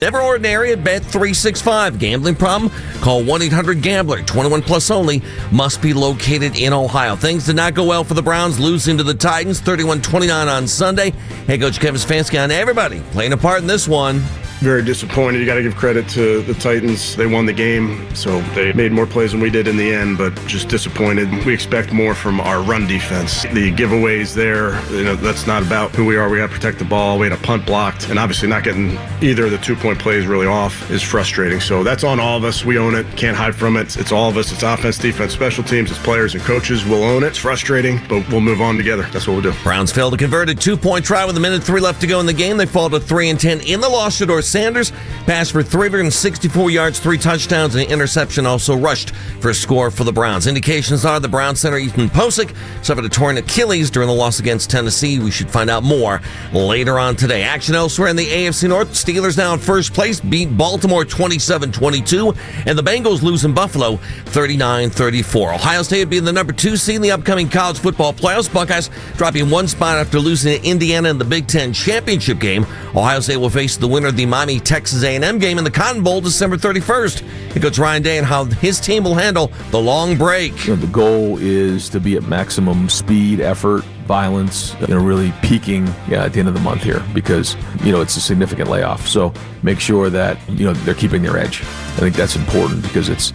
Never ordinary at Bet365. Gambling problem? Call 1-800-GAMBLER. 21 plus only. Must be located in Ohio. Things did not go well for the Browns, losing to the Titans 31-29 on Sunday. Head coach Kevin Stefanski on everybody playing a part in this one. Very disappointed. You got to give credit to the Titans. They won the game, so they made more plays than we did in the end, but just disappointed. We expect more from our run defense. The giveaways there, that's not about who we are. We got to protect the ball. We had a punt blocked, and obviously not getting either of the 2-point plays really off is frustrating. So that's on all of us. We own it. Can't hide from it. It's all of us. It's offense, defense, special teams. It's players and coaches. We'll own it. It's frustrating, but we'll move on together. That's what we'll do. Browns failed to convert a 2-point try with 1:03 left to go in the game. They fall to 3-10 in the loss. Shador Sanders passed for 364 yards, 3 touchdowns, and an interception. Also rushed for a score for the Browns. Indications are the Browns center Ethan Posick suffered a torn Achilles during the loss against Tennessee. We should find out more later on today. Action elsewhere in the AFC North. Steelers now in first place, beat Baltimore 27-22, and the Bengals lose in Buffalo 39-34. Ohio State will be in the number 2 seed in the upcoming college football playoffs. Buckeyes dropping 1 spot after losing to Indiana in the Big Ten championship game. Ohio State will face the winner of the Miami-Texas A&M game in the Cotton Bowl December 31st. Here goes Ryan Day and how his team will handle the long break. The goal is to be at maximum speed, effort, violence, really peaking at the end of the month here because, it's a significant layoff. So make sure that, they're keeping their edge. I think that's important because it's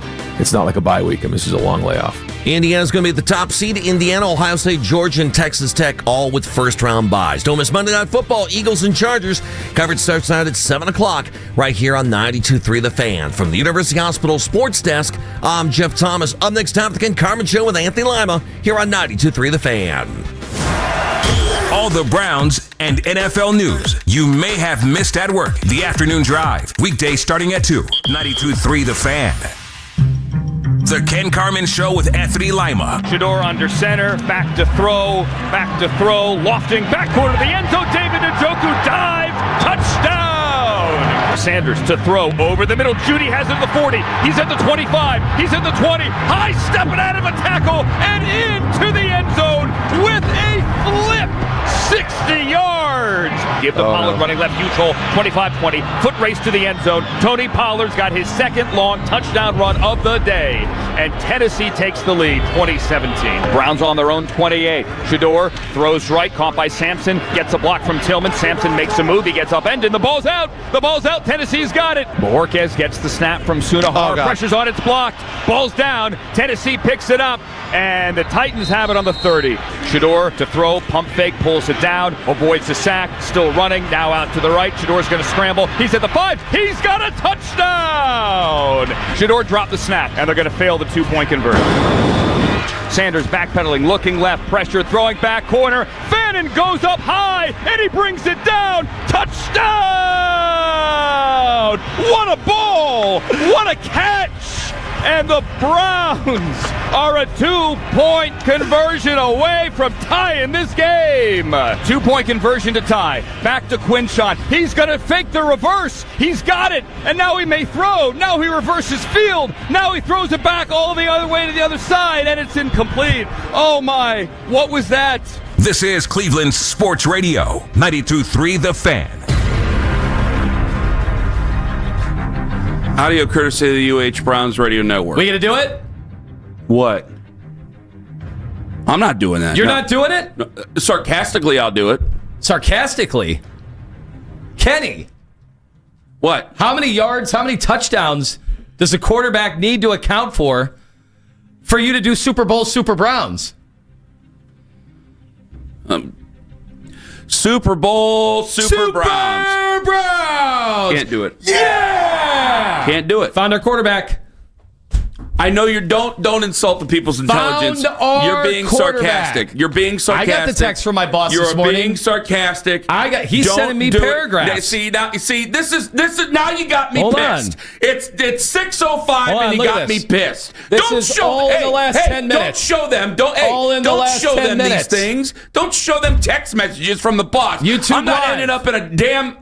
not like a bye week. This is a long layoff. Indiana's going to be at the top seed. Indiana, Ohio State, Georgia, and Texas Tech all with first-round byes. Don't miss Monday Night Football, Eagles and Chargers. Coverage starts out at 7 o'clock right here on 92.3 The Fan. From the University Hospital Sports Desk, I'm Jeff Thomas. Up next time, the Ken Carman Show with Anthony Lima here on 92.3 The Fan. All the Browns and NFL news you may have missed at work. The Afternoon Drive. Weekdays starting at 2. 92.3 The Fan. The Ken Carman Show with Anthony Lima. Shador under center, back to throw, lofting, back corner to the end zone. David Njoku dive, touchdown! Sanders to throw over the middle. Judy has it at the 40. He's at the 25. He's at the 20. High stepping out of a tackle and into the end zone with a flip. 60 yards. Give the Pollard running left huge hole. 25-20. Foot race to the end zone. Tony Pollard's got his second long touchdown run of the day. And Tennessee takes the lead 2017. Browns on their own 28. Shador throws right, caught by Sampson. Gets a block from Tillman. Sampson makes a move. He gets upended. The ball's out. The ball's out. Tennessee's got it. Bojorquez gets the snap from Sunahar. Pressure's on. It's blocked. Ball's down. Tennessee picks it up. And the Titans have it on the 30. Shador to throw. Pump fake. Pulls it down. Avoids the sack. Still running. Now out to the right. Shador's going to scramble. He's at the 5. He's got a touchdown. Shador dropped the snap. And they're going to fail the 2-point conversion. Sanders backpedaling, looking left, pressure, throwing back corner. Fannin goes up high, and he brings it down. Touchdown! What a ball! What a catch! And the Browns are a 2-point conversion away from tying this game. 2-point conversion to tie. Back to Quinshon. He's going to fake the reverse. He's got it. And now he may throw. Now he reverses field. Now he throws it back all the other way to the other side, and it's incomplete. Oh, my. What was that? This is Cleveland Sports Radio, 92.3 The Fan. Audio courtesy of the UH Browns Radio Network. We gonna do it? What? I'm not doing that. You're not doing it? No, sarcastically, I'll do it. Sarcastically? Kenny. What? How many yards, how many touchdowns does a quarterback need to account for you to do Super Bowl Super Browns? Super Bowl Super Browns. Super Browns! Can't do it. Yeah! Can't do it. Found our quarterback. I know you don't insult the people's intelligence. You're being sarcastic. You're being sarcastic. I got the text from my boss this morning. You're being sarcastic. He's sending me paragraphs. See, this is now you got me pissed. It's 6:05 and you got me pissed. This is all in the last 10 minutes. Don't show them. Don't show them these things. Don't show them text messages from the boss. I'm not ending up in a damn.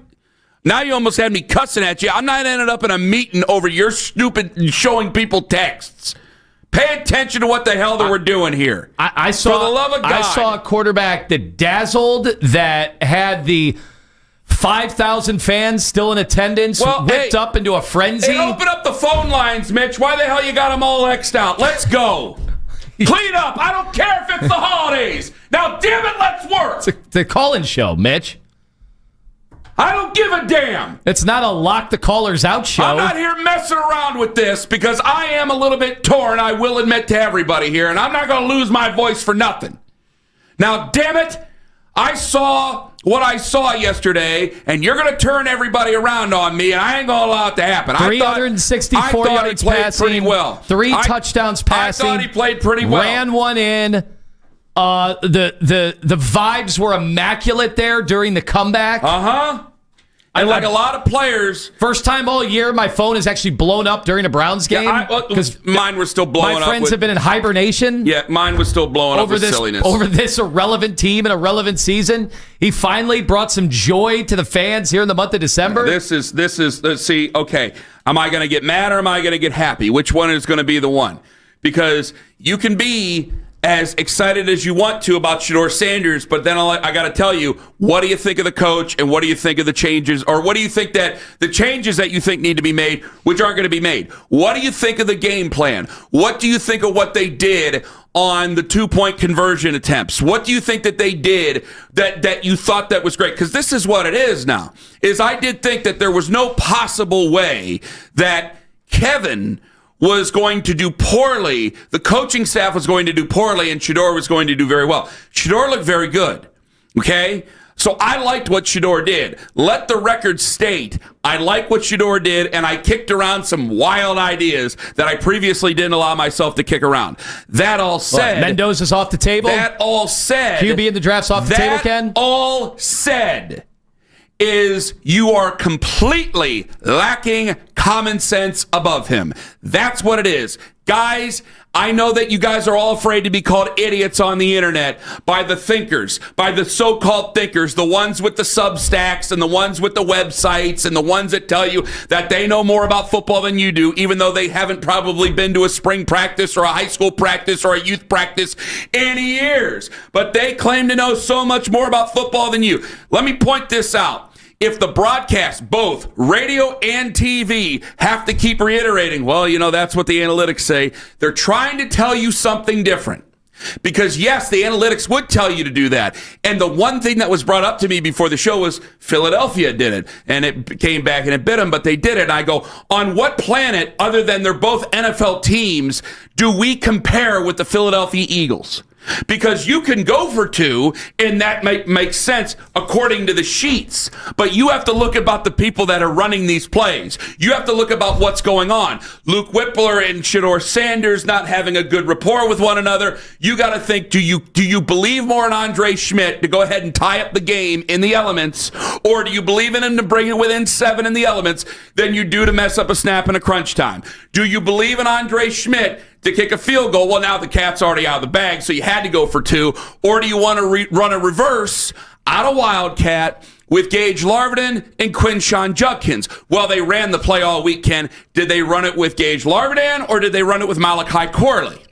Now you almost had me cussing at you. I'm not ended up in a meeting over your stupid showing people texts. Pay attention to what the hell that we're doing here. I saw, for the love of God. I saw a quarterback that dazzled, that had the 5,000 fans still in attendance, whipped up into a frenzy. Hey, open up the phone lines, Mitch. Why the hell you got them all X'd out? Let's go. Clean up. I don't care if it's the holidays. Now, damn it, let's work. It's the call-in show, Mitch. I don't give a damn. It's not a lock the callers out show. I'm not here messing around with this because I am a little bit torn, I will admit to everybody here, and I'm not going to lose my voice for nothing. Now, damn it, I saw what I saw yesterday, and you're going to turn everybody around on me, and I ain't going to allow it to happen. 364 yards passing, pretty well. 3 touchdowns passing. I thought he played pretty well. Ran one in. The vibes were immaculate there during the comeback. And like a lot of players. First time all year, my phone is actually blown up during a Browns game. Because mine was still blowing up. My friends have been in hibernation. Yeah, mine was still blowing up with silliness. Over this irrelevant team and irrelevant season. He finally brought some joy to the fans here in the month of December. This is let's see, okay. Am I going to get mad or am I going to get happy? Which one is going to be the one? Because you can be as excited as you want to about Shador Sanders, but then I got to tell you, what do you think of the coach and what do you think of the changes, or what do you think that the changes that you think need to be made, which aren't going to be made? What do you think of the game plan? What do you think of what they did on the 2-point conversion attempts? What do you think that they did that you thought that was great? Because this is what it is now, is I did think that there was no possible way that Kevin was going to do poorly, the coaching staff was going to do poorly, and Shador was going to do very well. Shador looked very good, okay? So I liked what Shador did. Let the record state, I like what Shador did, and I kicked around some wild ideas that I previously didn't allow myself to kick around. That all said... Mendoza's off the table? That all said... QB in the draft's off the table, Ken? That all said... is you are completely lacking common sense above him. That's what it is. Guys, I know that you guys are all afraid to be called idiots on the internet by the thinkers, by the so-called thinkers, the ones with the Substacks and the ones with the websites and the ones that tell you that they know more about football than you do, even though they haven't probably been to a spring practice or a high school practice or a youth practice in years. But they claim to know so much more about football than you. Let me point this out. If the broadcast, both radio and TV, have to keep reiterating, well, you know, that's what the analytics say, they're trying to tell you something different. Because, yes, the analytics would tell you to do that. And the one thing that was brought up to me before the show was Philadelphia did it. And it came back and it bit them, but they did it. And I go, on what planet, other than they're both NFL teams, do we compare with the Philadelphia Eagles? Because you can go for 2, and that makes sense according to the sheets. But you have to look about the people that are running these plays. You have to look about what's going on. Luke Whippler and Shador Sanders not having a good rapport with one another. You got to think, do you believe more in Andre Schmidt to go ahead and tie up the game in the elements, or do you believe in him to bring it within 7 in the elements than you do to mess up a snap in a crunch time? Do you believe in Andre Schmidt to kick a field goal? Well, now the cat's already out of the bag, so you had to go for 2. Or do you want to run a reverse out of Wildcat with Gage Larvin and Quinshawn Judkins? Well, they ran the play all weekend. Did they run it with Gage Larvin or did they run it with Malachi Corley?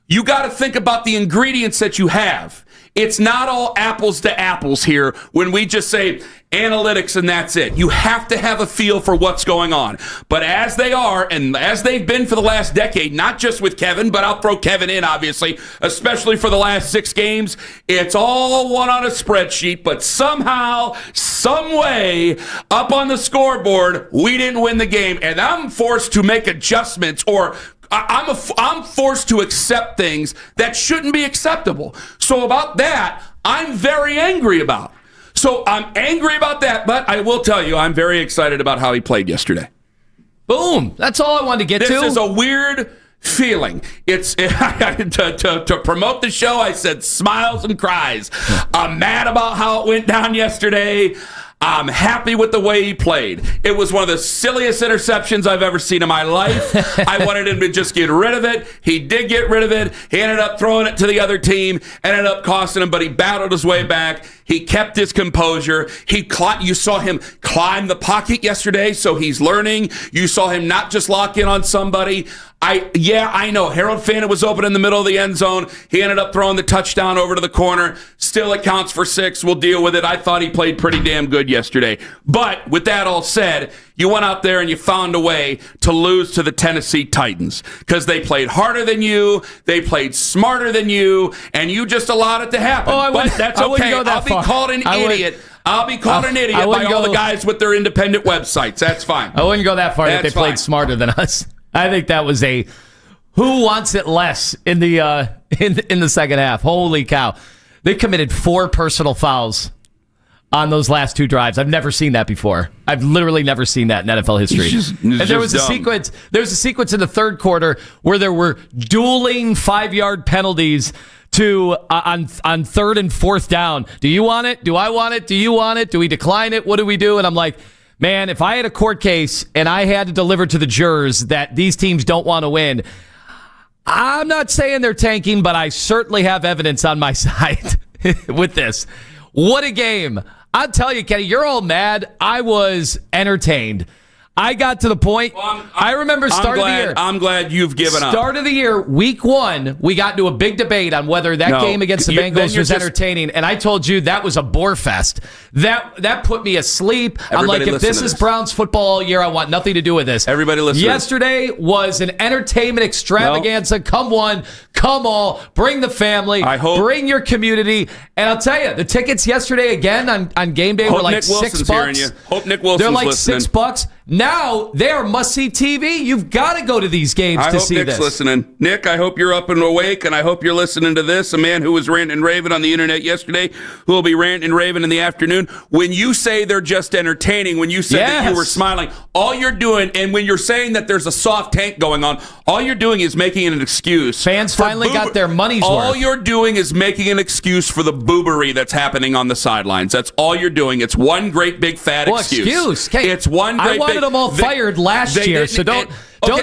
You got to think about the ingredients that you have. It's not all apples to apples here when we just say analytics and that's it. You have to have a feel for what's going on. But as they are, and as they've been for the last decade, not just with Kevin, but I'll throw Kevin in, obviously, especially for the last 6 games, it's all one on a spreadsheet, but somehow, some way, up on the scoreboard, we didn't win the game. And I'm forced to make adjustments, or I'm forced to accept things that shouldn't be acceptable. So about that, I'm very angry about. So I'm angry about that, but I will tell you, I'm very excited about how he played yesterday. Boom. That's all I wanted to get to. This is a weird feeling. It's to promote the show, I said smiles and cries. I'm mad about how it went down yesterday. I'm happy with the way he played. It was one of the silliest interceptions I've ever seen in my life. I wanted him to just get rid of it. He did get rid of it. He ended up throwing it to the other team, ended up costing him, but he battled his way back. He kept his composure. You saw him climb the pocket yesterday, so he's learning. You saw him not just lock in on somebody. I know. Harold Fanta was open in the middle of the end zone. He ended up throwing the touchdown over to the corner. Still, it counts for 6. We'll deal with it. I thought he played pretty damn good yesterday. But with that all said, you went out there and you found a way to lose to the Tennessee Titans because they played harder than you, they played smarter than you, and you just allowed it to happen. But that's okay. I'll be called an idiot. I'll be called an idiot by all the guys with their independent websites. That's fine. I wouldn't go that far that they played smarter than us. I think that was a who wants it less in the in the second half. Holy cow. They committed 4 personal fouls on those last 2 drives. I've never seen that before. I've literally never seen that in NFL history. And there was a sequence. There was a sequence in the third quarter where there were dueling 5-yard penalties to on 3rd and 4th down. Do you want it? Do I want it? Do you want it? Do we decline it? What do we do? And I'm like, man, if I had a court case and I had to deliver to the jurors that these teams don't want to win, I'm not saying they're tanking, but I certainly have evidence on my side with this. What a game. I'll tell you, Kenny, you're all mad. I was entertained. I got to the point. I remember start of the year. I'm glad you've given up. Start of the year, week 1, we got into a big debate on whether that game against the Bengals was entertaining, and I told you that was a bore fest. That put me asleep. I'm like, if this is Browns football all year, I want nothing to do with this. Everybody listen. Yesterday was an entertainment extravaganza. Come one, come all. Bring the family. Bring your community. And I'll tell you, the tickets yesterday again on game day were like $6. Hope Nick Wilson's They're like listening. $6. Now they are must-see TV. You've got to go to these games to see Nick's this. Listening. Nick, I hope you're up and awake, and I hope you're listening to this. A man who was ranting and raving on the internet yesterday, who will be ranting and raving in the afternoon. When you say they're just entertaining, when you said that you were smiling, all you're doing, and when you're saying that there's a soft tank going on, all you're doing is making an excuse. Fans finally got their money's worth. All you're doing is making an excuse for the boobery that's happening on the sidelines. That's all you're doing. It's one great big fat excuse. It's one great I wanted them all fired last year, so don't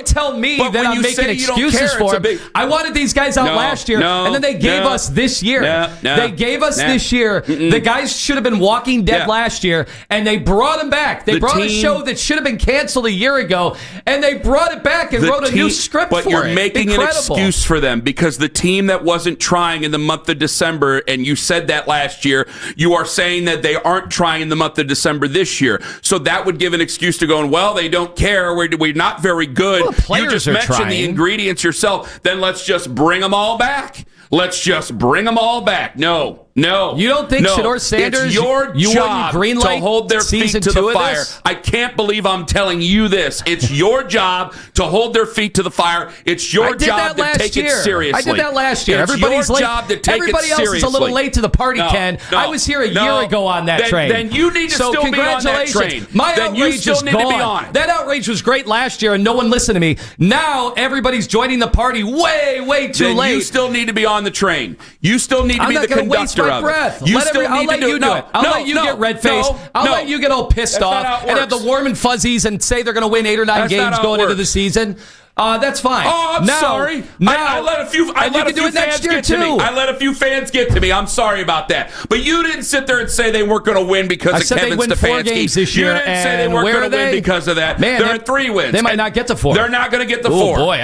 tell me that I'm making excuses for them. I wanted these guys out last year, and then they gave us this year. They gave us this year. The guys should have been walking dead last year, and they brought them back. They brought a show that should have been canceled a year ago, and they brought it back and wrote a new script for it. But you're making an excuse for them because the team that wasn't trying in the month of December, and you said that last year, you are saying that they aren't trying in the month of December this year. So that would give an excuse to going, well, they don't care. We're not very good. Well, you just mentioned the ingredients yourself. Then let's just bring them all back. Let's just bring them all back. No. You don't think Shador Sanders, it's your job to hold their feet to the fire. I can't believe I'm telling you this. It's your job to hold their feet to the fire. It's your job to take it seriously. I did that last year. It's Everybody's your late. job to take Everybody it else seriously. is a little late to the party, Ken. I was here a year ago on that train. Then you need to still be on that train. My then outrage you still is need gone. to be on it. That outrage was great last year, and no one listened to me. Now everybody's joining the party way too late. You still need to be on the train. You still need to be the conductor of it. I'll let you do it. I'll let you get red-faced. I'll let you get all pissed off and have the warm and fuzzies and say they're going to win 8 or 9 games going into the season. That's fine. Oh, I'm sorry. I let a few fans get to me. I let a few fans get to me. I'm sorry about that. But you didn't sit there and say they weren't going to win because of Kevin Stefanski. They win 4 games this year. You didn't say they weren't going to win because of that. Man, they're at 3 wins. They might not get to 4. They're not going to get the 4. Oh, boy.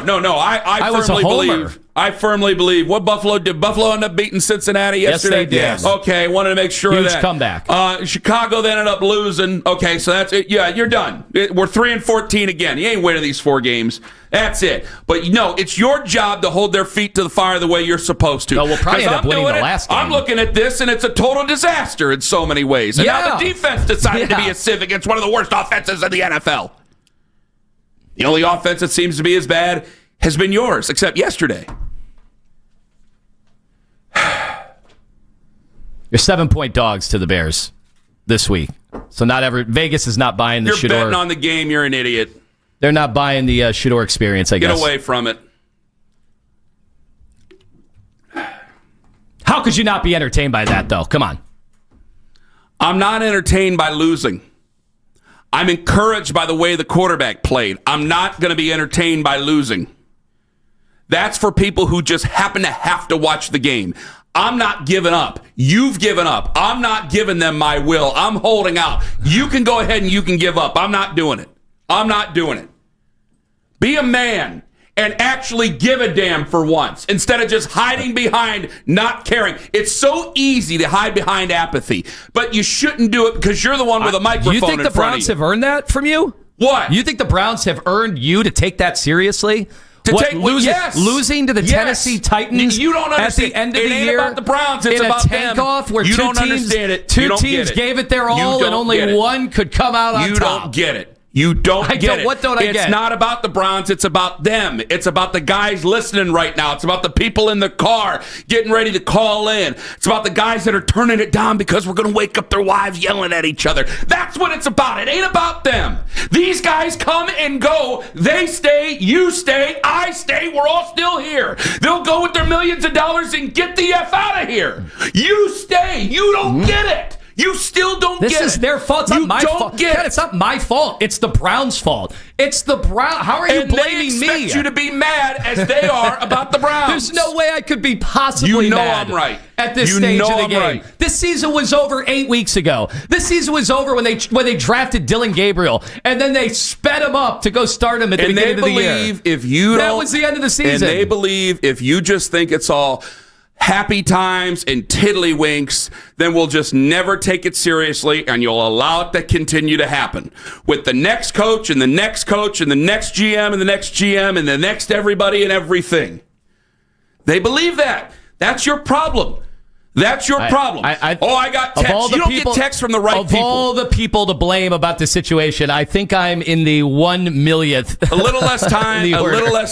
No. I firmly believe. What Buffalo did? Buffalo end up beating Cincinnati yesterday? Yes, they did. Yes. Okay, wanted to make sure of that. Huge comeback. Chicago then ended up losing. Okay, so that's it. Yeah, you're done. We're 3-14 again. You ain't winning these 4 games. That's it. But it's your job to hold their feet to the fire the way you're supposed to. No, we'll probably end up winning the last game. I'm looking at this, and it's a total disaster in so many ways. And now the defense decided to be a civ against one of the worst offenses in the NFL. The only offense that seems to be as bad has been yours, except yesterday. You're 7-point dogs to the Bears this week. So Vegas is not buying the Shador. You're betting on the game. You're an idiot. They're not buying the Shador experience, I guess. Get away from it. How could you not be entertained by that, though? Come on. I'm not entertained by losing. I'm encouraged by the way the quarterback played. I'm not going to be entertained by losing. That's for people who just happen to have to watch the game. I'm not giving up. You've given up. I'm not giving them my will. I'm holding out. You can go ahead and you can give up. I'm not doing it. I'm not doing it. Be a man and actually give a damn for once instead of just hiding behind not caring. It's so easy to hide behind apathy, but you shouldn't do it because you're the one with a microphone in front of you. You think the Browns have earned that from you? What? You think the Browns have earned you to take that seriously? Losing to the Tennessee Titans you don't understand. At the end of the year. It ain't about the Browns. It's about them. In a tank-off where you don't understand it. Two teams gave it their all and only one could come out on top. You don't get it. You don't get it. What don't I get? It's not about the Browns. It's about them. It's about the guys listening right now. It's about the people in the car getting ready to call in. It's about the guys that are turning it down because we're going to wake up their wives yelling at each other. That's what it's about. It ain't about them. These guys come and go. They stay. You stay. I stay. We're all still here. They'll go with their millions of dollars and get the F out of here. You stay. You don't get it. You still don't get it. This is their fault. It's not my fault. God, it's not my fault. It's the Browns' fault. It's the Browns. How are you blaming me? They expect you to be mad as they are about the Browns. There's no way I could be possibly mad. I'm right. At this stage of the game. Right. This season was over 8 weeks ago. This season was over when they drafted Dylan Gabriel, and then they sped him up to go start him at the beginning of the year. That was the end of the season. And they believe if you just think it's all happy times and tiddlywinks, then we'll just never take it seriously, and you'll allow it to continue to happen with the next coach and the next coach and the next GM and the next GM and the next everybody and everything. They believe that. That's your problem. That's your problem. I got texts. You don't get texts from the right people. Of all the people to blame about the situation, I think I'm in the 1,000,000th. A little less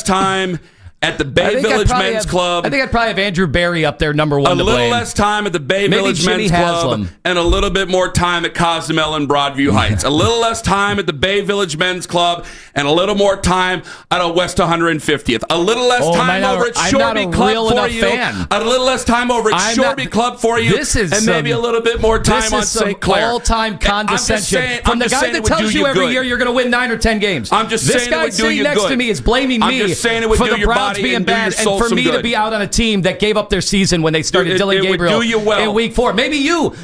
time at the Bay Village Men's Club. I think I'd probably have Andrew Barry up there, number one to blame. A little less time at the Bay Village Men's Club and a little bit more time at Cozumel and Broadview Heights. A little less time at the Bay Village Men's Club and a little more time at West 150th. A little less time over at Shoreby Club for you. A little less time over at Shoreby Club for you. And maybe a little bit more time on St. Clair. All-time condescension from the guy that tells you every year you're going to win 9 or 10 games. I'm just saying it would do you good. This guy sitting next to me is blaming me for the Browns being bad and for me to be out on a team that gave up their season when they started Dylan Gabriel in week 4. Maybe you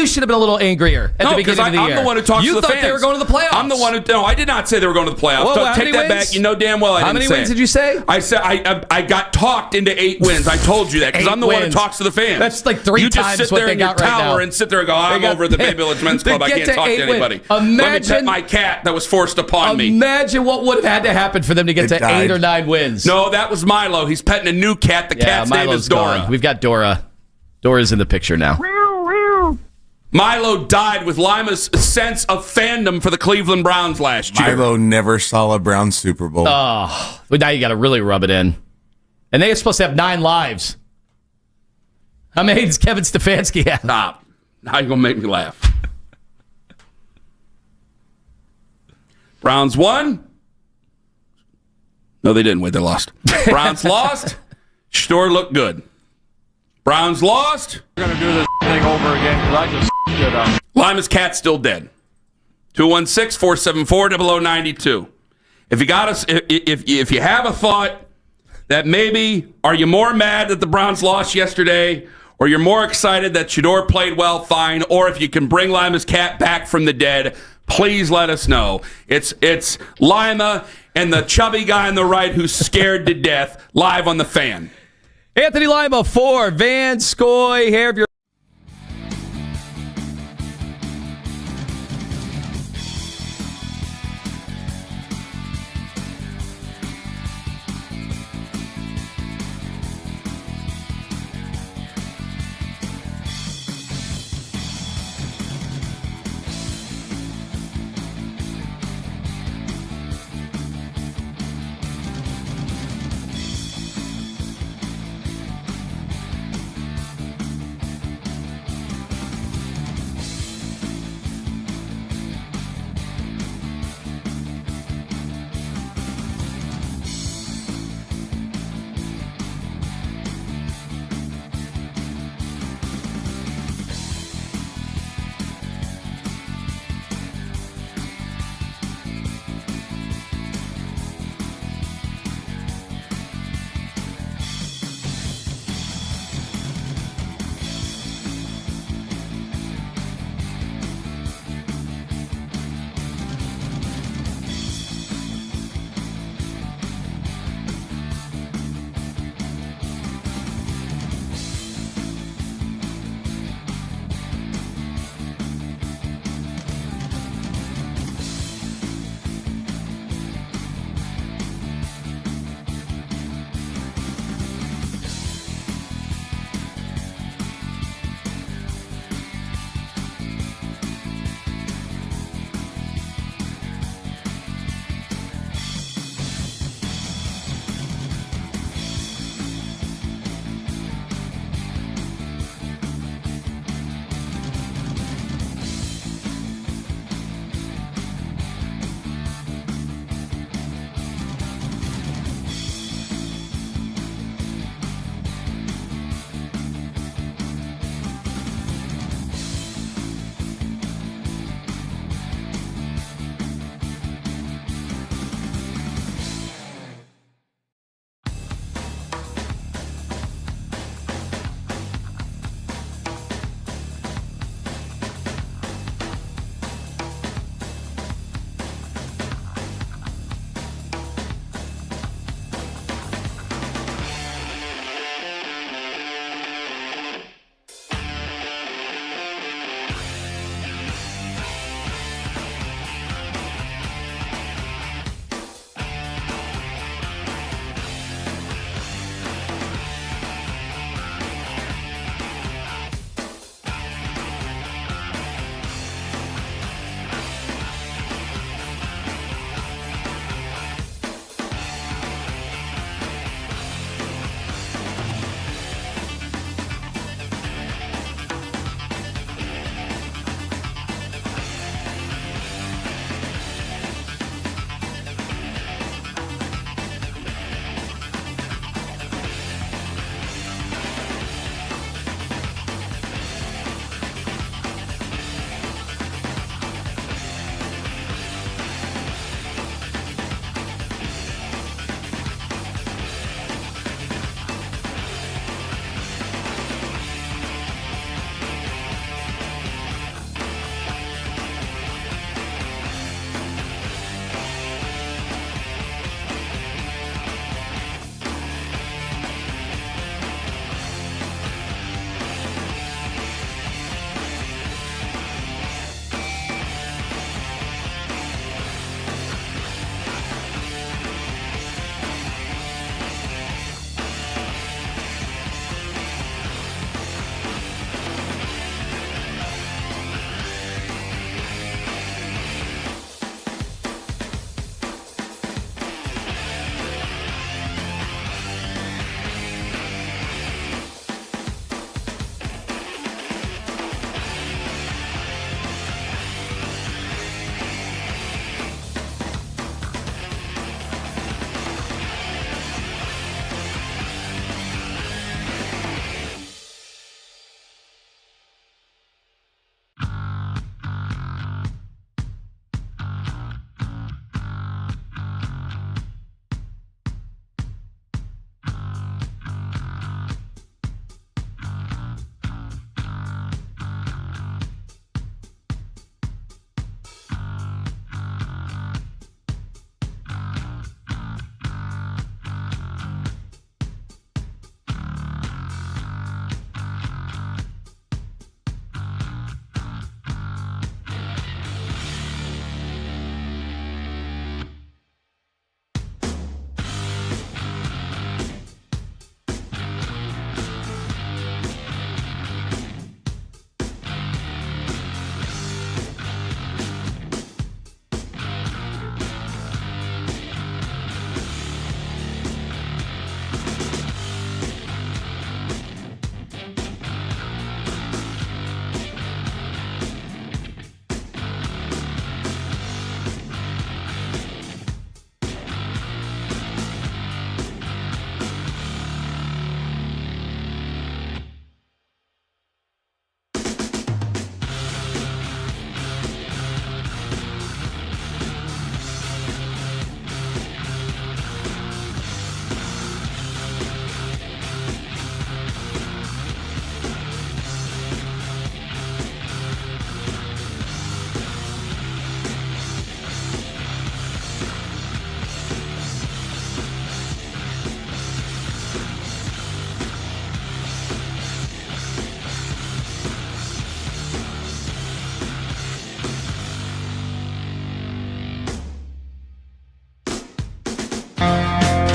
should have been a little angrier at the beginning of the year. I'm the one who talks to the fans. You thought they were going to the playoffs. I'm the one who. No, I did not say they were going to the playoffs. Whoa, take that back. You know damn well I didn't say. How many wins did you say? I said I got talked into 8 wins. I told you that because I'm the one who talks to the fans. That's like 3 times what they got right now. You just sit there in your tower and sit there and go, I'm over at the Bay Village Men's Club. I can't talk to anybody. Let me pet my cat that was forced upon me. Imagine what would have had to happen for them to get to 8 or 9 wins. No, that was Milo. He's petting a new cat. The cat's name is Dora. Gone. We've got Dora. Dora's in the picture now. Milo died with Lima's sense of fandom for the Cleveland Browns last year. Milo never saw a Browns Super Bowl. Oh, well, now you got to really rub it in. And they are supposed to have 9 lives. How many does Kevin Stefanski have? Stop. Now you're going to make me laugh. Browns won. No, they didn't win. They lost. Browns lost. Shador looked good. Browns lost. We're going to do this thing over again because I just shit up. Lima's cat's still dead. 216-474-0092. If you got us, if you have a thought that maybe are you more mad that the Browns lost yesterday, or you're more excited that Shador played well, fine, or if you can bring Lima's cat back from the dead, please let us know. It's Lima and the chubby guy on the right who's scared to death live on the Fan. Anthony Lima for Van Scoy. Hair of your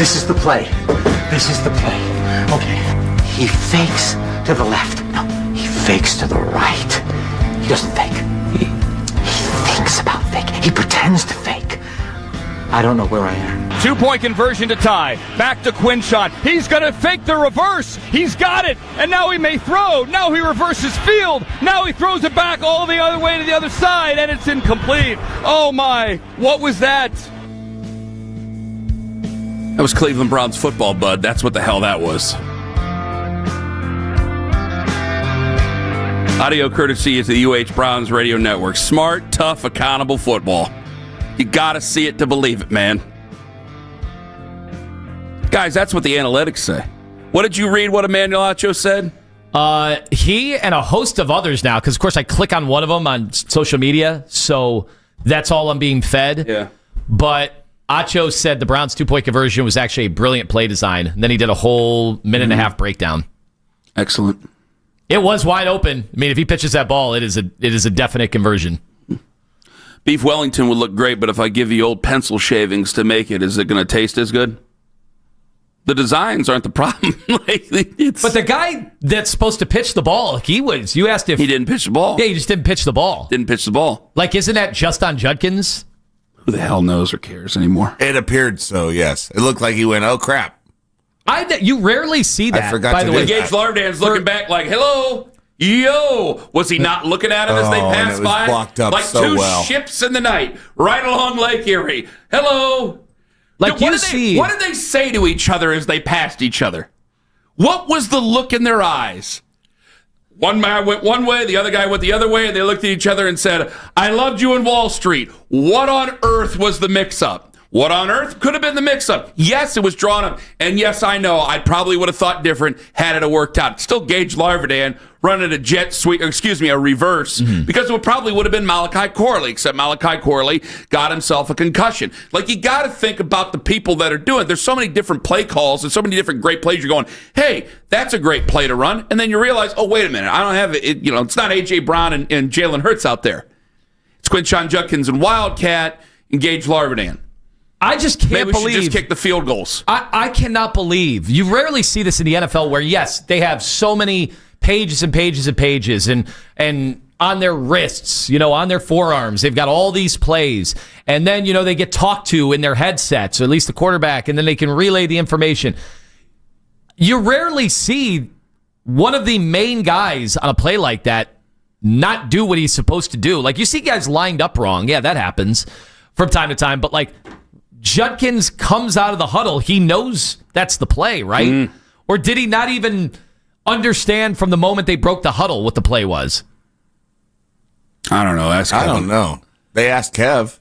This is the play. This is the play. Okay. He fakes to the left. No, he fakes to the right. He doesn't fake. He thinks about fake. He pretends to fake. I don't know where I am. 2-point conversion to tie. Back to Quinshon. He's going to fake the reverse. He's got it. And now he may throw. Now he reverses field. Now he throws it back all the other way to the other side, and it's incomplete. Oh, my. What was that? That was Cleveland Browns football, bud. That's what the hell that was. Audio courtesy is the UH Browns Radio Network. Smart, tough, accountable football. You got to see it to believe it, man. Guys, that's what the analytics say. What did you read what Emmanuel Acho said? He and a host of others now, because, of course, I click on one of them on social media, so that's all I'm being fed. Yeah. But Acho said the Browns' 2-point conversion was actually a brilliant play design. And then he did a whole minute and a half breakdown. Excellent. It was wide open. I mean, if he pitches that ball, it is a definite conversion. Beef Wellington would look great, but if I give you old pencil shavings to make it, is it going to taste as good? The designs aren't the problem. But the guy that's supposed to pitch the ball, you asked if... He didn't pitch the ball. Yeah, he just didn't pitch the ball. Didn't pitch the ball. Like, isn't that just on Judkins? Who the hell knows or cares anymore? It appeared so, yes. It looked like he went, oh, crap. You rarely see that, I forgot by to the do way. that. Gage Lardan's looking back like, hello, yo. Was he not looking at him as they passed and it was by? blocked up like so two well. ships in the night, right along Lake Erie. Hello. Like, Dude, what did they say to each other as they passed each other? What was the look in their eyes? One man went one way, the other guy went the other way, and they looked at each other and said, I loved you in Wall Street. What on earth was the mix-up? What on earth could have been the mix-up? Yes, it was drawn up. And yes, I know, I probably would have thought different had it worked out. Still Gage Larvadan running a reverse, because it probably would have been Malachi Corley, except Malachi Corley got himself a concussion. Like, you got to think about the people that are doing it. There's so many different play calls and so many different great plays. You're going, hey, that's a great play to run. And then you realize, oh, wait a minute, I don't have it. It's not A.J. Brown and Jalen Hurts out there. It's Quinshon Judkins and Wildcat and Gage Larvadan. I just can't Maybe believe... we should just kick the field goals. I cannot believe... You rarely see this in the NFL where, yes, they have so many pages and pages and pages and on their wrists, on their forearms, they've got all these plays. And then, they get talked to in their headsets, or at least the quarterback, and then they can relay the information. You rarely see one of the main guys on a play like that not do what he's supposed to do. Like, you see guys lined up wrong. Yeah, that happens from time to time. But, like... Judkins comes out of the huddle. He knows that's the play, right? Or did he not even understand from the moment they broke the huddle what the play was? I don't know. I don't know. They asked Kev.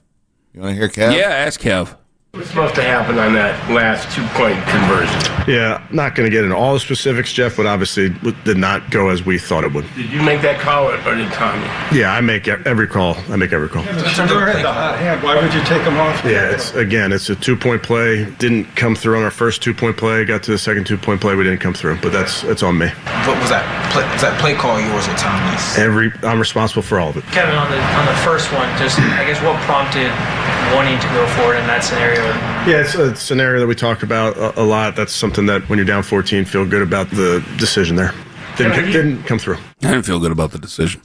You want to hear Kev? Yeah, ask Kev. What's supposed to happen on that last 2-point conversion? Yeah, not going to get into all the specifics, Jeff, but obviously did not go as we thought it would. Did you make that call or did Tommy? Yeah, I make every call. Why would you take him off? Yeah, it's a 2-point play. Didn't come through on our first 2-point play. Got to the second 2-point play. We didn't come through, but it's on me. What was that? Was that play call yours or Tommy's? I'm responsible for all of it. Kevin, on the first one, just I guess what prompted wanting to go forward in that scenario? Yeah, it's a scenario that we talk about a lot. That's something that when you're down 14, feel good about the decision there. Didn't come through. I didn't feel good about the decision.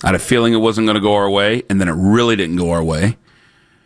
I had a feeling it wasn't going to go our way, and then it really didn't go our way.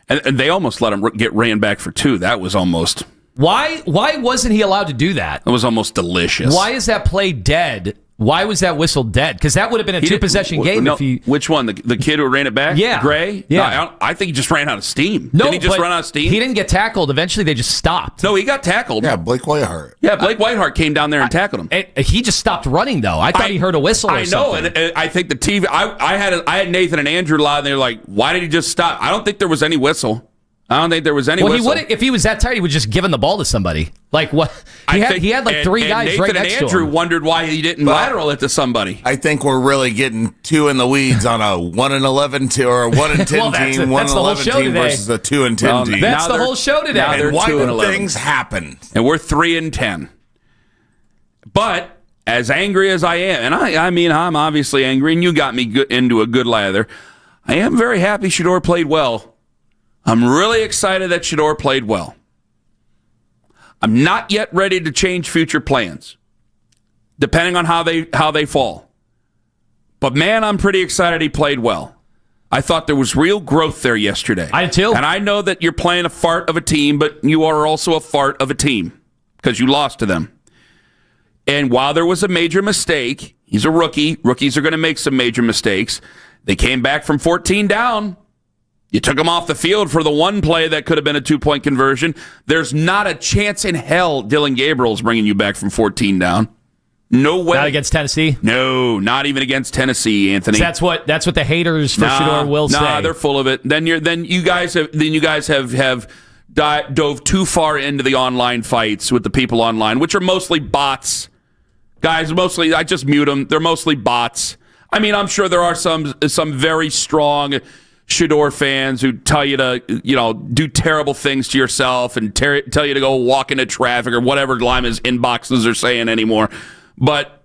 And they almost let him get ran back for 2. That was almost... Why wasn't he allowed to do that? It was almost delicious. Why is that play dead? Why was that whistle dead? Because that would have been a 2-possession game if he... Which one? The kid who ran it back? Yeah. Gray? Yeah. No, I think he just ran out of steam. No, Did he just run out of steam? He didn't get tackled. Eventually, they just stopped. No, he got tackled. Yeah, Blake Whiteheart. Yeah, Blake Whiteheart came down there and tackled him. He just stopped running, though. I thought he heard a whistle or something. I know, and I think the TV... I had Nathan and Andrew live, and they were like, why did he just stop? I don't think there was any whistle. I don't think there was any whistle. He would, if he was that tired, he would just given the ball to somebody. Like what? He had like 3 guys Nathan right next to him. and Andrew wondered why he didn't lateral it to somebody. I think we're really getting too in the weeds on a 1-11 or a 1-10 team, 1-11 team versus a 2-10 team. That's the whole show today. And why do things happen? And we're 3-10. But as angry as I am, and I mean I'm obviously angry, and you got me into a good lather. I am very happy Shador played well. I'm really excited that Shador played well. I'm not yet ready to change future plans, depending on how they fall. But man, I'm pretty excited he played well. I thought there was real growth there yesterday. I did too. And I know that you're playing a fart of a team, but you are also a fart of a team because you lost to them. And while there was a major mistake, he's a rookie. Rookies are going to make some major mistakes. They came back from 14 down. You took them off the field for the one play that could have been a 2-point conversion. There's not a chance in hell Dylan Gabriel's bringing you back from 14 down. No way. Not against Tennessee? No, not even against Tennessee, Anthony. That's what the haters for Shador will say. Nah, they're full of it. Then you guys have dove too far into the online fights with the people online, which are mostly bots. Guys, I just mute them. They're mostly bots. I mean, I'm sure there are some very strong Shador fans who tell you to, do terrible things to yourself and tell you to go walk into traffic or whatever Lima's inboxes are saying anymore. But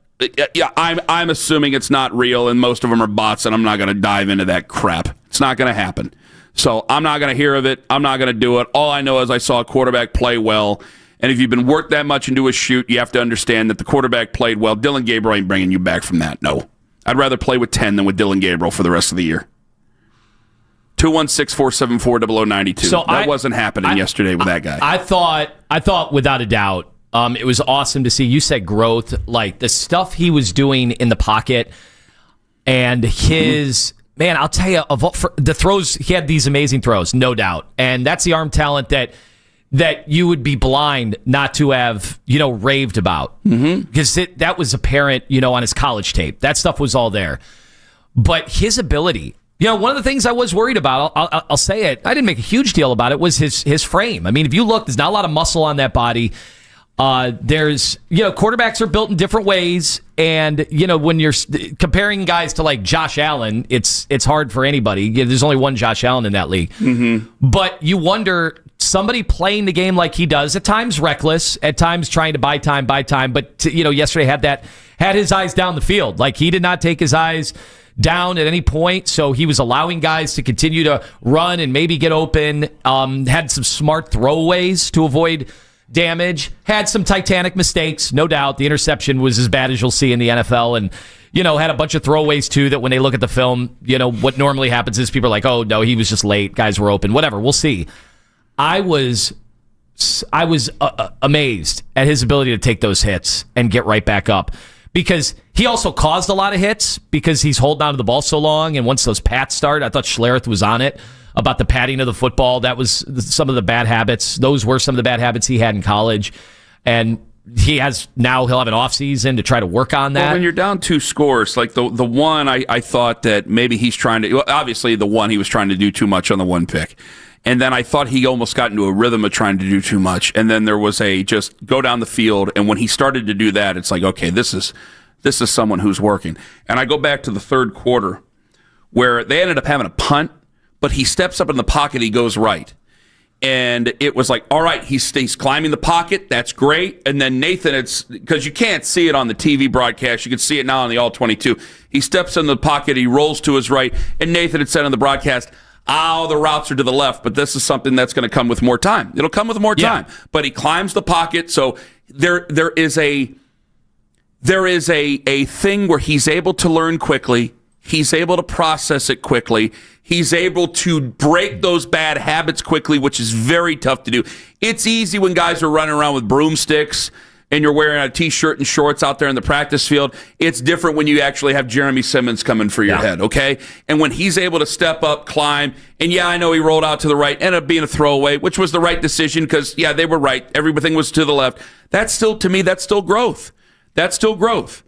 yeah, I'm assuming it's not real, and most of them are bots, and I'm not going to dive into that crap. It's not going to happen. So I'm not going to hear of it. I'm not going to do it. All I know is I saw a quarterback play well. And if you've been worked that much into a shoot, you have to understand that the quarterback played well. Dylan Gabriel ain't bringing you back from that. No. I'd rather play with 10 than with Dylan Gabriel for the rest of the year. 216-474-0092. So that wasn't happening yesterday with that guy. I thought without a doubt, it was awesome to see. You said growth, like the stuff he was doing in the pocket and his... Man, I'll tell you, for the throws, he had these amazing throws, no doubt. And that's the arm talent that you would be blind not to have, raved about. Because that was apparent, on his college tape. That stuff was all there. But his ability, one of the things I was worried about, I'll say it, I didn't make a huge deal about it, was his frame. I mean, if you look, there's not a lot of muscle on that body. There's, quarterbacks are built in different ways. And, when you're comparing guys to like Josh Allen, it's hard for anybody. There's only one Josh Allen in that league. But you wonder, somebody playing the game like he does, at times reckless, at times trying to buy time. But, yesterday had his eyes down the field. Like he did not take his eyes down at any point. So he was allowing guys to continue to run and maybe get open. Had some smart throwaways to avoid damage, had some titanic mistakes, no doubt. The interception was as bad as you'll see in the NFL, and had a bunch of throwaways too that when they look at the film, what normally happens is people are like, oh no, he was just late, guys were open, whatever, we'll see. I was amazed at his ability to take those hits and get right back up, because he also caused a lot of hits because he's holding on to the ball so long, and once those pats start, I thought Schlereth was on it about the patting of the football. That was some of the bad habits. Those were some of the bad habits he had in college. And he'll have an offseason to try to work on that. Well, when you're down 2 scores, like the one, I thought that maybe he's trying to, obviously the one he was trying to do too much on the one pick. And then I thought he almost got into a rhythm of trying to do too much. And then there was a just go down the field. And when he started to do that, it's like, okay, this is someone who's working. And I go back to the third quarter where they ended up having a punt, but he steps up in the pocket, he goes right. And it was like, all right, he's climbing the pocket, that's great. And then Nathan, it's because you can't see it on the TV broadcast, you can see it now on the All-22. He steps in the pocket, he rolls to his right, and Nathan had said on the broadcast, the routes are to the left, but this is something that's going to come with more time. It'll come with more time. But he climbs the pocket, so there is a thing where he's able to learn quickly. He's able to process it quickly. He's able to break those bad habits quickly, which is very tough to do. It's easy when guys are running around with broomsticks and you're wearing a T-shirt and shorts out there in the practice field. It's different when you actually have Jeremy Simmons coming for your head, okay? And when he's able to step up, climb, and I know he rolled out to the right, ended up being a throwaway, which was the right decision because, they were right. Everything was to the left. That's still, to me, that's still growth. That's still growth.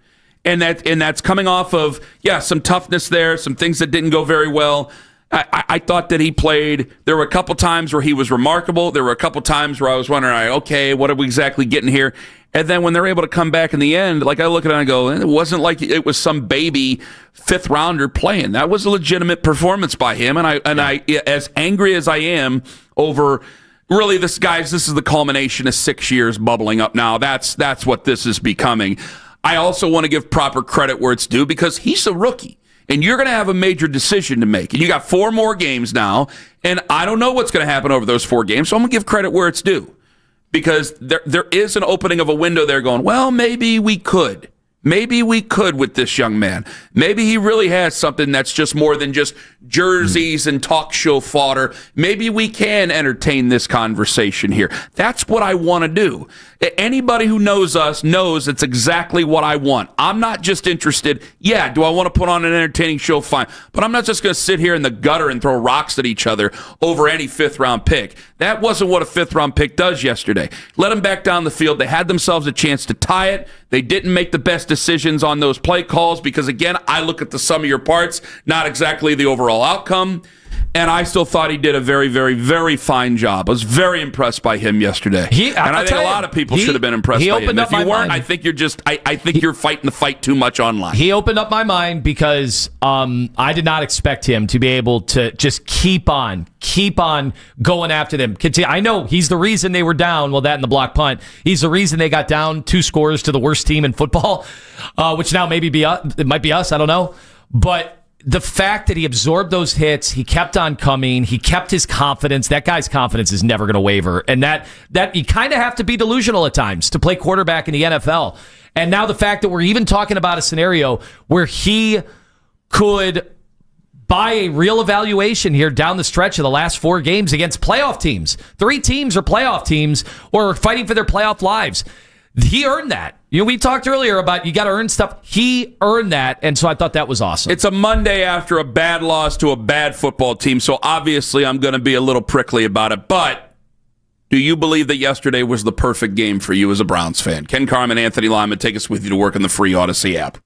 And that's coming off of, some toughness there, some things that didn't go very well. I thought that he played. There were a couple times where he was remarkable. There were a couple times where I was wondering, okay, what are we exactly getting here? And then when they're able to come back in the end, like I look at it and I go, it wasn't like it was some baby 5th rounder playing. That was a legitimate performance by him. And I, as angry as I am over, really, this is the culmination of 6 years bubbling up now. That's what this is becoming. I also want to give proper credit where it's due because he's a rookie. And you're going to have a major decision to make. And you got 4 more games now. And I don't know what's going to happen over those 4 games. So I'm going to give credit where it's due. because there is an opening of a window there going, well, maybe we could. Maybe we could with this young man. Maybe he really has something that's just more than just jerseys and talk show fodder. Maybe we can entertain this conversation here. That's what I want to do. Anybody who knows us knows it's exactly what I want. I'm not just interested, do I want to put on an entertaining show? Fine. But I'm not just going to sit here in the gutter and throw rocks at each other over any fifth-round pick. That wasn't what a fifth-round pick does yesterday. Let them back down the field. They had themselves a chance to tie it. They didn't make the best decisions on those play calls because, again, I look at the sum of your parts, not exactly the overall outcome. And I still thought he did a very, very, very fine job. I was very impressed by him yesterday. I think a lot of people should have been impressed by him. If you weren't, I think you're just I think you're fighting the fight too much online. He opened up my mind because I did not expect him to be able to just keep on going after them. I know he's the reason they were down. Well, that and the block punt. He's the reason they got down 2 scores to the worst team in football, which now maybe it might be us. I don't know. But the fact that he absorbed those hits, he kept on coming, he kept his confidence. That guy's confidence is never going to waver. And that you kind of have to be delusional at times to play quarterback in the NFL. And now the fact that we're even talking about a scenario where he could buy a real evaluation here down the stretch of the last 4 games against playoff teams. 3 teams are playoff teams or fighting for their playoff lives. He earned that. We talked earlier about you got to earn stuff. He earned that, and so I thought that was awesome. It's a Monday after a bad loss to a bad football team, so obviously I'm going to be a little prickly about it. But do you believe that yesterday was the perfect game for you as a Browns fan? Ken Carman, Anthony Lima, take us with you to work in the free Odyssey app.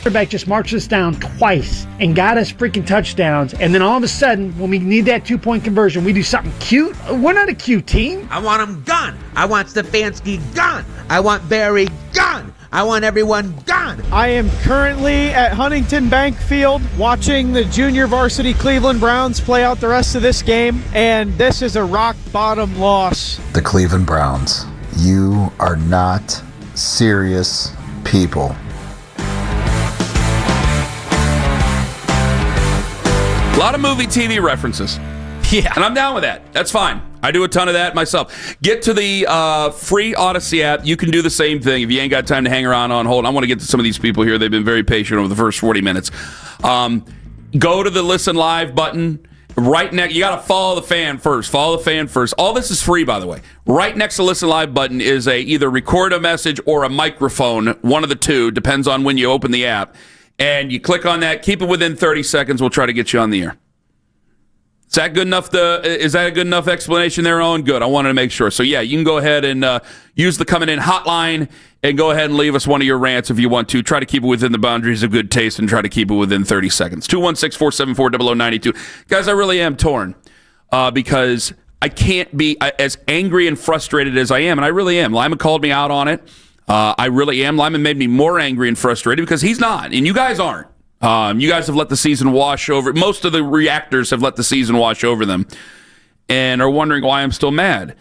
Quarterback just marched us down twice and got us freaking touchdowns, and then all of a sudden, when we need that 2-point conversion, we do something cute. We're not a cute team. I want him gone. I want Stefanski gone. I want Barry gone. I want everyone gone. I am currently at Huntington Bank Field watching the junior varsity Cleveland Browns play out the rest of this game, and this is a rock-bottom loss. The Cleveland Browns. You are not serious people. A lot of movie TV references. Yeah. And I'm down with that. That's fine. I do a ton of that myself. Get to the free Odyssey app. You can do the same thing if you ain't got time to hang around on hold. I want to get to some of these people here. They've been very patient over the first 40 minutes. Go to the Listen Live button. Right next, you got to follow the fan first. Follow the fan first. All this is free, by the way. Right next to the Listen Live button is either record a message or a microphone. One of the two. Depends on when you open the app. And you click on that. Keep it within 30 seconds. We'll try to get you on the air. Is that good enough? Is that a good enough explanation there, Owen? Good. I wanted to make sure. So, yeah, you can go ahead and use the coming in hotline and go ahead and leave us one of your rants if you want to. Try to keep it within the boundaries of good taste and try to keep it within 30 seconds. 216-474-0092. Guys, I really am torn because I can't be as angry and frustrated as I am, and I really am. Lima called me out on it. I really am. Lyman made me more angry and frustrated because he's not, and you guys aren't. You guys have let the season wash over. Most of the reactors have let the season wash over them and are wondering why I'm still mad.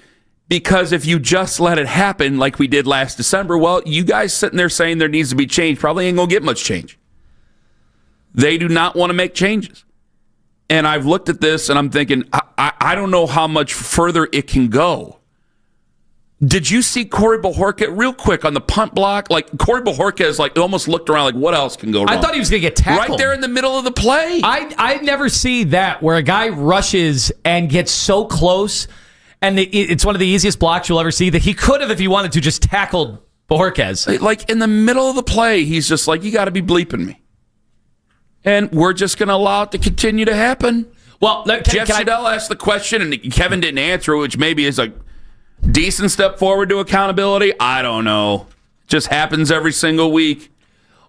Because if you just let it happen like we did last December, well, you guys sitting there saying there needs to be change probably ain't going to get much change. They do not want to make changes. And I've looked at this and I'm thinking, I don't know how much further it can go. Did you see Corey Bojorquez real quick on the punt block? Like Corey Bojorquez, almost looked around like, what else can go wrong? I thought he was going to get tackled right there in the middle of the play. I never see that where a guy rushes and gets so close, and it's one of the easiest blocks you'll ever see that he could have, if he wanted to, just tackled Bojorquez. Like in the middle of the play, he's just like, you got to be bleeping me, and we're just going to allow it to continue to happen. Well, Jeff Siddell asked the question, and Kevin didn't answer, which maybe is a decent step forward to accountability. I don't know. Just happens every single week.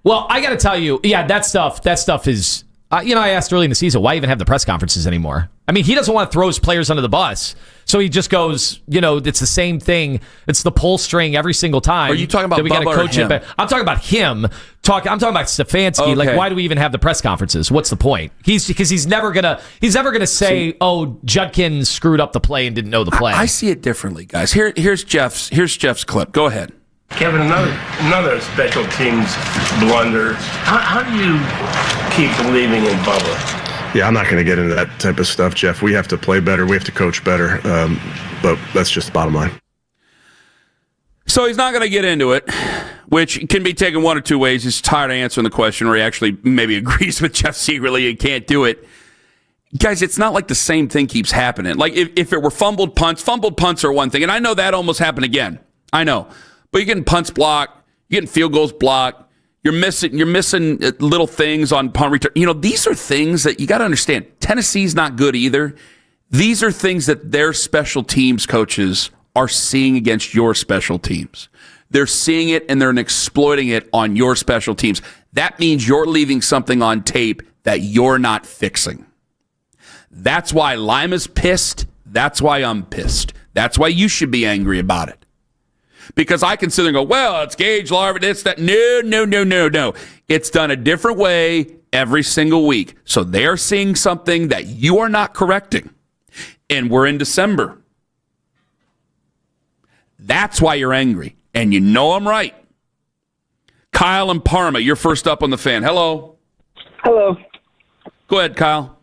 Well, I got to tell you, yeah, that stuff is, I asked early in the season, why even have the press conferences anymore? I mean, he doesn't want to throw his players under the bus. So he just goes, it's the same thing. It's the pull string every single time. Are you talking about Bubba or him? I'm talking about him. I'm talking about Stefanski. Okay. Like, why do we even have the press conferences? What's the point? Because he's never gonna say, Judkins screwed up the play and didn't know the play. I see it differently, guys. Here's Jeff's clip. Go ahead. Kevin, another special teams blunder. How do you keep believing in Bubba? Yeah, I'm not going to get into that type of stuff, Jeff. We have to play better. We have to coach better. But that's just the bottom line. So he's not going to get into it, which can be taken one or two ways. He's tired of answering the question, or he actually maybe agrees with Jeff secretly and can't do it. Guys, it's not like the same thing keeps happening. Like if it were fumbled punts are one thing. And I know that almost happened again. I know. But you're getting punts blocked. You're getting field goals blocked. You're missing little things on punt return. These are things that you got to understand. Tennessee's not good either. These are things that their special teams coaches are seeing against your special teams. They're seeing it and they're exploiting it on your special teams. That means you're leaving something on tape that you're not fixing. That's why Lima's pissed. That's why I'm pissed. That's why you should be angry about it. Because I can sit there and go, well, it's Gage, Larvin, it's that. No. It's done a different way every single week. So they're seeing something that you are not correcting. And we're in December. That's why you're angry. And you know I'm right. Kyle and Parma, you're first up on the fan. Hello. Hello. Go ahead, Kyle.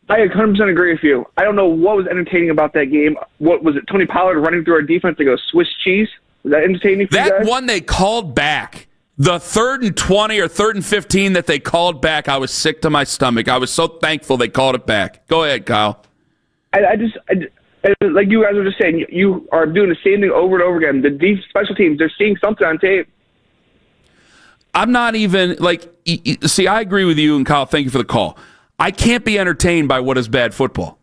I 100% agree with you. I don't know what was entertaining about that game. What was it, Tony Pollard running through our defense like a Swiss cheese? Was that entertaining for you guys? That one they called back. The 3rd and 20 or 3rd and 15 that they called back, I was sick to my stomach. I was so thankful they called it back. Go ahead, Kyle. I just like you guys were just saying, you are doing the same thing over and over again. The special teams, they're seeing something on tape. I'm not even, see, I agree with you, and Kyle, thank you for the call. I can't be entertained by what is bad football.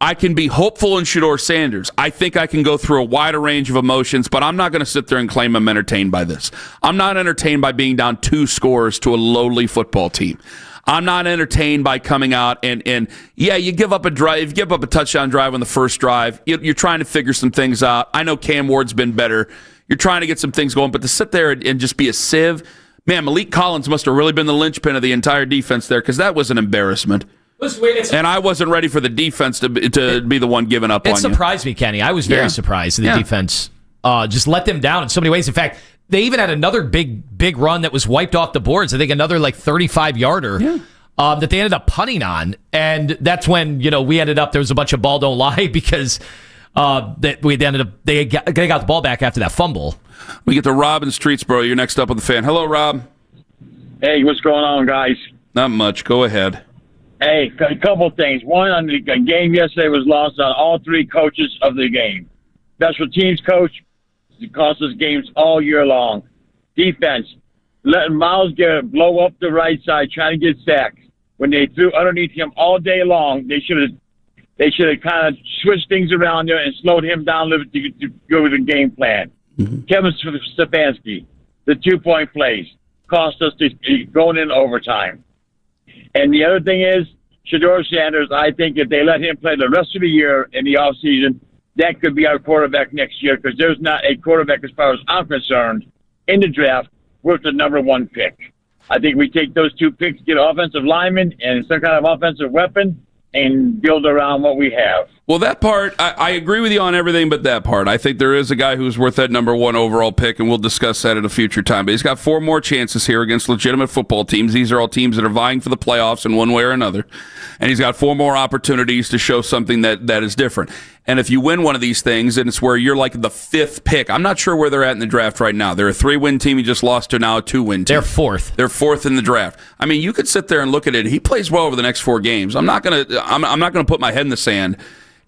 I can be hopeful in Shador Sanders. I think I can go through a wider range of emotions, but I'm not going to sit there and claim I'm entertained by this. I'm not entertained by being down 2 scores to a lowly football team. I'm not entertained by coming out and you give up a drive, you give up a touchdown drive on the first drive. You're trying to figure some things out. I know Cam Ward's been better. You're trying to get some things going, but to sit there and just be a sieve, man, Malik Collins must have really been the linchpin of the entire defense there because that was an embarrassment. And I wasn't ready for the defense to be the one giving up on you. It surprised me, Kenny. I was very surprised that the defense just let them down in so many ways. In fact, they even had another big run that was wiped off the boards. I think another 35-yarder that they ended up punting on. And that's when, we ended up, there was a bunch of ball don't lie because they got the ball back after that fumble. We get to Rob in Streetsboro. You're next up on the Fan. Hello, Rob. Hey, what's going on, guys? Not much. Go ahead. Hey, a couple things. One, on the game yesterday was lost on all 3 coaches of the game. Special teams coach, it cost us games all year long. Defense, letting Myles Garrett blow up the right side, trying to get sacked. When they threw underneath him all day long, they should have kind of switched things around there and slowed him down a little bit to go with the game plan. Mm-hmm. Kevin Stefanski, the 2-point plays, cost us going in overtime. And the other thing is, Shador Sanders, I think if they let him play the rest of the year in the offseason, that could be our quarterback next year because there's not a quarterback, as far as I'm concerned, in the draft worth the number 1 pick. I think we take those 2 picks, get an offensive lineman and some kind of offensive weapon, and build around what we have. Well, that part, I agree with you on everything but that part. I think there is a guy who's worth that number 1 overall pick, and we'll discuss that at a future time. But he's got 4 more chances here against legitimate football teams. These are all teams that are vying for the playoffs in one way or another. And he's got 4 more opportunities to show something that is different. And if you win one of these things, and it's where you're like the 5th pick, I'm not sure where they're at in the draft right now. They're a 3-win team. He just lost to now a 2-win team. They're 4th. They're 4th in the draft. I mean, you could sit there and look at it. He plays well over the next 4 games. I'm not gonna put my head in the sand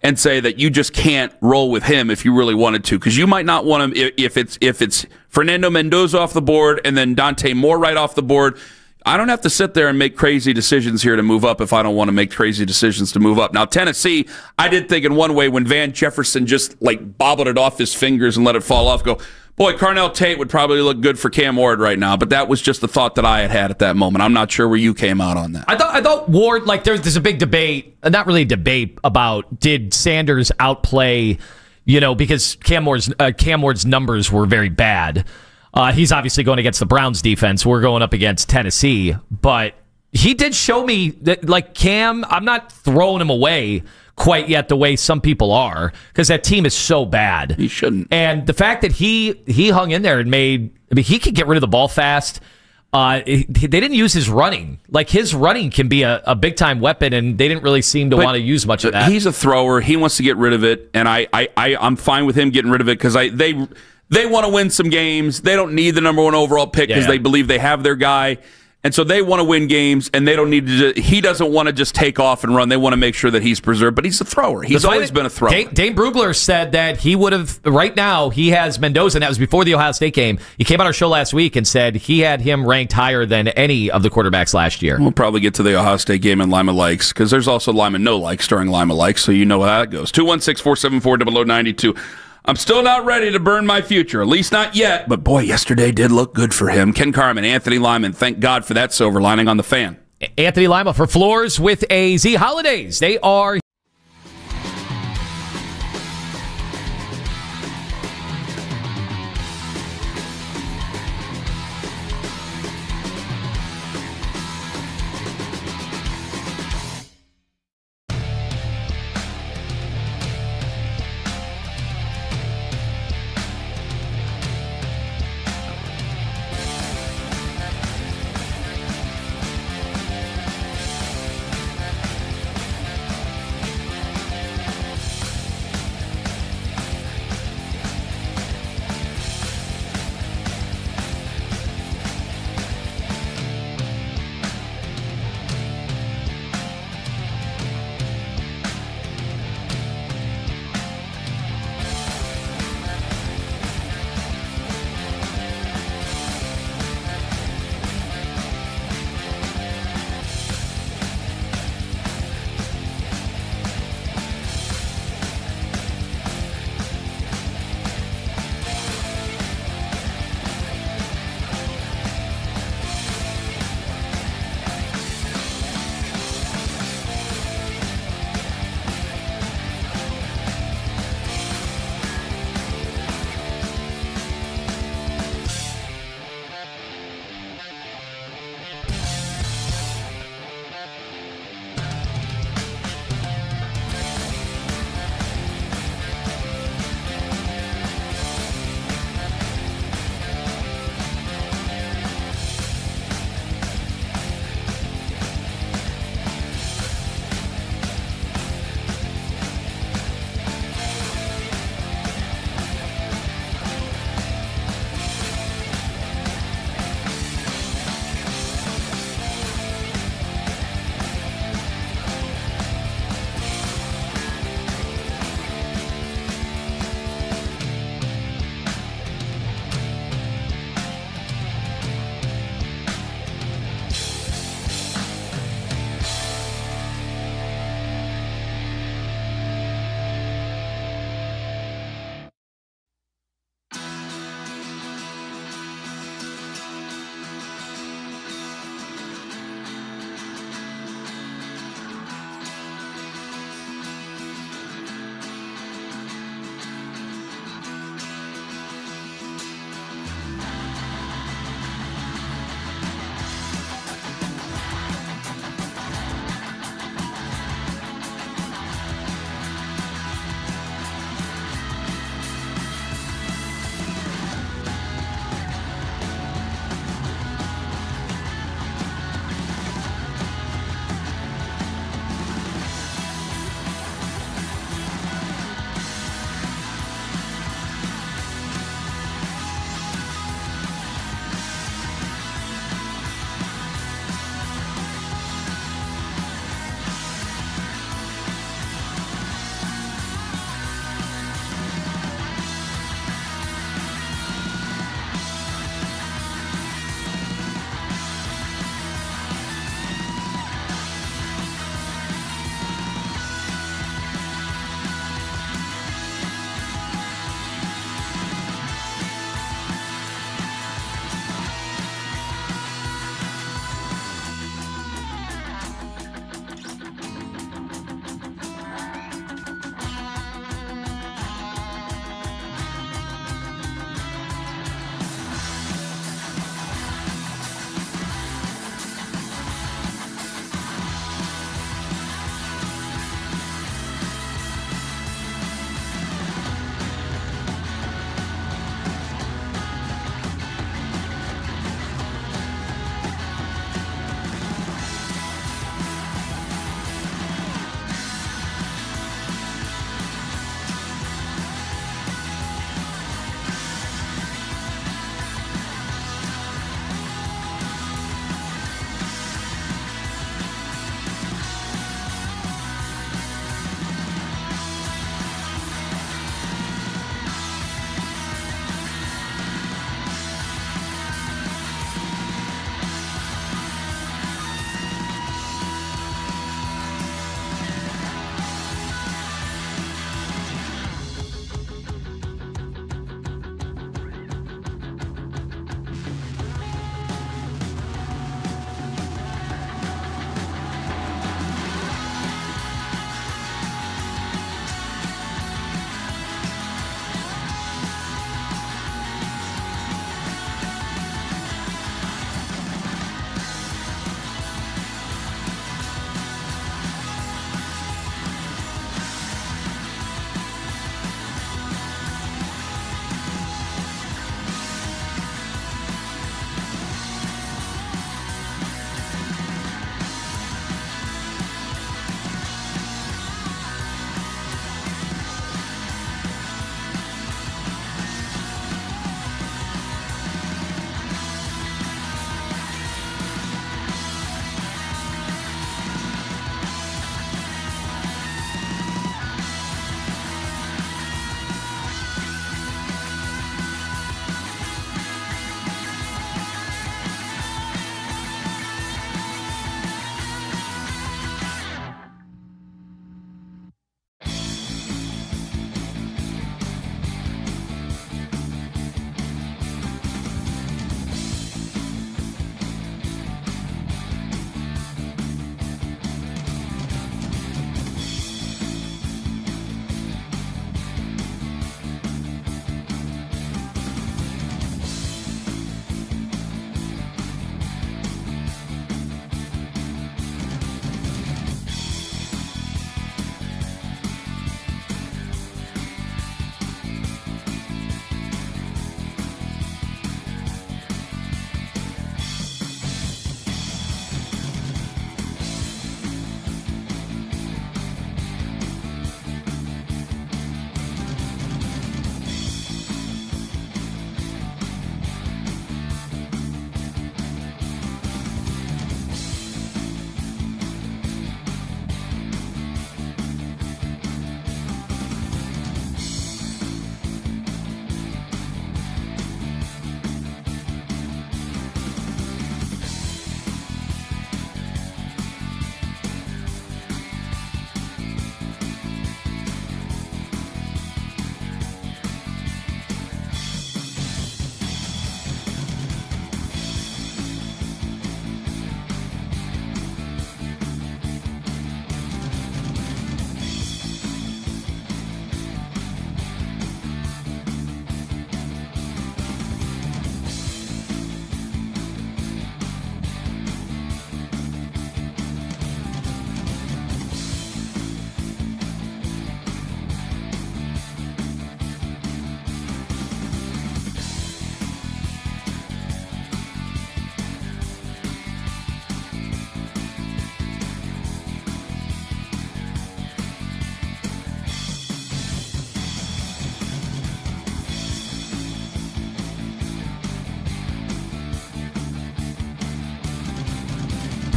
and say that you just can't roll with him if you really wanted to, because you might not want him if it's Fernando Mendoza off the board and then Dante Moore right off the board. I don't have to sit there and make crazy decisions here to move up if I don't want to make crazy decisions to move up. Now, Tennessee, I did think in one way when Van Jefferson just bobbled it off his fingers and let it fall off, go, boy, Carnell Tate would probably look good for Cam Ward right now. But that was just the thought that I had at that moment. I'm not sure where you came out on that. I thought Ward, there's a big debate, not really a debate, about did Sanders outplay, because Cam Ward's numbers were very bad. He's obviously going against the Browns defense. We're going up against Tennessee. But he did show me that, Cam, I'm not throwing him away quite yet the way some people are, because that team is so bad. He shouldn't. And the fact that he hung in there and he could get rid of the ball fast. They didn't use his running. His running can be a big-time weapon, and they didn't really seem to want to use much of that. He's a thrower. He wants to get rid of it, and I'm fine with him getting rid of it because they want to win some games. They don't need the number 1 overall pick because they believe they have their guy. And so they want to win games, and they don't need to. He doesn't want to just take off and run. They want to make sure that he's preserved. But he's a thrower. He's always been a thrower. Dane Brugler said that he would have, right now, he has Mendoza, and that was before the Ohio State game. He came on our show last week and said he had him ranked higher than any of the quarterbacks last year. We'll probably get to the Ohio State game and Lima likes, because there's also Lima no likes during Lima likes, so you know how that goes. 216-474-0092. I'm still not ready to burn my future, at least not yet. But boy, yesterday did look good for him. Ken Carman, Anthony Lyman, thank God for that silver lining on the Fan. Anthony Lima for Floors with AZ. Holidays, they are...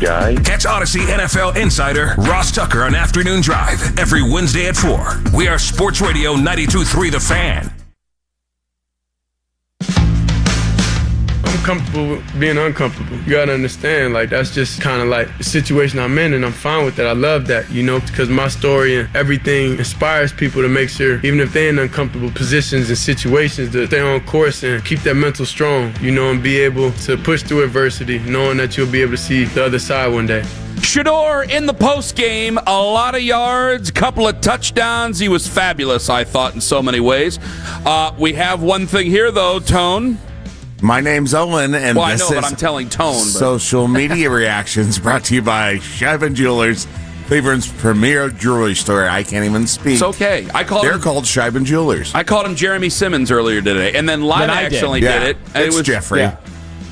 guy. Catch Odyssey NFL insider Ross Tucker on Afternoon Drive every Wednesday at 4. We are Sports Radio 92.3 The Fan. I'm comfortable being uncomfortable. You gotta understand, like, that's just kind of like the situation I'm in, and I'm fine with that. I love that, because my story and everything inspires people to make sure, even if they're in uncomfortable positions and situations, to stay on course and keep that mental strong, and be able to push through adversity, knowing that you'll be able to see the other side one day. Shador in the postgame, a lot of yards, couple of touchdowns. He was fabulous, I thought, in so many ways. We have one thing here, though, Tone. My name's Owen, and I this know, is but I'm telling Tone. Social media reactions brought to you by Shador Jewelers, Cleveland's premier jewelry store. I can't even speak. It's okay. They're called Shador Jewelers. I called him Jeremy Simmons earlier today, and then Lima actually did it. It was Jeffrey.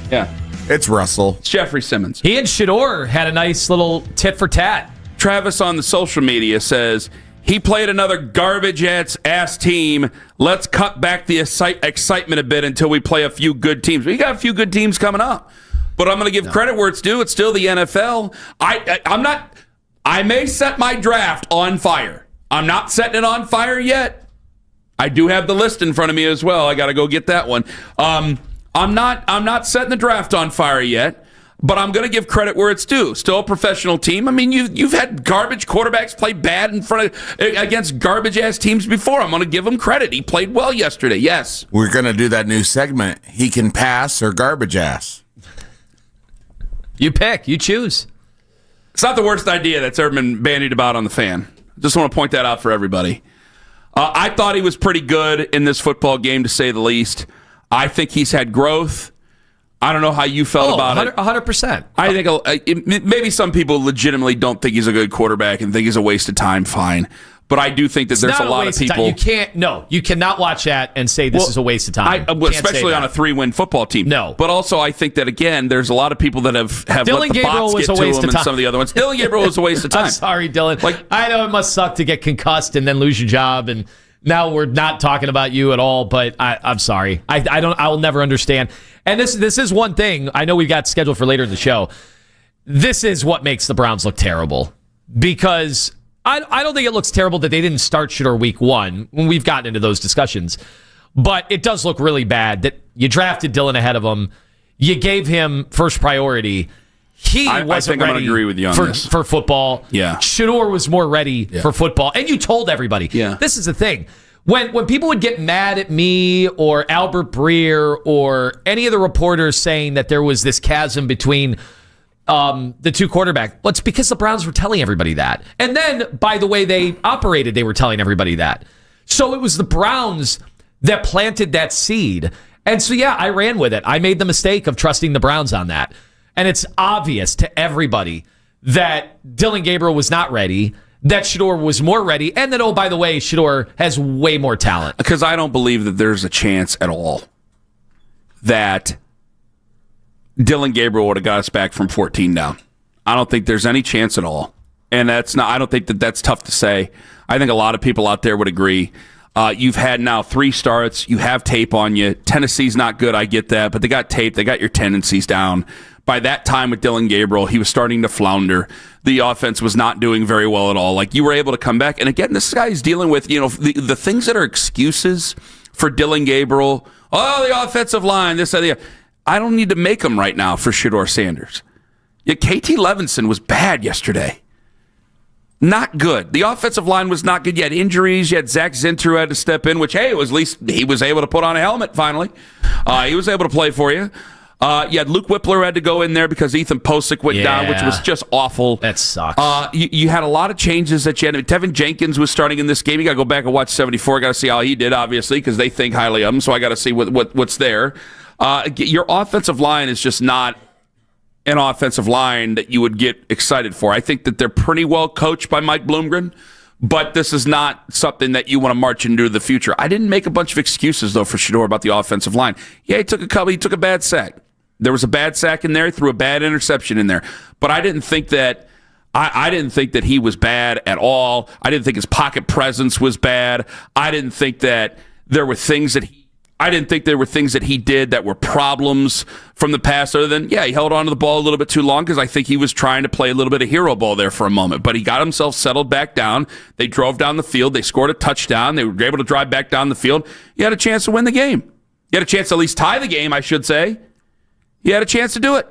Yeah. It's Russell. It's Jeffrey Simmons. He and Shador had a nice little tit for tat. Travis on the social media says, he played another garbage-ass team. Let's cut back the excitement a bit until we play a few good teams. We got a few good teams coming up. But I'm going to give credit where it's due. It's still the NFL. I may set my draft on fire. I'm not setting it on fire yet. I do have the list in front of me as well. I got to go get that one. I'm not setting the draft on fire yet. But I'm going to give credit where it's due. Still a professional team. I mean, you've had garbage quarterbacks play bad against garbage-ass teams before. I'm going to give him credit. He played well yesterday, yes. We're going to do that new segment. He can pass or garbage ass. You pick. You choose. It's not the worst idea that's ever been bandied about on the Fan. Just want to point that out for everybody. I thought he was pretty good in this football game, to say the least. I think he's had growth. I don't know how you felt about it. 100%. I think maybe some people legitimately don't think he's a good quarterback and think he's a waste of time. Fine. But I do think that there's a lot of people. You cannot watch that and say this is a waste of time. Especially on a 3-win football team. No. But also, I think that, again, there's a lot of people that have let the bots get to him and some of the other ones. Dylan Gabriel was a waste of time. I'm sorry, Dylan. I know it must suck to get concussed and then lose your job, and now we're not talking about you at all, but I'm sorry. I will never understand. And this is one thing I know we've got scheduled for later in the show. This is what makes the Browns look terrible, because I don't think it looks terrible that they didn't start Shador week 1 when we've gotten into those discussions. But it does look really bad that you drafted Dylan ahead of him. You gave him first priority. He wasn't ready I'm agree with you on this. For football. Yeah. Shador was more ready for football. And you told everybody. Yeah. This is the thing. When people would get mad at me or Albert Breer or any of the reporters saying that there was this chasm between the two quarterbacks, well, it's because the Browns were telling everybody that. And then, by the way they operated, they were telling everybody that. So it was the Browns that planted that seed. And so, yeah, I ran with it. I made the mistake of trusting the Browns on that. And it's obvious to everybody that Dylan Gabriel was not ready, that Shador was more ready, and that, oh, by the way, Shador has way more talent. Because I don't believe that there's a chance at all that Dylan Gabriel would have got us back from 14 down. I don't think there's any chance at all. And I don't think that that's tough to say. I think a lot of people out there would agree. You've had now 3 starts. You have tape on you. Tennessee's not good. I get that. But they got tape. They got your tendencies down. By that time with Dylan Gabriel, he was starting to flounder. The offense was not doing very well at all. Like, you were able to come back. And again, this guy's dealing with, the things that are excuses for Dylan Gabriel. Oh, the offensive line, this, that, I don't need to make them right now for Shador Sanders. Yeah, KT Levinson was bad yesterday. Not good. The offensive line was not good. You had injuries. You had Zach Zinter who had to step in, which, hey, at least he was able to put on a helmet finally. He was able to play for you. You had Luke Whippler who had to go in there because Ethan Posick went down, which was just awful. That sucks. You had a lot of changes that you had. Tevin Jenkins was starting in this game. You got to go back and watch 74. Got to see how he did, obviously, because they think highly of him. So I got to see what's there. Your offensive line is just not an offensive line that you would get excited for. I think that they're pretty well coached by Mike Bloomgren, but this is not something that you want to march into the future. I didn't make a bunch of excuses, though, for Shador about the offensive line. Yeah, he took a bad sack. There was a bad sack in there. He threw a bad interception in there. But I didn't think that he was bad at all. I didn't think his pocket presence was bad. I didn't think that there were things that I didn't think there were things that he did that were problems from the past, other than, he held on to the ball a little bit too long because I think he was trying to play a little bit of hero ball there for a moment. But he got himself settled back down. They drove down the field. They scored a touchdown. They were able to drive back down the field. He had a chance to win the game. He had a chance to at least tie the game, I should say. He had a chance to do it.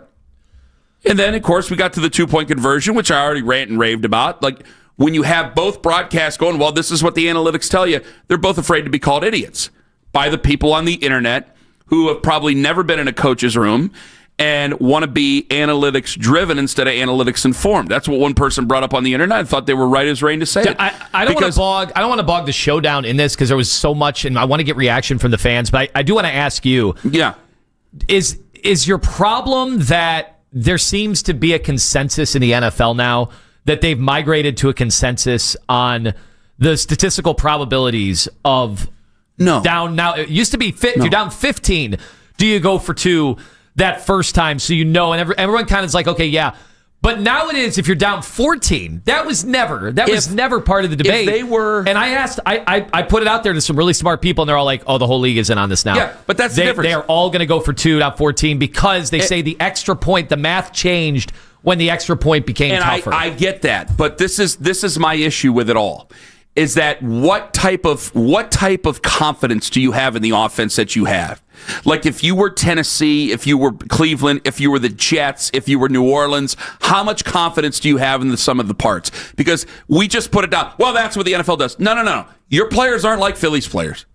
And then, of course, we got to the 2-point conversion, which I already rant and raved about. Like, when you have both broadcasts going, well, this is what the analytics tell you, they're both afraid to be called idiots by the people on the internet who have probably never been in a coach's room and want to be analytics driven instead of analytics informed. That's what one person brought up on the internet. I thought they were right as rain to say it. I don't want to bog the show down in this because there was so much, and I want to get reaction from the fans. But I do want to ask you: is your problem that there seems to be a consensus in the NFL now that they've migrated to a consensus on the statistical probabilities of down now? It used to be if you're down 15, do you go for 2 that first time so you know? And everyone kind of is like, okay, yeah. But now it is if you're down 14. That was never part of the debate. If they were, and I asked, I put it out there to some really smart people, and they're all like, oh, the whole league is in on this now. Yeah, but that's the difference. They are all going to go for 2, not 14, because they say the extra point, the math changed when the extra point became tougher. I get that, but this is my issue with it all. Is that what type of confidence do you have in the offense that you have? Like if you were Tennessee, if you were Cleveland, if you were the Jets, if you were New Orleans, how much confidence do you have in the sum of the parts? Because we just put it down. Well, that's what the NFL does. No. Your players aren't like Philly's players.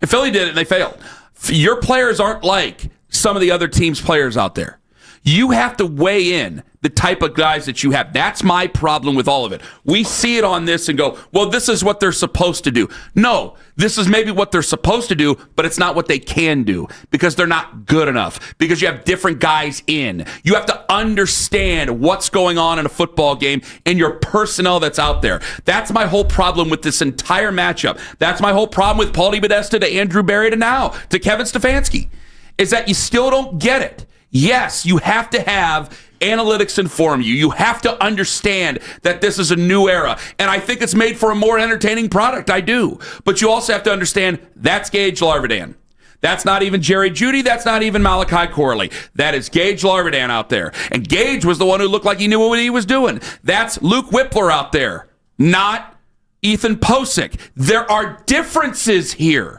And Philly did it and they failed. Your players aren't like some of the other teams' players out there. You have to weigh in the type of guys that you have. That's my problem with all of it. We see it on this and go, well, this is what they're supposed to do. No, this is maybe what they're supposed to do, but it's not what they can do because they're not good enough, because you have different guys in. You have to understand what's going on in a football game and your personnel that's out there. That's my whole problem with this entire matchup. That's my whole problem with Paul DeBodesta to Andrew Berry to now to Kevin Stefanski, is that you still don't get it. Yes, you have to have analytics inform you. You have to understand that this is a new era. And I think it's made for a more entertaining product. I do. But you also have to understand that's Gage Larvidan. That's not even Jerry Jeudy. That's not even Malachi Corley. That is Gage Larvidan out there. And Gage was the one who looked like he knew what he was doing. That's Luke Whippler out there, not Ethan Posick. There are differences here.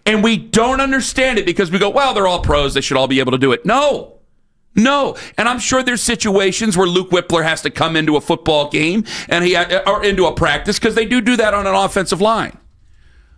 And we don't understand it because we go, well, they're all pros. They should all be able to do it. No. And I'm sure there's situations where Luke Whippler has to come into a football game or into a practice because they do that on an offensive line.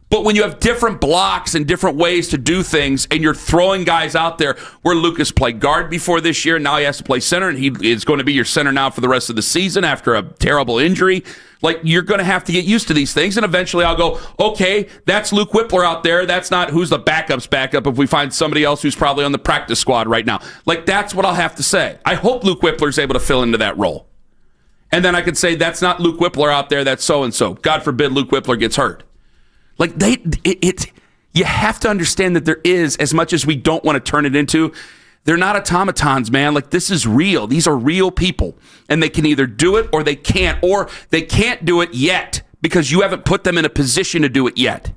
But when you have different blocks and different ways to do things and you're throwing guys out there where Lucas played guard before this year, and now he has to play center, and he is going to be your center now for the rest of the season after a terrible injury. Like, you're going to have to get used to these things, and eventually I'll go, okay, that's Luke Whippler out there. That's not who's the backup's backup if we find somebody else who's probably on the practice squad right now. Like, that's what I'll have to say. I hope Luke Whippler's able to fill into that role. And then I could say, that's not Luke Whippler out there, that's so-and-so. God forbid Luke Whippler gets hurt. Like, you have to understand that there is, as much as we don't want to turn it into, they're not automatons, man. Like, this is real. These are real people. And they can either do it or they can't do it yet because you haven't put them in a position to do it yet.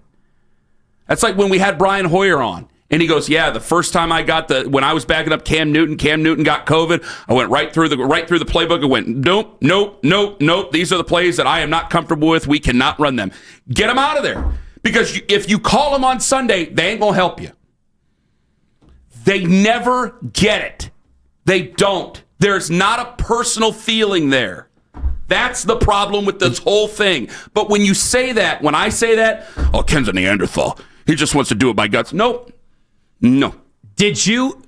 That's like when we had Brian Hoyer on. And he goes, yeah, the first time when I was backing up Cam Newton got COVID. I went right through the playbook and went, nope. These are the plays that I am not comfortable with. We cannot run them. Get them out of there. Because if you call them on Sunday, they ain't going to help you. They never get it. They don't. There's not a personal feeling there. That's the problem with this whole thing. But when I say that, oh, Ken's a Neanderthal. He just wants to do it by guts. Nope. No. Did you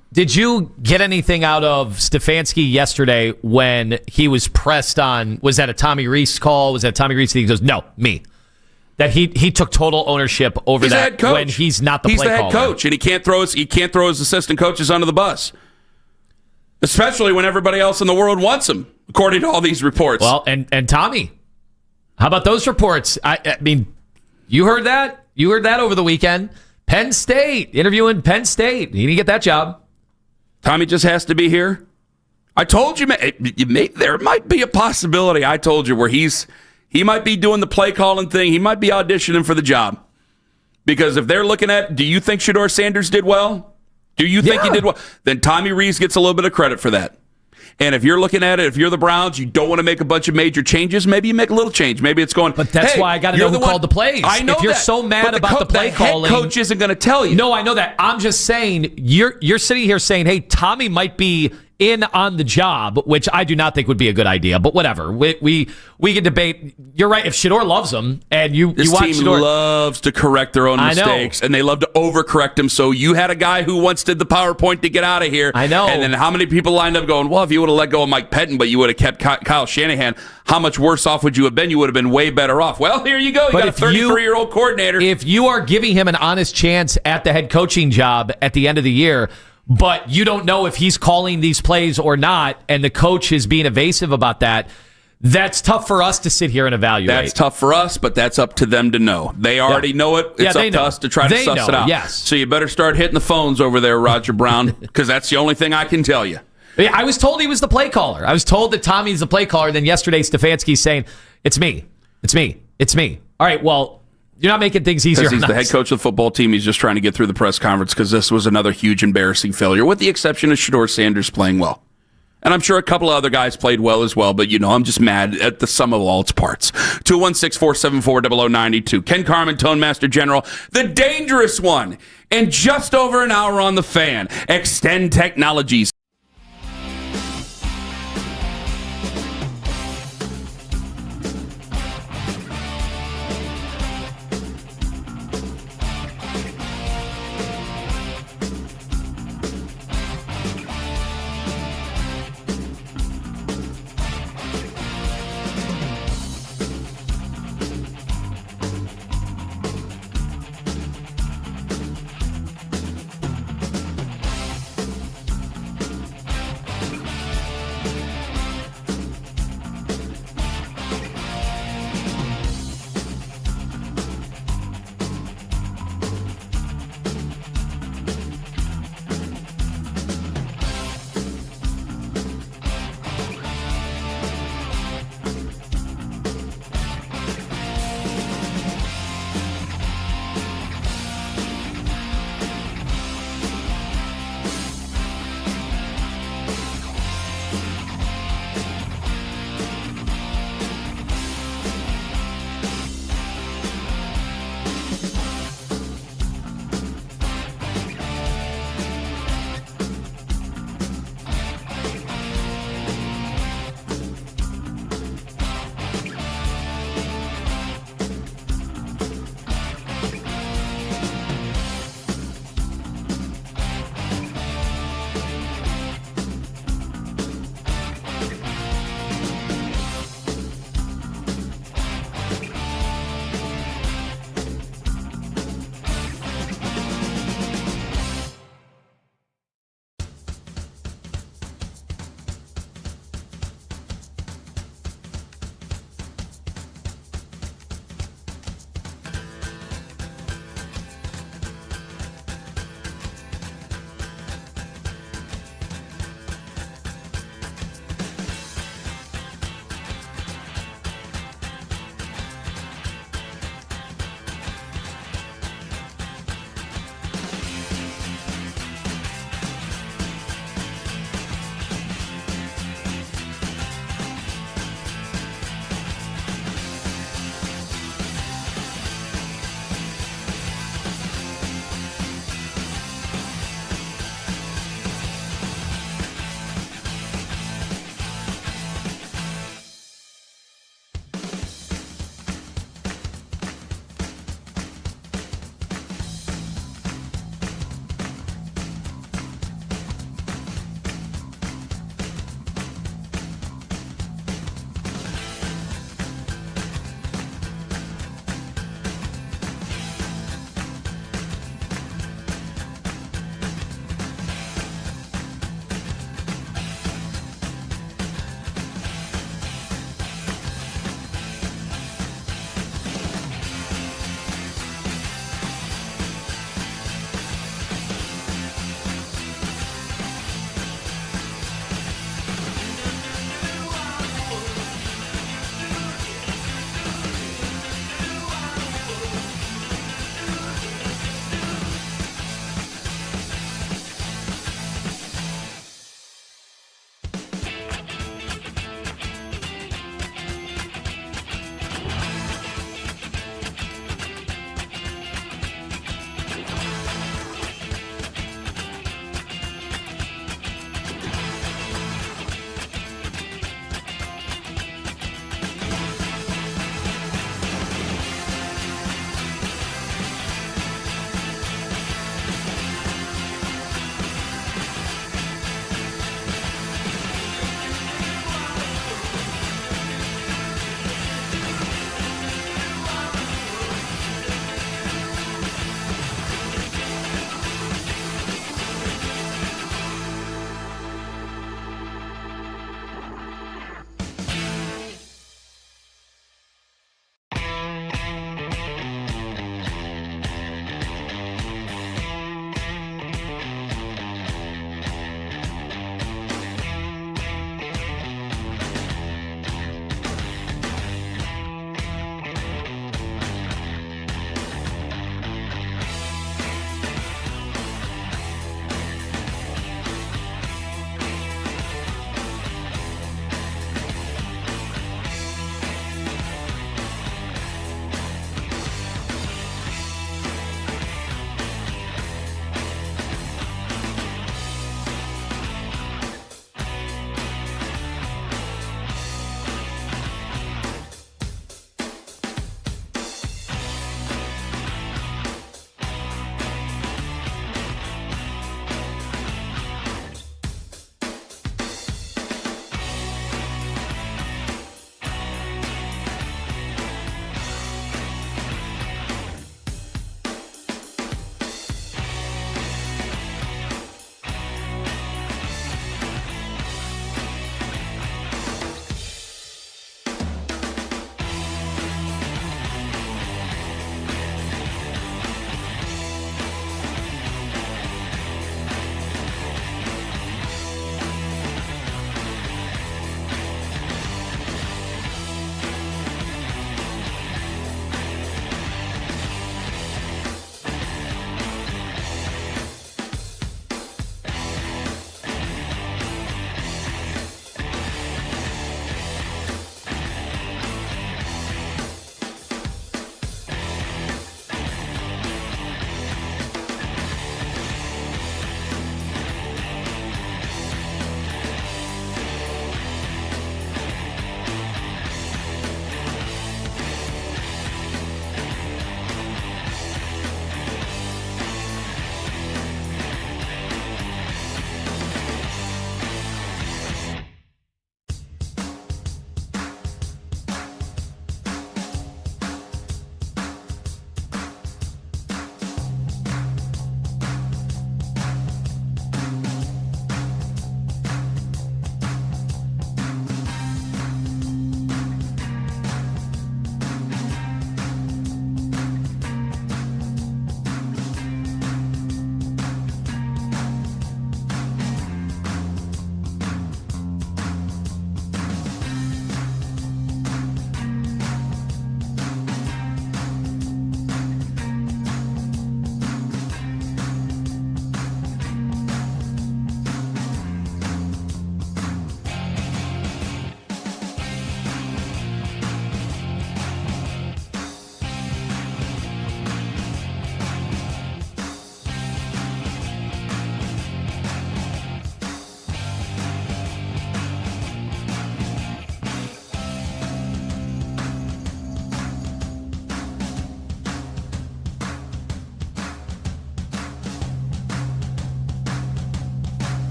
get anything out of Stefanski yesterday when he was pressed on, was that a Tommy Rees call? Was that Tommy Rees? He goes, no, me. That he took total ownership over that when he's not the play caller. He's the head coach, and he can't throw his assistant coaches under the bus, especially when everybody else in the world wants him, according to all these reports. Well, and Tommy, how about those reports? I mean, you heard that? You heard that over the weekend. Penn State, interviewing Penn State. He didn't get that job. Tommy just has to be here. I told you, man, there might be a possibility, I told you, where he might be doing the play calling thing. He might be auditioning for the job. Because if they're looking at, do you think Shador Sanders did well? Do you think he did well? Then Tommy Rees gets a little bit of credit for that. And if you're looking at it, if you're the Browns, you don't want to make a bunch of major changes, maybe you make a little change. Maybe it's going, but that's why I got to know who called the plays. I know if you're that. so mad about the play calling, head coach isn't going to tell you. No, I know that. I'm just saying, you're sitting here saying, hey, Tommy might be in on the job, which I do not think would be a good idea, but whatever. We can debate. You're right. If Shador loves him and you this watch team Shador, loves to correct their own mistakes, and they love to overcorrect them. So you had a guy who once did the PowerPoint to get out of here. I know. And then how many people lined up going, well, if you would have let go of Mike Pettin, but you would have kept Kyle Shanahan, how much worse off would you have been? You would have been way better off. Well, here you go. You got a 33-year-old coordinator. If you are giving him an honest chance at the head coaching job at the end of the year, but you don't know if he's calling these plays or not, and the coach is being evasive about that, that's tough for us to sit here and evaluate. That's tough for us, but that's up to them to know. They already know it. It's up to us to try to suss it out. Yes. So you better start hitting the phones over there, Roger Brown, because that's the only thing I can tell you. Yeah, I was told he was the play caller. I was told that Tommy's the play caller. Then yesterday, Stefanski's saying, it's me. It's me. It's me. All right, well, you're not making things easier. Because he's the head coach of the football team. He's just trying to get through the press conference because this was another huge, embarrassing failure, with the exception of Shador Sanders playing well. And I'm sure a couple of other guys played well as well, but, I'm just mad at the sum of all its parts. 216-474-0092. Ken Carman, Tone Master General, the dangerous one. And just over an hour on the Fan. Extend Technologies.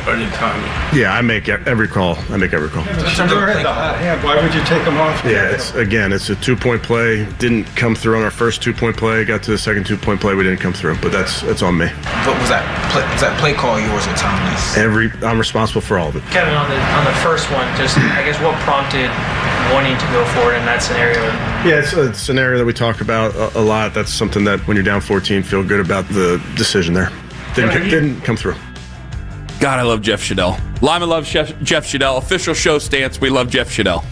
or did Tommy? Yeah, I make every call. Shador had the hot hand. Why would you take him off? Yeah, it's a 2-point play. Didn't come through on our first 2-point play. Got to the second 2-point play. We didn't come through, but that's on me. What was that play call yours or Tommy's? I'm responsible for all of it. Kevin, on the first one, just I guess what prompted wanting to go forward in that scenario? Yeah, it's a scenario that we talk about a lot. That's something that when you're down 14, feel good about the decision there. Didn't come through. God, I love Jeff Shadell. Lima loves Jeff Shadell. Official show stance, we love Jeff Shadell.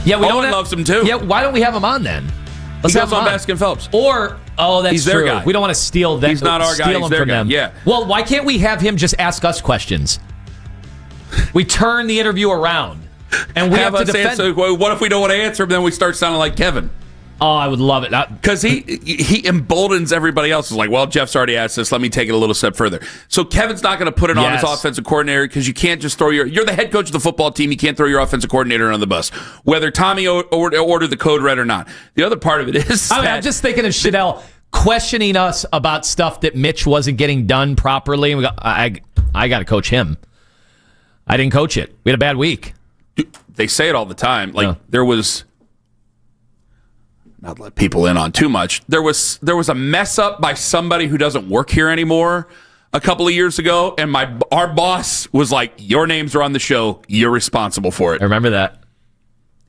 Yeah, Owen loves him too. Yeah, why don't we have him on then? Let's have him on Baskin Phelps. Or, that's He's true. their guy. We don't want to steal them. He's not our guy. He's their guy. Them. Yeah. Well, why can't we have him just ask us questions? We turn the interview around, and we have to defend. Answer. What if we don't want to answer him? Then we start sounding like Kevin. Oh, I would love it. Because he emboldens everybody else. It's like, well, Jeff's already asked this. Let me take it a little step further. So Kevin's not going to put it on his offensive coordinator because you can't just throw you're the head coach of the football team. You can't throw your offensive coordinator on the bus, whether Tommy ordered the code red or not. The other part of it is I'm just thinking of Shadell questioning us about stuff that Mitch wasn't getting done properly. And we go, I got to coach him. I didn't coach it. We had a bad week. They say it all the time. Like there was... Not let people in on too much. There was a mess up by somebody who doesn't work here anymore a couple of years ago, and our boss was like, "Your names are on the show. You're responsible for it." I remember that,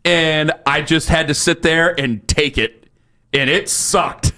and I just had to sit there and take it, and it sucked.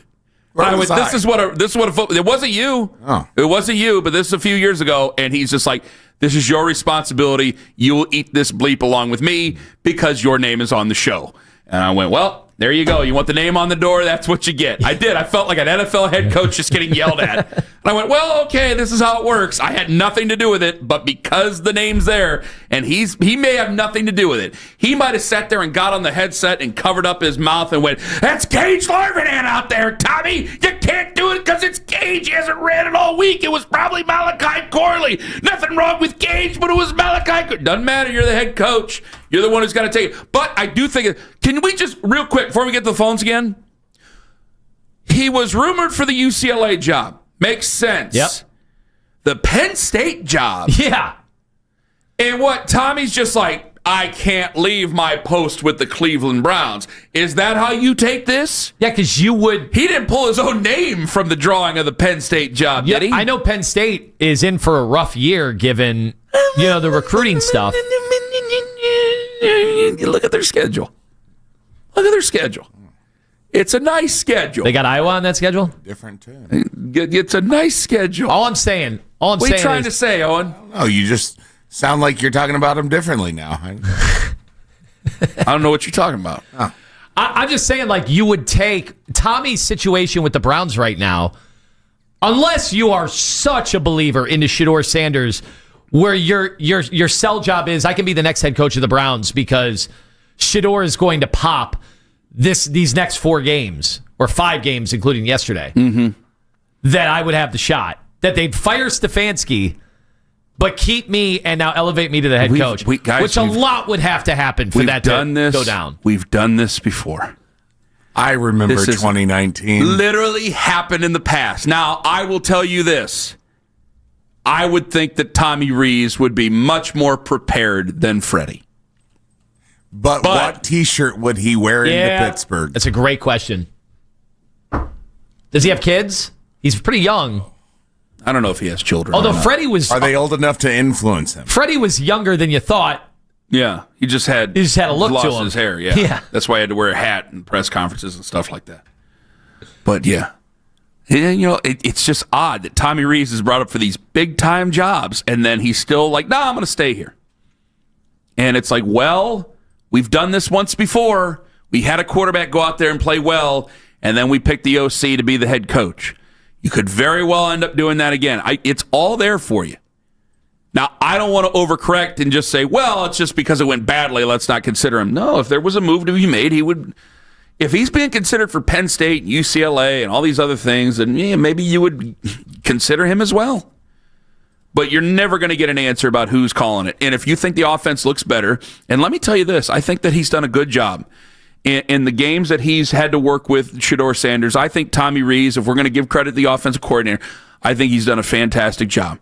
This is what a football. It wasn't you. Oh. It wasn't you, but this is a few years ago, and he's just like, "This is your responsibility. You will eat this bleep along with me because your name is on the show." And I went, well. There you go. You want the name on the door? That's what you get. I did. I felt like an NFL head coach just getting yelled at. And I went, well, okay, this is how it works. I had nothing to do with it, but because the name's there, and he may have nothing to do with it. He might have sat there and got on the headset and covered up his mouth and went, that's Gage Larvinahan out there, Tommy. You can't do it because it's Gage. He hasn't ran it all week. It was probably Malachi Corley. Nothing wrong with Gage, but it was Malachi Corley. Doesn't matter. You're the head coach. You're the one who's got to take it. But I do think, can we just, real quick, before we get to the phones again, he was rumored for the UCLA job. Makes sense. Yep. The Penn State job. Yeah. And what, Tommy's just like, I can't leave my post with the Cleveland Browns. Is that how you take this? Yeah, because you would. He didn't pull his own name from the drawing of the Penn State job, did he? I know Penn State is in for a rough year given, the recruiting stuff. Look at their schedule. It's a nice schedule. They got Iowa on that schedule? Different, too. It's a nice schedule. All I'm saying what are you trying to say, Owen? Oh, you just sound like you're talking about them differently now. I don't know what you're talking about. Oh. I'm just saying, like, you would take Tommy's situation with the Browns right now, unless you are such a believer into Shador Sanders, where your sell job is, I can be the next head coach of the Browns because Shador is going to pop these next 4 games, or 5 games, including yesterday, that I would have the shot. That they'd fire Stefanski, but keep me and now elevate me to the head coach, which a lot would have to happen for that to go down. We've done this before. I remember 2019. Literally happened in the past. Now, I will tell you this. I would think that Tommy Rees would be much more prepared than Freddie. But what T-shirt would he wear into Pittsburgh? That's a great question. Does he have kids? He's pretty young. I don't know if he has children. Although Freddie was... Are they old enough to influence him? Freddie was younger than you thought. Yeah, he just had a look lost to him. His hair, yeah. That's why he had to wear a hat in press conferences and stuff like that. But yeah. It's just odd that Tommy Rees is brought up for these big-time jobs, and then he's still like, I'm going to stay here. And it's like, well, we've done this once before. We had a quarterback go out there and play well, and then we picked the OC to be the head coach. You could very well end up doing that again. It's all there for you. Now, I don't want to overcorrect and just say, well, it's just because it went badly, let's not consider him. No, if there was a move to be made, he would... If he's being considered for Penn State, UCLA, and all these other things, then maybe you would consider him as well. But you're never going to get an answer about who's calling it. And if you think the offense looks better, and let me tell you this, I think that he's done a good job. In the games that he's had to work with Shador Sanders, I think Tommy Rees, if we're going to give credit to the offensive coordinator, I think he's done a fantastic job.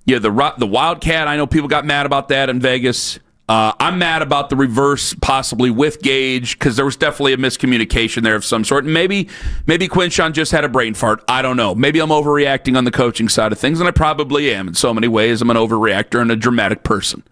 Yeah, the Wildcat, I know people got mad about that in Vegas. I'm mad about the reverse, possibly with Gage, because there was definitely a miscommunication there of some sort. And maybe Quinshon just had a brain fart. I don't know. Maybe I'm overreacting on the coaching side of things, and I probably am in so many ways. I'm an overreactor and a dramatic person.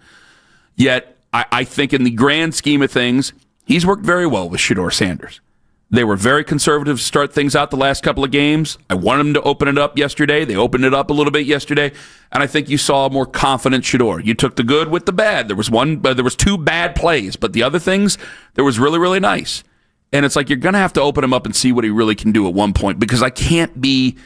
Yet, I think in the grand scheme of things, he's worked very well with Shador Sanders. They were very conservative to start things out the last couple of games. I wanted them to open it up yesterday. They opened it up a little bit yesterday, and I think you saw a more confident Shador. You took the good with the bad. There was two bad plays, but the other things, there was really, really nice. And it's like you're going to have to open him up and see what he really can do at one point, because I can't be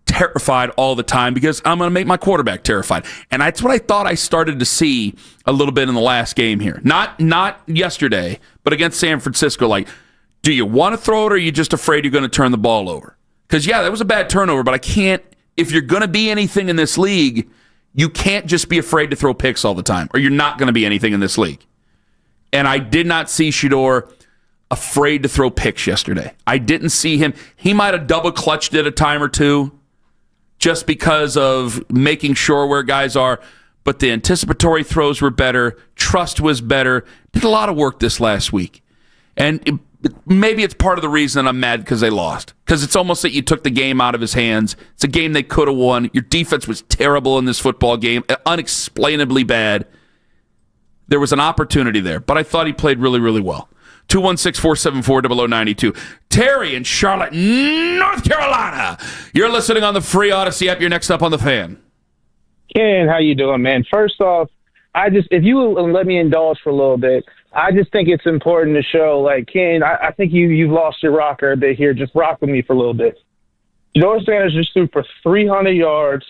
terrified all the time, because I'm going to make my quarterback terrified. And that's what I thought I started to see a little bit in the last game here. Not yesterday, but against San Francisco. Like, do you want to throw it, or are you just afraid you're going to turn the ball over? Because, yeah, that was a bad turnover, but I can't. If you're going to be anything in this league, you can't just be afraid to throw picks all the time, or you're not going to be anything in this league. And I did not see Shador afraid to throw picks yesterday. I didn't see him. He might have double clutched it a time or two just because of making sure where guys are, but the anticipatory throws were better. Trust was better. Did a lot of work this last week. And maybe it's part of the reason I'm mad because they lost. Because it's almost that you took the game out of his hands. It's a game they could have won. Your defense was terrible in this football game, unexplainably bad. There was an opportunity there, but I thought he played really, really well. 216-474-0092. Terry in Charlotte, North Carolina. You're listening on the free Odyssey app. You're next up on The Fan. Ken, how you doing, man? First off, if you will let me indulge for a little bit, I just think it's important to show, like, Ken, I think you've lost your rocker a bit here. Just rock with me for a little bit. Shador Sanders just threw for 300 yards,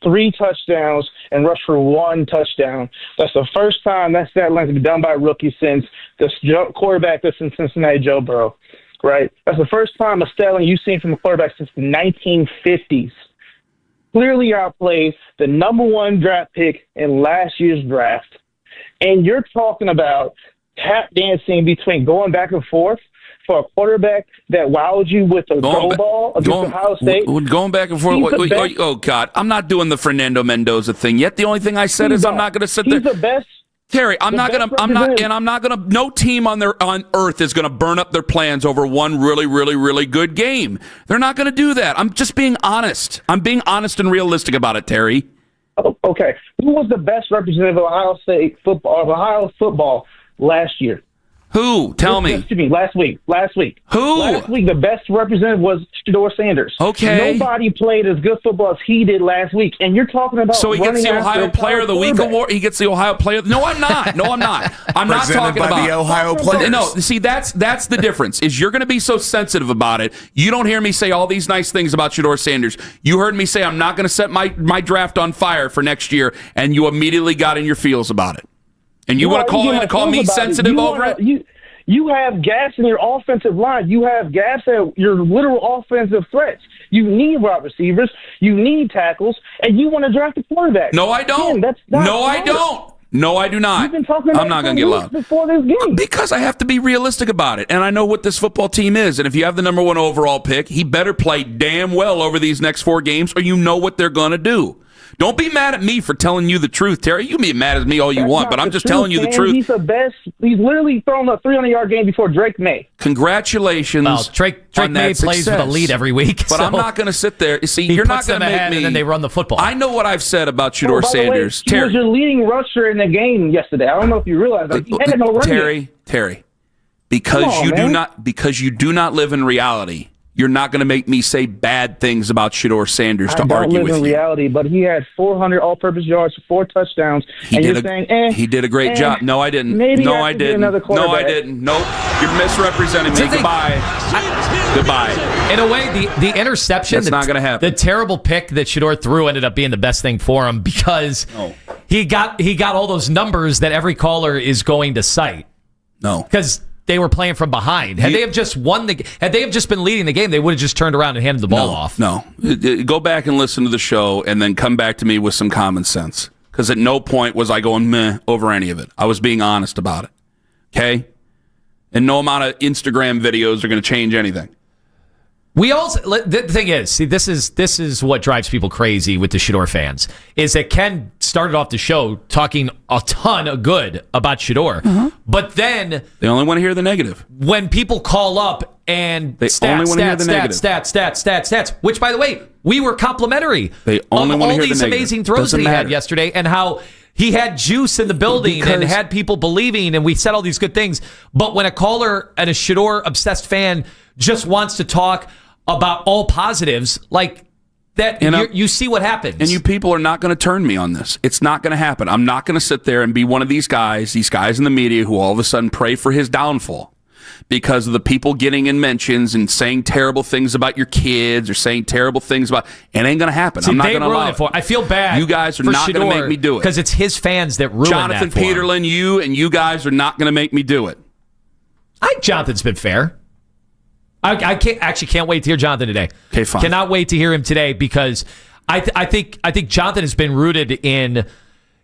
3 touchdowns, and rushed for 1 touchdown. That's the first time that stat line has been done by a rookie since the quarterback that's in Cincinnati, Joe Burrow, right? That's the first time a stat line you've seen from a quarterback since the 1950s. Clearly outplayed the number 1 draft pick in last year's draft. And you're talking about tap dancing between going back and forth for a quarterback that wowed you with a goal ball against Ohio State. Going back and forth. Oh, God. I'm not doing the Fernando Mendoza thing yet. The only thing I said is I'm not going to sit there. He's the best. Terry, no team on earth is going to burn up their plans over one really, really, really good game. They're not going to do that. I'm just being honest. I'm being honest and realistic about it, Terry. Okay. Who was the best representative of Ohio State football, of Ohio football last year? Who? Tell me. Excuse me, last week. Who? Last week, the best representative was Shador Sanders. Okay. Nobody played as good football as he did last week. And you're talking about So he gets the Ohio Player of the Week award? He gets the Ohio Player... No, I'm not. I'm not talking about... the Ohio Players. No, see, that's the difference, is you're going to be so sensitive about it. You don't hear me say all these nice things about Shador Sanders. You heard me say I'm not going to set my draft on fire for next year, and you immediately got in your feels about it. And you want to call me sensitive over it? You have gaps in your offensive line. You have gaps at your literal offensive threats. You need wide receivers. You need tackles. And you want to draft a quarterback. No, I don't. I don't. No, I do not. You've been talking about I'm not going to get loud. Before this game. Because I have to be realistic about it. And I know what this football team is. And if you have the number 1 overall pick, he better play damn well over these next 4 games, or you know what they're going to do. Don't be mad at me for telling you the truth, Terry. You can be mad at me all you want, but I'm just telling you the truth. He's the best. He's literally thrown a 300-yard game before Drake May. Congratulations. Well, Drake May plays with a lead every week. But I'm not going to sit there. See, you're not going to make me. And then they run the football. I know what I've said about Shador Sanders. He was your leading rusher in the game yesterday. I don't know if you realize that. He had no run. Terry, because you do not live in reality. You're not going to make me say bad things about Shador Sanders to argue with you. I don't live in reality, but he had 400 all-purpose yards, 4 touchdowns, he did a great job. No, I didn't. No, I didn't. Nope. You're misrepresenting me. Goodbye. In a way, the interception, that's not going to happen. The terrible pick that Shador threw ended up being the best thing for him because he got all those numbers that every caller is going to cite. No. Because they were playing from behind. Had they have just been leading the game, they would have just turned around and handed the ball off. No. Go back and listen to the show and then come back to me with some common sense. Because at no point was I going meh over any of it. I was being honest about it. Okay? And no amount of Instagram videos are going to change anything. We also the thing is, see, this is what drives people crazy with the Shador fans is that Ken started off the show talking a ton of good about Shador, but then they only want to hear the negative. When people call up and they only want to hear the negative. Stats, which by the way, we were complimentary they only of want to all hear these the amazing throws that he had yesterday, and how he had juice in the building and had people believing, and we said all these good things. But when a caller and a Shador obsessed fan just wants to talk about all positives like that, you see what happens. And you people are not going to turn me on this. It's not going to happen. I'm not going to sit there and be one of these guys in the media who all of a sudden pray for his downfall because of the people getting in mentions and saying terrible things about your kids or saying terrible things about. It ain't going to happen. See, I'm not going to allow it. I feel bad. You guys are not going to make me do it because it's his fans that ruin Jonathan that for Peterlin, him. you guys are not going to make me do it. I think Jonathan's been fair. I can't wait to hear Jonathan today. Okay, fine. Cannot wait to hear him today because I think Jonathan has been rooted in.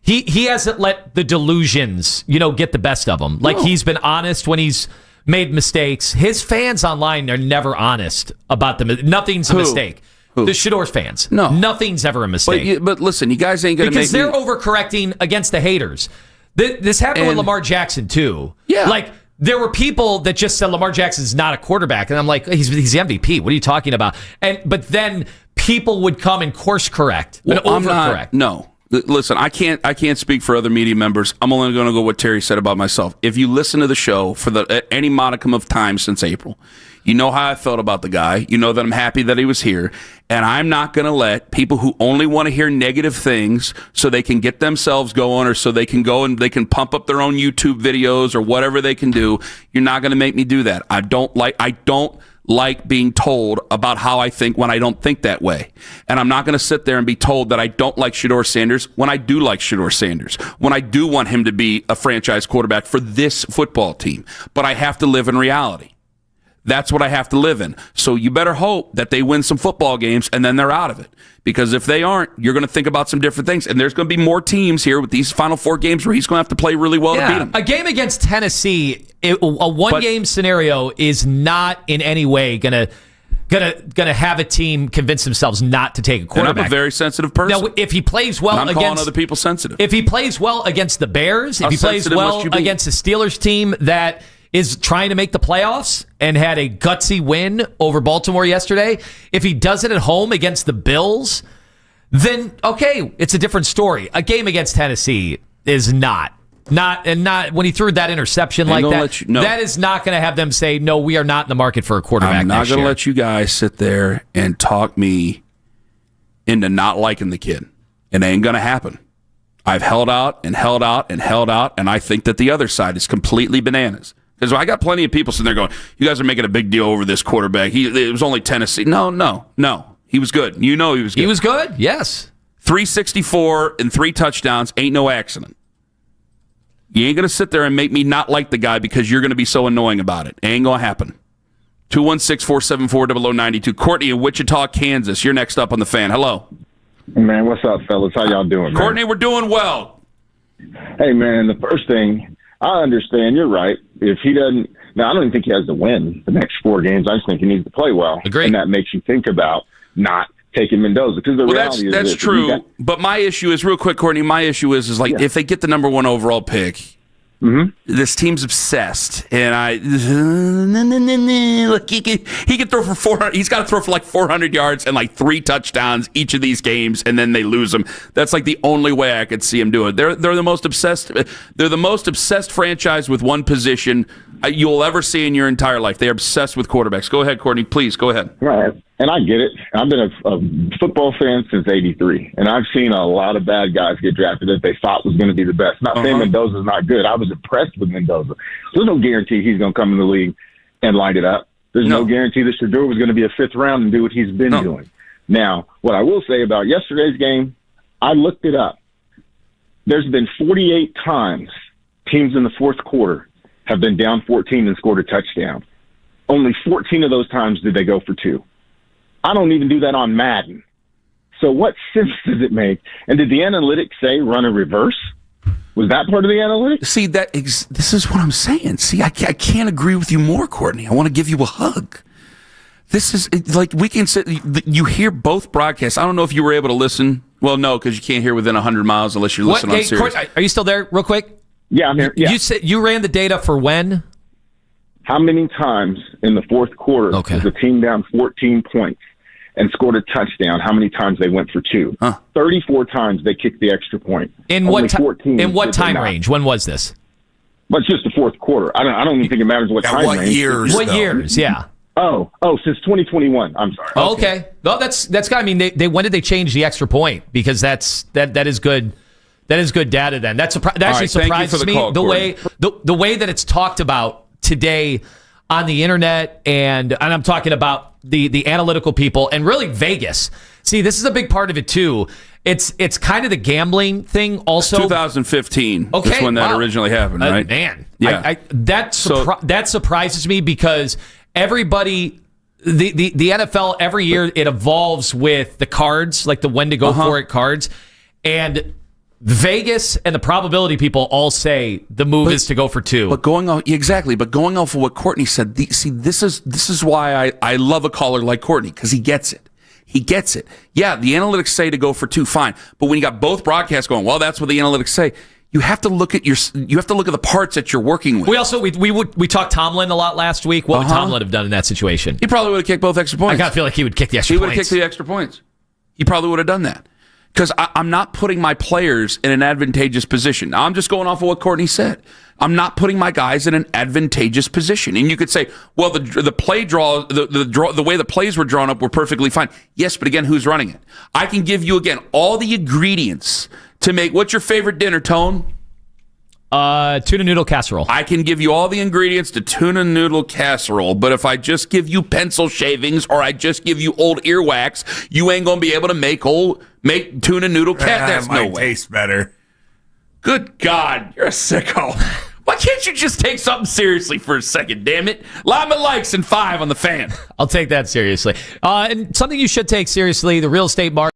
He hasn't let the delusions get the best of him. Like he's been honest when he's made mistakes. His fans online are never honest about them. Nothing's a mistake. Who? The Shador's fans. No, nothing's ever a mistake. But listen, you guys ain't going to make because they're overcorrecting against the haters. This happened with Lamar Jackson too. Yeah, like. There were people that just said Lamar Jackson's not a quarterback, and I'm like, he's the MVP. What are you talking about? But then people would come and course correct and overcorrect. No, listen, I can't speak for other media members. I'm only going to go what Terry said about myself. If you listen to the show for any modicum of time since April, you know how I felt about the guy. You know that I'm happy that he was here. And I'm not going to let people who only want to hear negative things so they can get themselves going or so they can go and they can pump up their own YouTube videos or whatever they can do. You're not going to make me do that. I don't like being told about how I think when I don't think that way. And I'm not going to sit there and be told that I don't like Shador Sanders when I do like Shador Sanders, when I do want him to be a franchise quarterback for this football team. But I have to live in reality. That's what I have to live in. So you better hope that they win some football games and then they're out of it. Because if they aren't, you're going to think about some different things. And there's going to be more teams here with these Final Four games where he's going to have to play really well to beat them. A game against Tennessee, a one-game scenario is not in any way going to have a team convince themselves not to take a quarterback. And I'm a very sensitive person. Now, if he plays well I'm calling other people sensitive. If he plays well against the Bears, if he plays well against the Steelers team that is trying to make the playoffs and had a gutsy win over Baltimore yesterday, if he does it at home against the Bills, then okay, it's a different story. A game against Tennessee is not when he threw that interception like that. That is not going to have them say, no, we are not in the market for a quarterback. I'm not going to let you guys sit there and talk me into not liking the kid. It ain't going to happen. I've held out and held out and held out, and I think that the other side is completely bananas. Because I got plenty of people sitting there going, you guys are making a big deal over this quarterback. It was only Tennessee. No. He was good. You know he was good. He was good, yes. 364 and 3 touchdowns ain't no accident. You ain't going to sit there and make me not like the guy because you're going to be so annoying about it. It ain't going to happen. 216-474-0092. Courtney in Wichita, Kansas. You're next up on the Fan. Hello. Man, what's up, fellas? How y'all doing, man? Courtney, we're doing well. Hey, man, the first thing, I understand, you're right. If he doesn't, now I don't even think he has to win the next 4 games. I just think he needs to play well. Agreed. And that makes you think about not taking Mendoza. Because the reality is that's true. But my issue is, real quick, Courtney, my issue is if they get the number 1 overall pick, this team's obsessed. And look, he can throw for 400. He's got to throw for like 400 yards and like 3 touchdowns each of these games, and then they lose him. That's like the only way I could see him do it. They're the most obsessed. They're the most obsessed franchise with one position you'll ever see in your entire life. They're obsessed with quarterbacks. Go ahead, Courtney. Please go ahead. Right. And I get it. I've been a football fan since '83, and I've seen a lot of bad guys get drafted that they thought was going to be the best. Not saying Mendoza's not good. I was impressed with Mendoza. There's no guarantee he's going to come in the league and light it up. There's no guarantee that Shador was going to be a 5th round and do what he's been doing. Now, what I will say about yesterday's game, I looked it up. There's been 48 times teams in the fourth quarter have been down 14 and scored a touchdown. Only 14 of those times did they go for 2. I don't even do that on Madden. So what sense does it make? And did the analytics say run a reverse? Was that part of the analytics? See, this is what I'm saying. See, I can't agree with you more, Courtney. I want to give you a hug. This is like we can sit. You hear both broadcasts. I don't know if you were able to listen. Well, no, because you can't hear within 100 miles unless you're listening on Sirius. Are you still there, real quick? Yeah, I'm here. Yeah. You said you ran the data for when? How many times in the fourth quarter was the team down 14 points and scored a touchdown? How many times they went for 2? 34 times they kicked the extra point. In what time range? When was this? But it's just the fourth quarter. I don't even think it matters what time range. What years? Yeah. Oh, since 2021. I'm sorry. Oh, okay. Well, that's got. I mean, when did they change the extra point? Because that is good. That is good data. Then that actually surprises me the way that it's talked about today on the internet, and I'm talking about the analytical people and really Vegas. See, this is a big part of it too. It's kind of the gambling thing also. 2015 is when that originally happened, right? Man, yeah. That surprises me because everybody, the NFL every year it evolves with the cards, like the when to go for it cards, and Vegas and the probability people all say the move is to go for 2. But going off of what Courtney said, this is why I love a caller like Courtney, because he gets it. He gets it. Yeah, the analytics say to go for 2, fine. But when you got both broadcasts going, well, that's what the analytics say. You have to look at the parts that you're working with. We also we talked Tomlin a lot last week. What would Tomlin have done in that situation? He probably would have kicked both extra points. I gotta feel like he would kick the extra points. He would have kicked the extra points. He probably would have done that. Because I'm not putting my players in an advantageous position. Now, I'm just going off of what Courtney said. I'm not putting my guys in an advantageous position. And you could say, well, the play draw, the way the plays were drawn up were perfectly fine. Yes, but again, who's running it? I can give you, again, all the ingredients to make. What's your favorite dinner, Tone? Tuna noodle casserole. I can give you all the ingredients to tuna noodle casserole, but if I just give you pencil shavings or I just give you old earwax, you ain't gonna be able to make tuna noodle casserole. That's no way. Tastes better. Good God, you're a sicko. Why can't you just take something seriously for a second, damn it? Lima likes and 5 on the fan. I'll take that seriously. And something you should take seriously, the real estate market.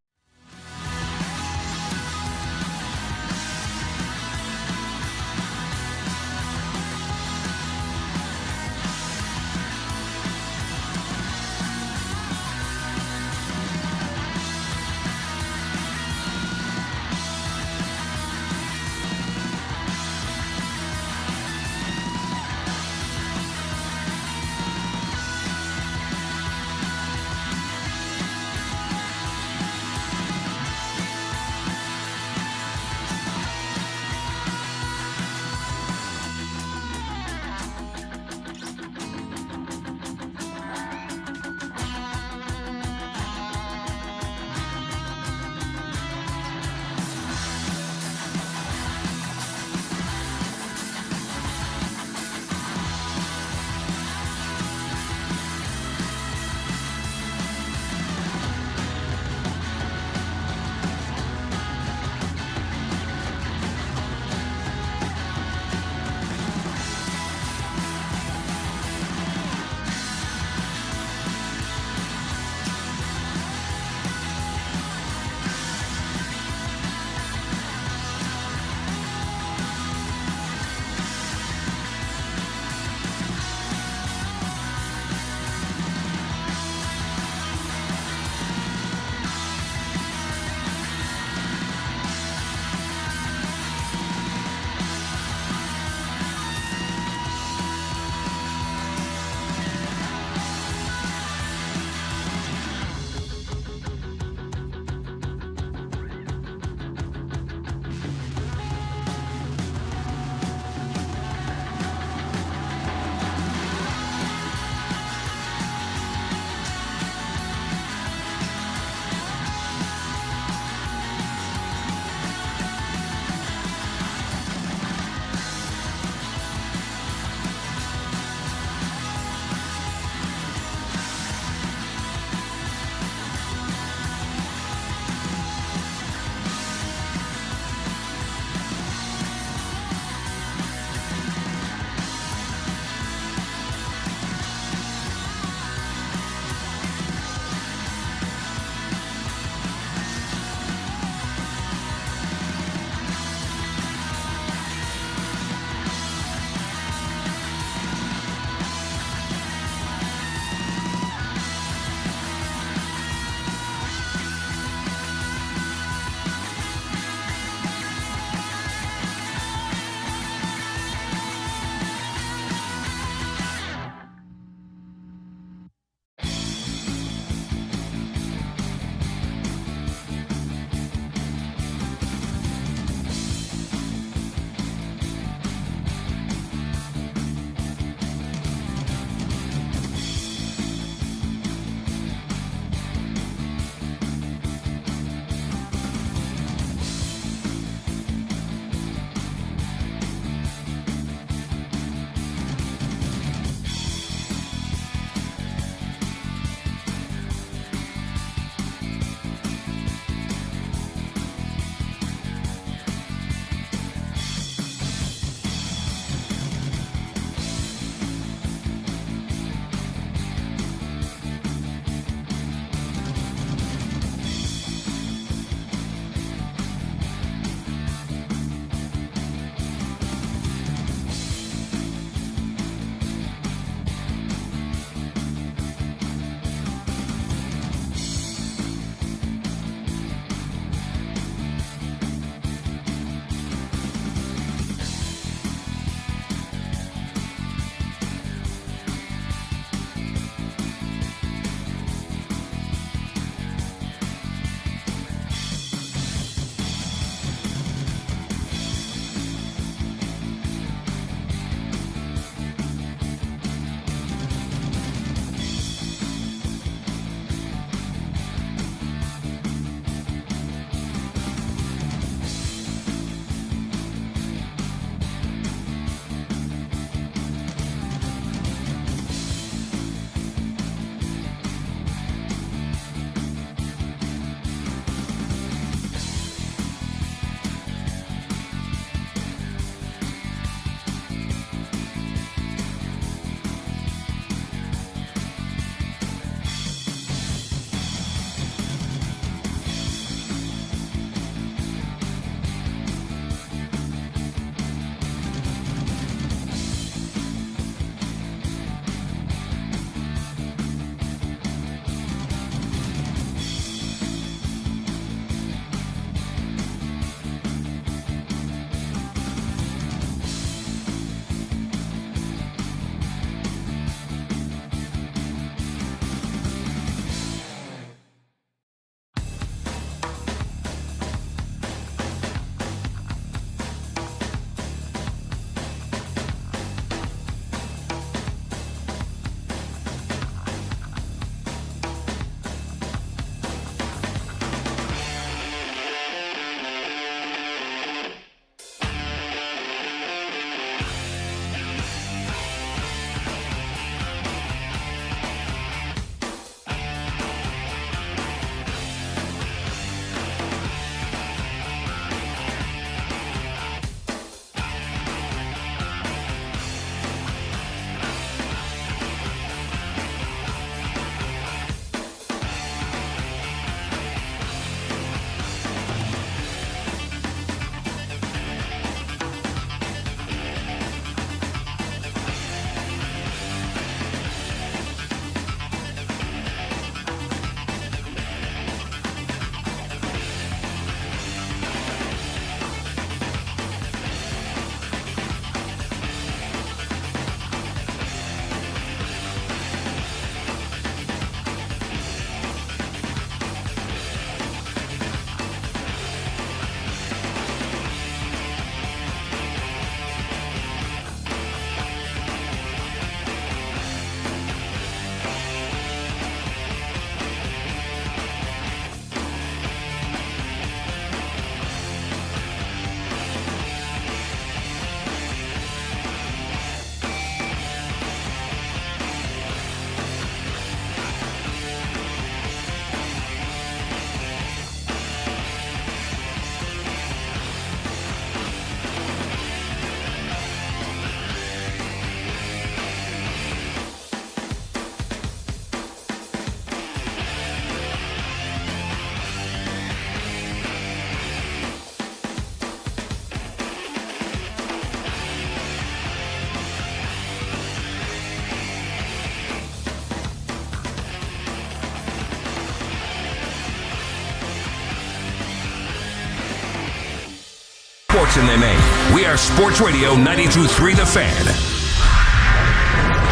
selection they made. We are Sports Radio 92.3 The Fan.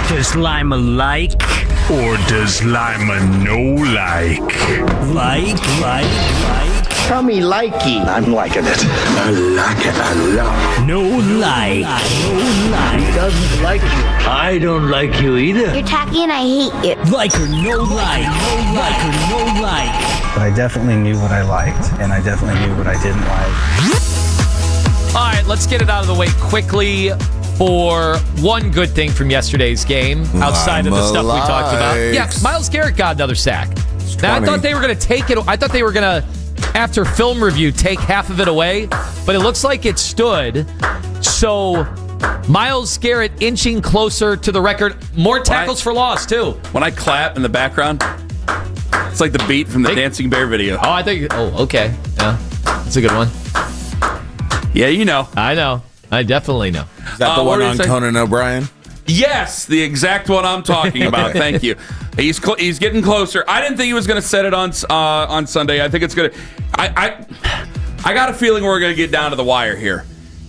Does Lima like? Or does Lima no like? Like? Tell me likey. I'm liking it. I like it a lot. No like. He doesn't like you. I don't like you either. You're tacky and I hate you. Like or no like. Like or no like. But I definitely knew what I liked, and I definitely knew what I didn't like. All right, let's get it out of the way quickly for one good thing from yesterday's game, outside of the stuff we talked about. Yeah, Myles Garrett got another sack. Now, I thought they were going to take it. I thought they were going to, after film review, take half of it away, but it looks like it stood. So Myles Garrett inching closer to the record. More tackles for loss, too. When I clap in the background, it's like the beat from the Dancing Bear video. Oh, I think. Oh, okay. Yeah, that's a good one. Yeah, you know. I know. I definitely know. Is that the one on Conan O'Brien? Yes, the exact one I'm talking about. Thank you. He's getting closer. I didn't think he was going to set it on Sunday. I think it's going to. I got a feeling we're going to get down to the wire here,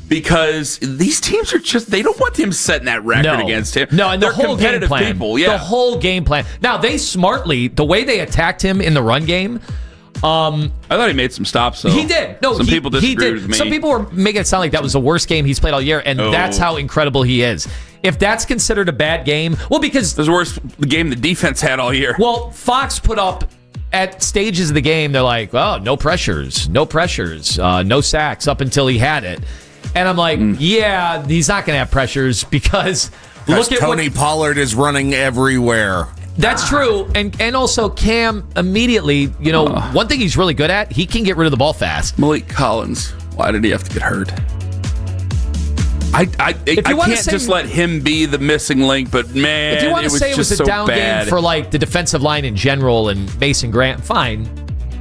because these teams are they don't want him setting that record against him. No, and they're the whole competitive game plan. people. Yeah, the whole game plan. Now they smartly, the way they attacked him in the run game. I thought he made some stops, though. He did. No, some people disagreed with me. Some people were making it sound like that was the worst game he's played all year, and that's how incredible he is. If that's considered a bad game, well, because it was the worst game the defense had all year. Well, Fox put up at stages of the game, they're like, "Oh, no pressures, no sacks," up until he had it, and I'm like, "Yeah, he's not going to have pressures because look at Tony Pollard is running everywhere." That's true, and also Cam immediately, one thing he's really good at, he can get rid of the ball fast. Malik Collins, why did he have to get hurt? I can't just let him be the missing link, but man, if you want to say it was a down game for like the defensive line in general and Mason Grant, fine,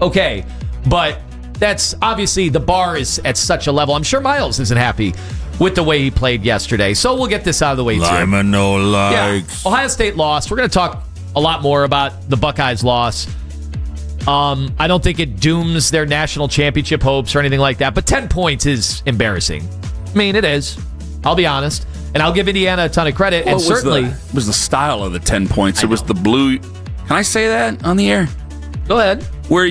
okay, but that's obviously the bar is at such a level. I'm sure Myles isn't happy with the way he played yesterday, so we'll get this out of the way too. Lima no likes. Yeah, Ohio State lost. We're going to talk a lot more about the Buckeyes' loss. I don't think it dooms their national championship hopes or anything like that, but 10 points is embarrassing. I mean, it is. I'll be honest. And I'll give Indiana a ton of credit. Well, and certainly it was the style of the 10 points. It was the blue. Can I say that on the air? Go ahead. Where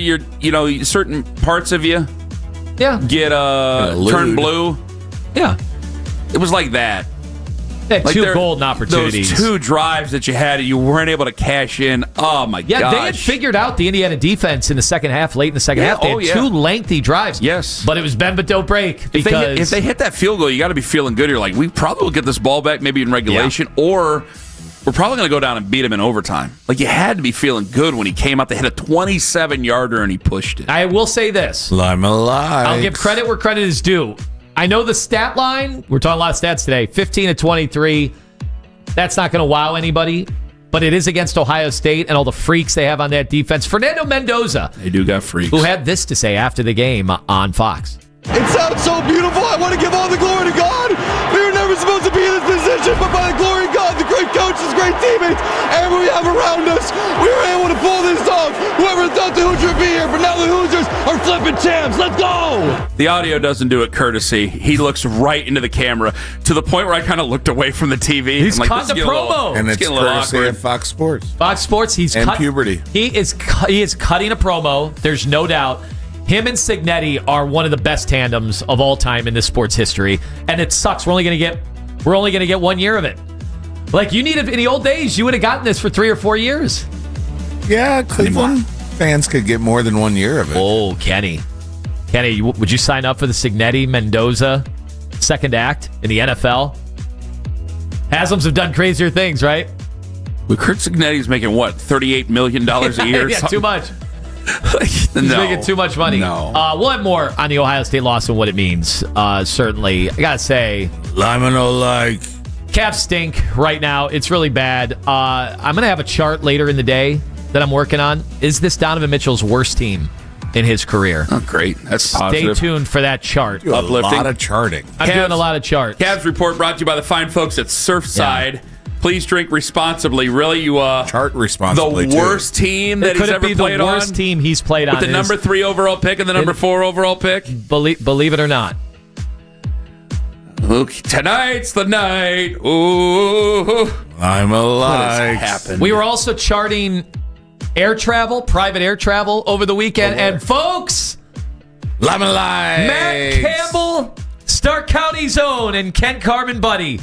certain parts of you get turn blue. Yeah. It was like that. They had two golden opportunities. Those two drives that you had, you weren't able to cash in. Oh, my gosh. Yeah, they had figured out the Indiana defense in the second half, late in the second half. They had two lengthy drives. Yes. But it was bend but don't break. Because if they hit that field goal, you got to be feeling good. You're like, we probably will get this ball back maybe in regulation, or we're probably going to go down and beat him in overtime. Like, you had to be feeling good when he came out. They hit a 27-yarder, and he pushed it. I will say this. Lima likes. I'll give credit where credit is due. I know the stat line, we're talking a lot of stats today, 15 to 23. That's not going to wow anybody, but it is against Ohio State and all the freaks they have on that defense. Fernando Mendoza. They do got freaks. Who had this to say after the game on Fox. It sounds so beautiful. I want to give all the glory to God. We were never supposed to be in this position, but by the glory of God, the great coaches, great teammates, everyone we have around us, we were able to pull this off. Whoever thought the Hoosiers would be here, but now the Hoosiers are flipping champs. Let's go. The audio doesn't do it courtesy. He looks right into the camera to the point where I kind of looked away from the TV. He's caught the promo. And it's courtesy of Fox Sports. Fox Sports, he's and puberty. He is cutting a promo. There's no doubt. Him and Cignetti are one of the best tandems of all time in this sports history, and it sucks. We're only going to get 1 year of it. Like, you need in the old days, you would have gotten this for 3 or 4 years. Yeah, Cleveland fans could get more than 1 year of it. Oh, Kenny, would you sign up for the Cignetti Mendoza second act in the NFL? Haslam's have done crazier things, right? Well, Kurt Cignetti's making what, $38 million a year? Yeah, too much. He's No. making too much money. No. We'll have more on the Ohio State loss and what it means. Certainly, I gotta say, Lima no like. Cavs stink right now. It's really bad. I'm gonna have a chart later in the day that I'm working on. Is this Donovan Mitchell's worst team in his career? Oh, great. That's positive. Stay tuned for that chart. Uplifting. A lot of charting. I'm doing a lot of charts. Cavs report brought to you by the fine folks at Surfside. Yeah. Please drink responsibly. Really, you chart responsibly. The worst team that he's ever played on. The worst team he's played on. With the number 3 overall pick and the number 4 overall pick. Believe it or not. Okay, tonight's the night. Ooh, I'm alive. What has happened? We were also charting air travel, private air travel over the weekend. And folks, Lima Lights. Matt Campbell, Stark County's own, and Ken Carman buddy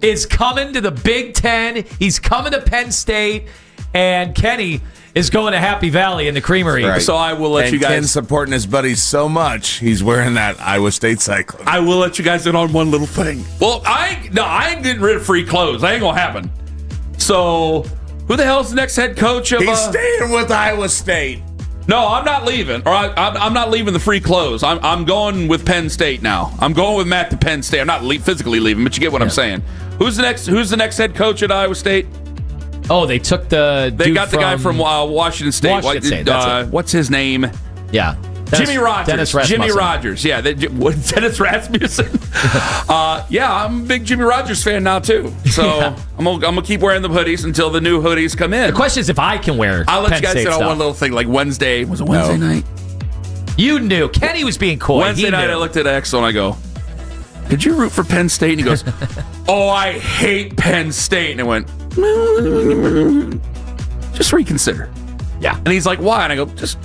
is coming to the Big Ten. He's coming to Penn State. And Kenny is going to Happy Valley in the Creamery. Right. So I will let you guys. Ken's supporting his buddies so much, he's wearing that Iowa State cyclone. I will let you guys in on one little thing. Well, I ain't getting rid of free clothes. That ain't gonna happen. So, who the hell's the next head coach of? He's staying with Iowa State. No, I'm not leaving. Or I'm not leaving the free clothes. I'm going with Penn State now. I'm going with Matt to Penn State. I'm not physically leaving, but you get what I'm saying. Who's the next head coach at Iowa State? Oh, they took the. They got the guy from Washington State. What's his name? Yeah. Jimmy Rogers. Dennis Rasmussen. Jimmy Rogers. Yeah. Dennis Rasmussen. I'm a big Jimmy Rogers fan now, too. So I'm gonna keep wearing the hoodies until the new hoodies come in. The question is if I can wear I'll let Penn you guys State sit on stuff. one little thing. Like Wednesday. Was it Wednesday night? You knew. Kenny was being coy. Wednesday night, I looked at Axel and I go, "Did you root for Penn State?" And he goes, "Oh, I hate Penn State." And I went, "Just reconsider." Yeah. And he's like, "Why?" And I go, "Just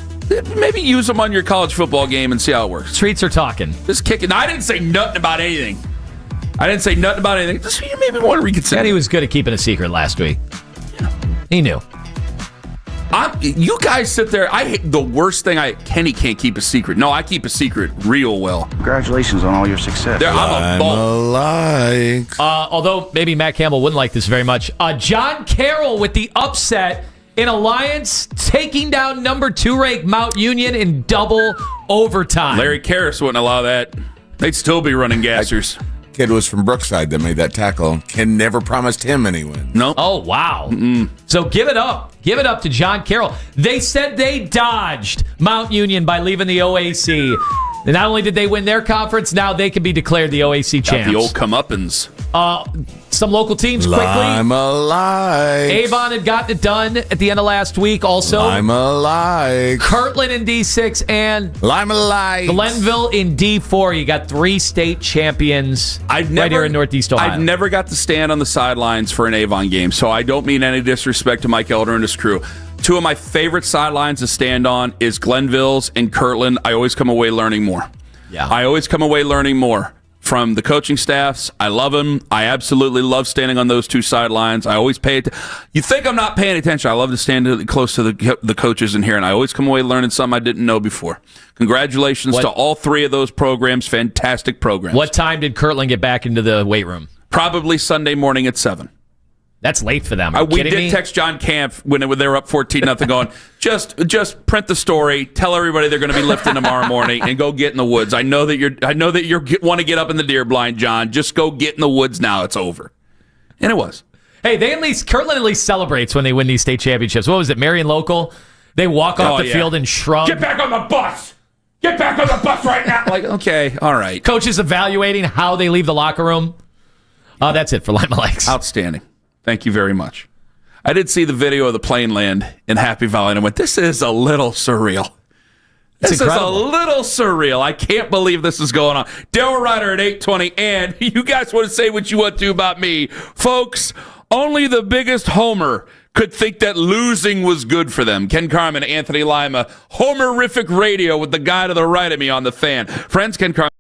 maybe use them on your college football game and see how it works." Streets are talking. Just kick it. Now, I didn't say nothing about anything. Just maybe want to reconsider. Kenny was good at keeping a secret last week. Yeah. He knew. You guys sit there. I hate the worst thing. Kenny can't keep a secret. No, I keep a secret real well. Congratulations on all your success. I'm alive. Although maybe Matt Campbell wouldn't like this very much. John Carroll with the upset in Alliance, taking down number 2 ranked Mount Union in double overtime. Larry Karras wouldn't allow that. They'd still be running gassers. Kid was from Brookside that made that tackle. Ken never promised him any wins. No. Oh, wow. So give it up. Give it up to John Carroll. They said they dodged Mount Union by leaving the OAC. And not only did they win their conference, now they can be declared the OAC champs. The old comeuppance. Some local teams quickly. I'm alive. Avon had gotten it done at the end of last week. Also, I'm alive. Kirtland in D6 and I'm alive. Glenville in D4. You got 3 state champions right here in Northeast Ohio. I've never got to stand on the sidelines for an Avon game, so I don't mean any disrespect to Mike Elder and his crew. 2 of my favorite sidelines to stand on is Glenville's and Kirtland. I always come away learning more. Yeah. I always come away learning more from the coaching staffs. I love them. I absolutely love standing on those 2 sidelines. I always pay attention. You think I'm not paying attention. I love to stand close to the coaches in here, and I always come away learning something I didn't know before. Congratulations to all 3 of those programs. Fantastic programs. What time did Kirtland get back into the weight room? Probably Sunday morning at 7. That's late for them. We did text John Camp when they were up 14-0 going, just print the story, tell everybody they're going to be lifting tomorrow morning, and go get in the woods. I know that you want to get up in the deer blind, John. Just go get in the woods now. It's over. And it was. Hey, Kirtland at least celebrates when they win these state championships. What was it, Marion Local? They walk off the field and shrug. Get back on the bus! Get back on the bus right now! Like, okay, all right. Coaches evaluating how they leave the locker room. That's it for Lima Lakes. Outstanding. Thank you very much. I did see the video of the plane land in Happy Valley, and I went, this is a little surreal. This is a little surreal. I can't believe this is going on. Daryl Ryder at 8:20, and you guys want to say what you want to about me. Folks, only the biggest homer could think that losing was good for them. Ken Carman, Anthony Lima, Homerific Radio with the guy to the right of me on the Fan. Friends, Ken Carman.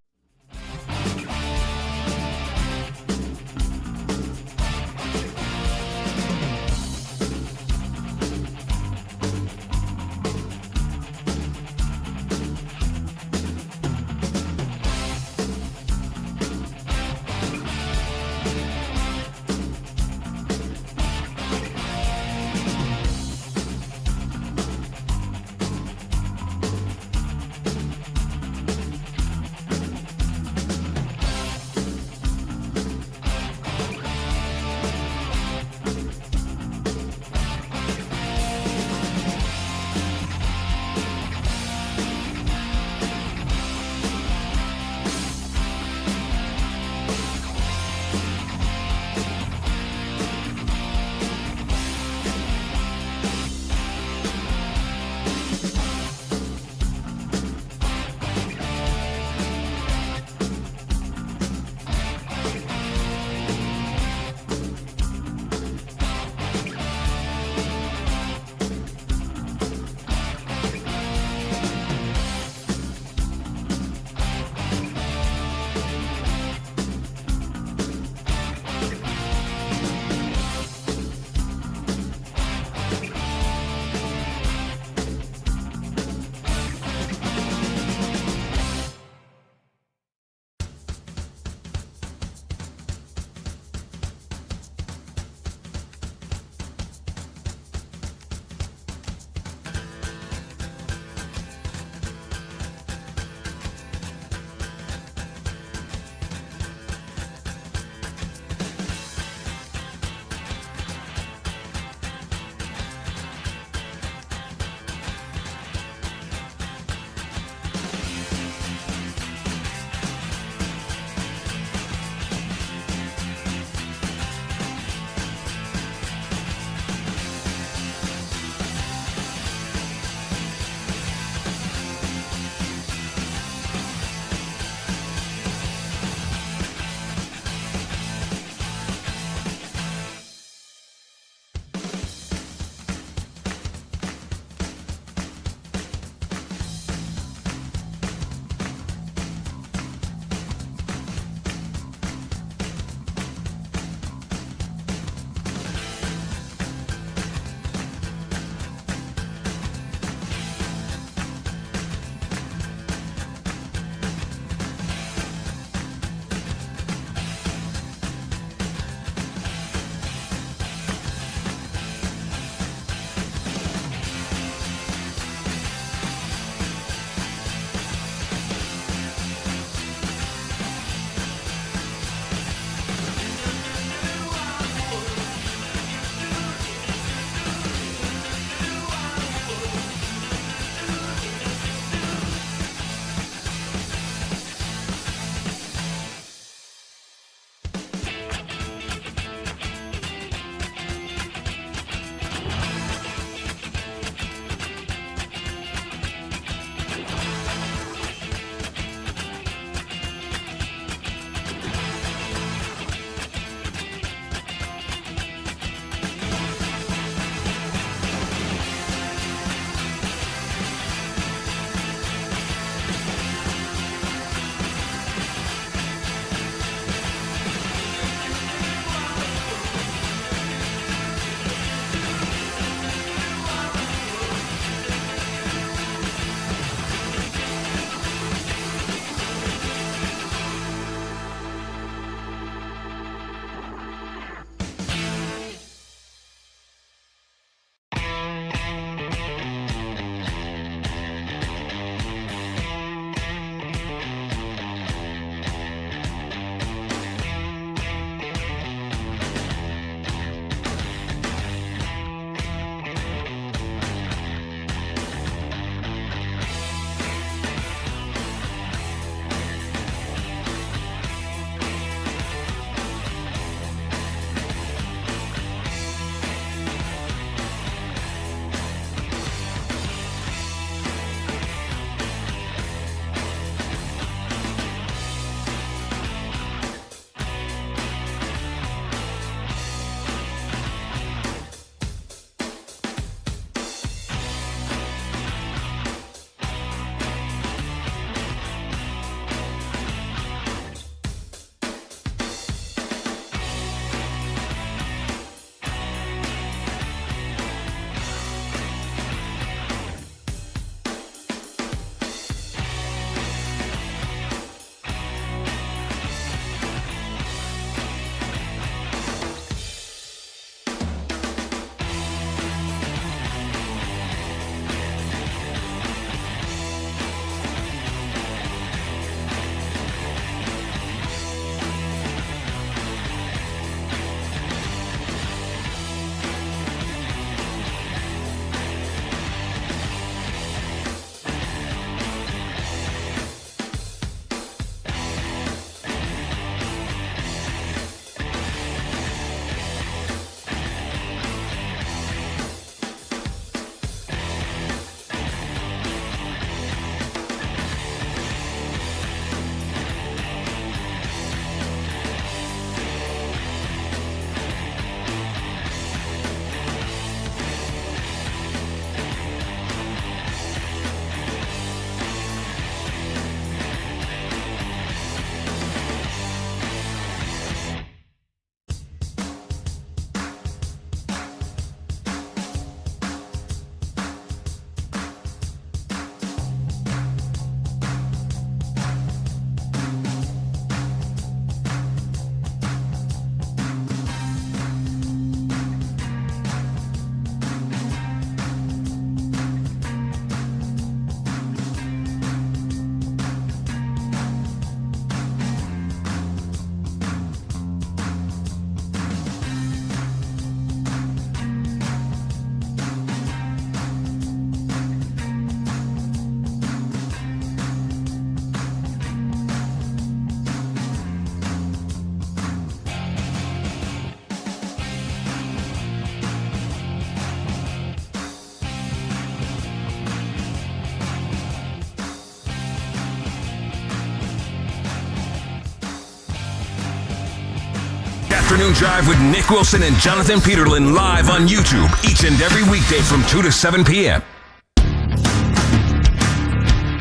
Afternoon Drive with Nick Wilson and Jonathan Peterlin live on YouTube each and every weekday from 2 to 7 p.m.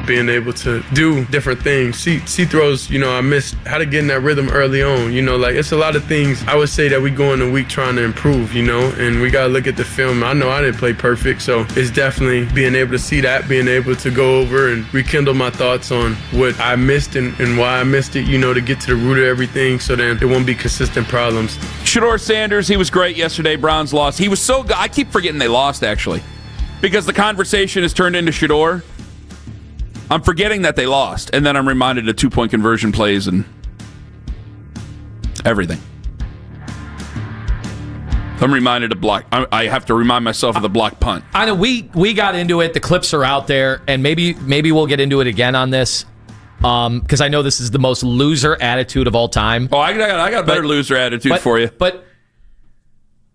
Being able to do different things. See throws, I missed how to get in that rhythm early on. It's a lot of things I would say that we go in the week trying to improve, and we got to look at the film. I know I didn't play perfect, so it's definitely being able to see that, being able to go over and rekindle my thoughts on what I missed and why I missed it, to get to the root of everything so then it won't be consistent problems. Shador Sanders, he was great yesterday. Browns lost. He was so good. I keep forgetting they lost, actually, because the conversation has turned into Shador. I'm forgetting that they lost, and then I'm reminded of 2-point conversion plays and everything. I'm reminded of block. I have to remind myself of the block punt. I know we got into it. The clips are out there, and maybe we'll get into it again on this because I know this is the most loser attitude of all time. Oh, I got a better loser attitude for you. But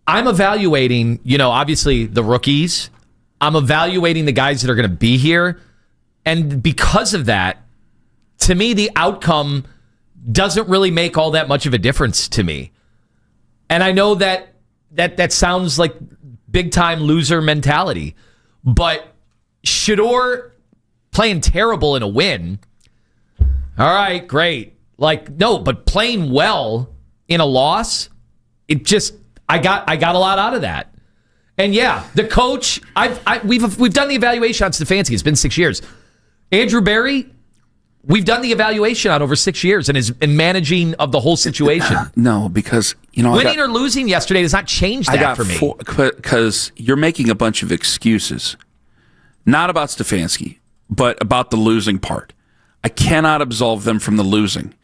I'm evaluating, obviously the rookies. I'm evaluating the guys that are going to be here. And because of that, to me, the outcome doesn't really make all that much of a difference to me. And I know that sounds like big-time loser mentality. But Shador playing terrible in a win, all right, great. No, but playing well in a loss, it just I got a lot out of that. And yeah, the coach, we've done the evaluation on Stefanski. It's been 6 years. Andrew Berry, we've done the evaluation on over 6 years and is in managing of the whole situation. No, because winning or losing yesterday does not change that for me. Because you're making a bunch of excuses, not about Stefanski, but about the losing part. I cannot absolve them from the losing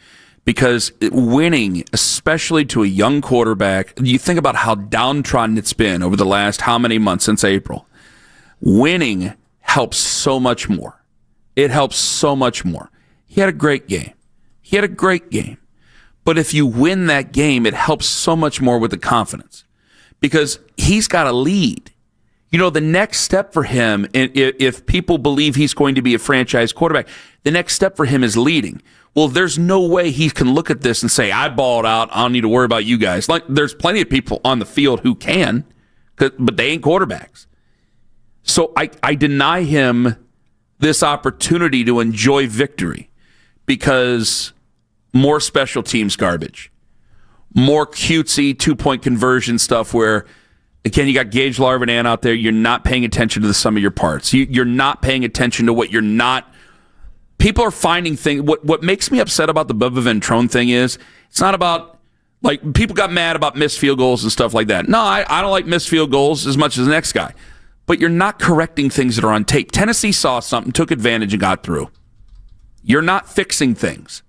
because winning, especially to a young quarterback, you think about how downtrodden it's been over the last how many months since April. Winning helps so much more. It helps so much more. He had a great game. But if you win that game, it helps so much more with the confidence because he's got a lead. The next step for him, if people believe he's going to be a franchise quarterback, the next step for him is leading. Well, there's no way he can look at this and say, I balled out. I don't need to worry about you guys. There's plenty of people on the field who can, but they ain't quarterbacks. So I deny him this opportunity to enjoy victory because more special teams garbage, more cutesy 2-point conversion stuff where, again, you got Gage Larvinan out there. You're not paying attention to the sum of your parts. You're not paying attention to what you're not. People are finding things. What makes me upset about the Bubba Ventrone thing is it's not about, people got mad about missed field goals and stuff like that. No, I don't like missed field goals as much as the next guy. But you're not correcting things that are on tape. Tennessee saw something, took advantage, and got through. You're not fixing things.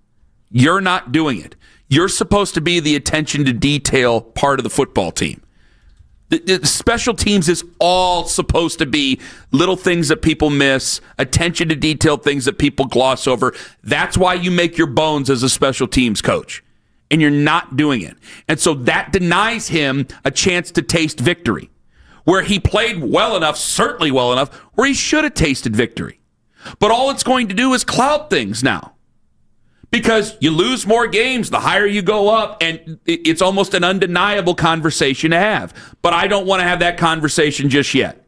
You're not doing it. You're supposed to be the attention to detail part of the football team. The special teams is all supposed to be little things that people miss, attention to detail things that people gloss over. That's why you make your bones as a special teams coach. And you're not doing it. And so that denies him a chance to taste victory. Where he played well enough, certainly well enough, where he should have tasted victory. But all it's going to do is cloud things now. Because you lose more games, the higher you go up, and it's almost an undeniable conversation to have. But I don't want to have that conversation just yet.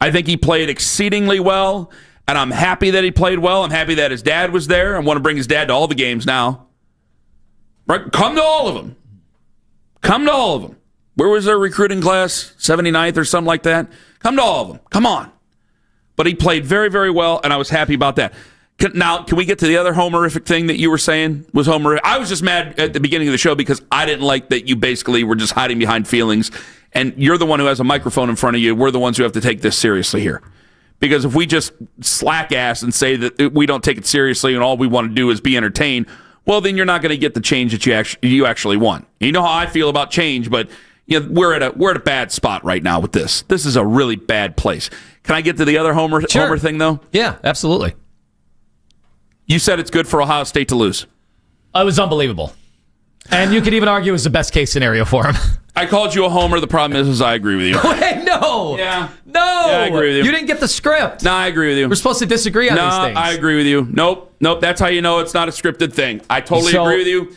I think he played exceedingly well, and I'm happy that he played well. I'm happy that his dad was there. I want to bring his dad to all the games now. Right? Come to all of them. Where was their recruiting class? 79th or something like that? Come to all of them. Come on. But he played very, very well, and I was happy about that. Now, can we get to the other homerific thing that you were saying was homerific? I was just mad at the beginning of the show because I didn't like that you basically were just hiding behind feelings, and you're the one who has a microphone in front of you. We're the ones who have to take this seriously here. Because if we just slack ass and say that we don't take it seriously and all we want to do is be entertained, well, then you're not going to get the change that you actually want. You know how I feel about change, but we're at a bad spot right now with this. This is a really bad place. Can I get to the other homer thing, though? Yeah, absolutely. You said it's good for Ohio State to lose. It was unbelievable. And you could even argue it was the best case scenario for him. I called you a homer. The problem is I agree with you. Wait, no. Yeah. No. Yeah, I agree with you. You didn't get the script. No, I agree with you. We're supposed to disagree on these things. I agree with you. Nope. That's how you know it's not a scripted thing. I totally agree with you.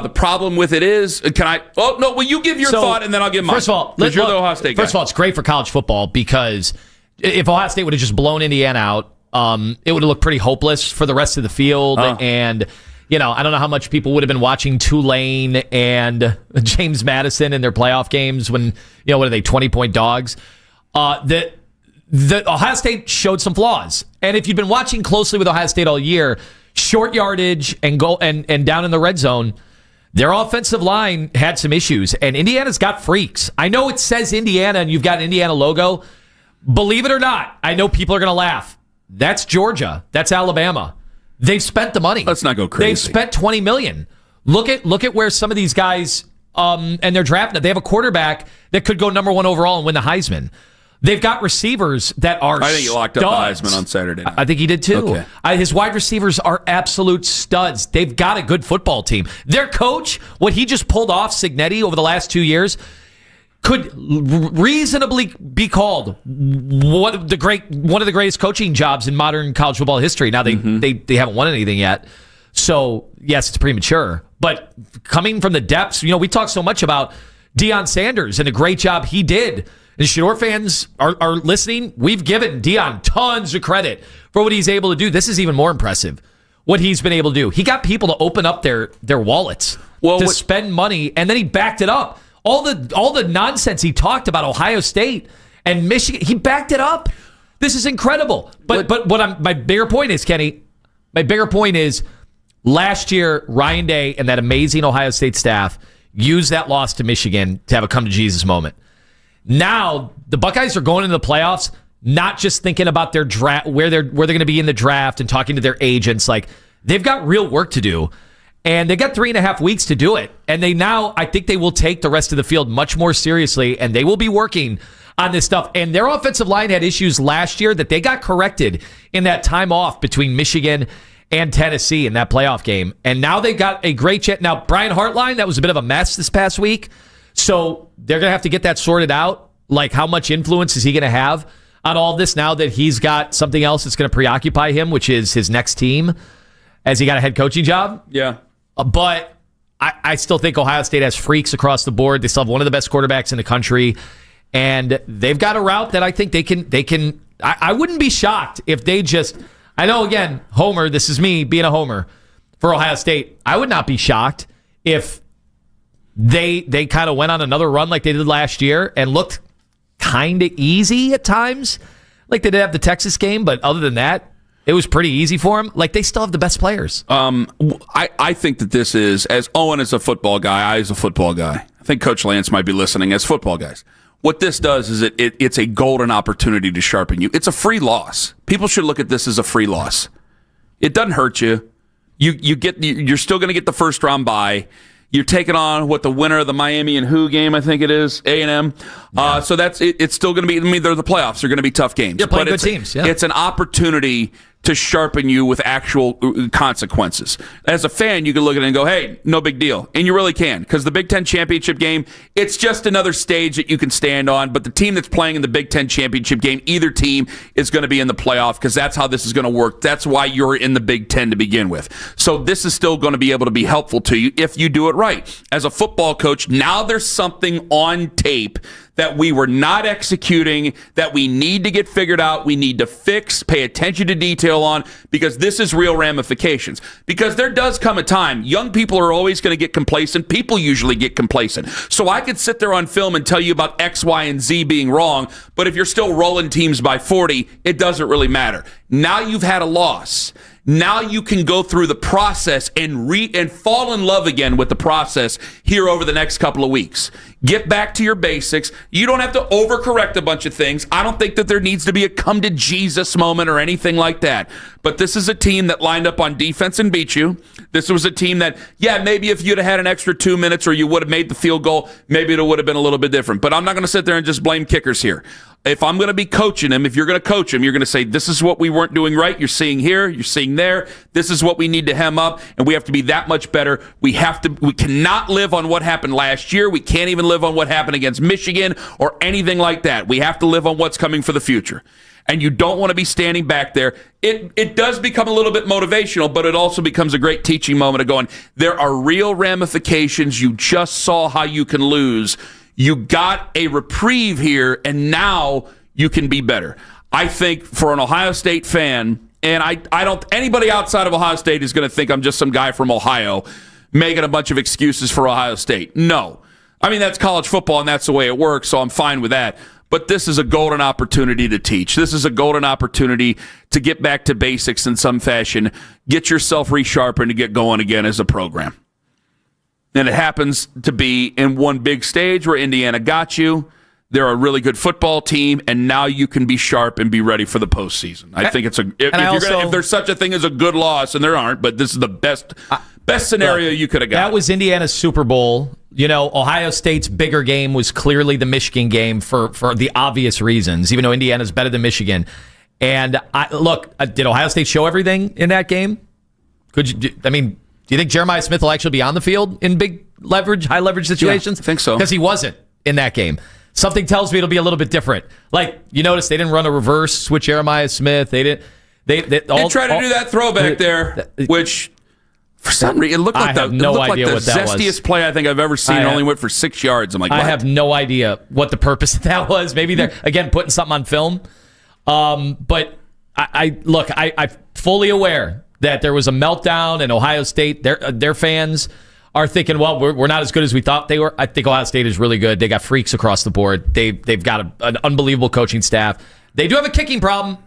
The problem with it is, can I? Oh no, will you give your thought and then I'll give mine. First of all, you're the Ohio State guy. First of all, it's great for college football because if Ohio State would have just blown Indiana out, it would have looked pretty hopeless for the rest of the field. And I don't know how much people would have been watching Tulane and James Madison in their playoff games when what are they 20-point dogs? The Ohio State showed some flaws, and if you've been watching closely with Ohio State all year, short yardage and goal and down in the red zone. Their offensive line had some issues, and Indiana's got freaks. I know it says Indiana, and you've got an Indiana logo. Believe it or not, I know people are going to laugh. That's Georgia. That's Alabama. They've spent the money. Let's not go crazy. They've spent $20 million. Look at where some of these guys and they're drafting. They have a quarterback that could go number 1 overall and win the Heisman. They've got receivers that are I think he locked studs. up the Heisman on Saturday night. I think he did too. Okay. His wide receivers are absolute studs. They've got a good football team. Their coach, what he just pulled off, Signetti, over the last 2 years, could reasonably be called one of the greatest coaching jobs in modern college football history. Now, they haven't won anything yet. So, yes, it's premature. But coming from the depths, we talk so much about Deion Sanders and the great job he did. And Shador fans are listening. We've given Deion tons of credit for what he's able to do. This is even more impressive, what he's been able to do. He got people to open up their wallets to spend money, and then he backed it up. All the nonsense he talked about Ohio State and Michigan, he backed it up. This is incredible. But my bigger point is, Kenny, last year, Ryan Day and that amazing Ohio State staff used that loss to Michigan to have a come-to-Jesus moment. Now, the Buckeyes are going into the playoffs, not just thinking about their draft, where they're going to be in the draft and talking to their agents. Like, they've got real work to do. And they got 3.5 weeks to do it. And I think they will take the rest of the field much more seriously, and they will be working on this stuff. And their offensive line had issues last year that they got corrected in that time off between Michigan and Tennessee in that playoff game. And now they got a great chance. Now, Brian Hartline, that was a bit of a mess this past week. So they're going to have to get that sorted out. Like, how much influence is he going to have on all this now that he's got something else that's going to preoccupy him, which is his next team, as he got a head coaching job? Yeah. But I still think Ohio State has freaks across the board. They still have one of the best quarterbacks in the country. And they've got a route that I think they can. I wouldn't be shocked if they just, I know, again, Homer, this is me being a Homer for Ohio State. I would not be shocked if they kind of went on another run like they did last year and looked kind of easy at times. Like they did have the Texas game, but other than that, it was pretty easy for them. Like, they still have the best players. I think that this is, as Owen is a football guy, I as a football guy. I think Coach Lance might be listening as football guys. What this does is it's a golden opportunity to sharpen you. It's a free loss. People should look at this as a free loss. It doesn't hurt you. You're still going to get the first round bye. You're taking on the winner of the Miami and who game, I think it is, A&M. Yeah. So that's it's still going to be. They're the playoffs. They're going to be tough games. You're playing good teams. Yeah. It's an opportunity to sharpen you with actual consequences. As a fan, you can look at it and go, hey, no big deal. And you really can, because the Big Ten championship game, it's just another stage that you can stand on. But the team that's playing in the Big Ten championship game, either team is going to be in the playoff, because that's how this is going to work. That's why you're in the Big Ten to begin with. So this is still going to be able to be helpful to you if you do it right. As a football coach, now there's something on tape that we were not executing, that we need to get figured out, we need to fix, pay attention to detail on, because this is real ramifications. Because there does come a time, young people are always going to get complacent. People usually get complacent. So I could sit there on film and tell you about X, Y, and Z being wrong, but if you're still rolling teams by 40, it doesn't really matter. Now you've had a loss. Now you can go through the process and fall in love again with the process here over the next couple of weeks. Get back to your basics. You don't have to overcorrect a bunch of things. I don't think that there needs to be a come to Jesus moment or anything like that. But this is a team that lined up on defense and beat you. This was a team that, maybe if you'd have had an extra 2 minutes or you would have made the field goal, maybe it would have been a little bit different. But I'm not going to sit there and just blame kickers here. if I'm going to be coaching him, if you're going to coach him, you're going to say, this is what we weren't doing right. You're seeing here, you're seeing there. This is what we need to hem up, and we have to be that much better. We cannot live on what happened last year. We can't even live on what happened against Michigan or anything like that. We have to live on what's coming for the future. And you don't want to be standing back there. It does become a little bit motivational, but it also becomes a great teaching moment of going, there are real ramifications. You just saw how you can lose. You got a reprieve here, and now you can be better. I think for an Ohio State fan, and I don't, anybody outside of Ohio State is going to think I'm just some guy from Ohio making a bunch of excuses for Ohio State. No. I mean, that's college football, and that's the way it works, so I'm fine with that. But this is a golden opportunity to teach. This is a golden opportunity to get back to basics in some fashion, get yourself resharpened, to get going again as a program. And it happens to be in one big stage where Indiana got you. They're a really good football team, and now you can be sharp and be ready for the postseason. I think it's if there's such a thing as a good loss, and there aren't, but this is the best scenario you could have got. That was Indiana's Super Bowl. You know, Ohio State's bigger game was clearly the Michigan game for the obvious reasons, even though Indiana's better than Michigan. And did Ohio State show everything in that game? Do you think Jeremiah Smith will actually be on the field in big leverage, high leverage situations? Yeah, I think so. Because he wasn't in that game. Something tells me it'll be a little bit different. Like, you notice they didn't run a reverse switch Jeremiah Smith. They didn't. They tried to do that throwback there, which for some reason it looked like the zestiest play I think I've ever seen. It only went for 6 yards. I'm like, what? I have no idea what the purpose of that was. Maybe they're again putting something on film. But I'm fully aware that there was a meltdown in Ohio State. Their fans are thinking, well, we're not as good as we thought they were. I think Ohio State is really good. They got freaks across the board. They've got an unbelievable coaching staff. They do have a kicking problem.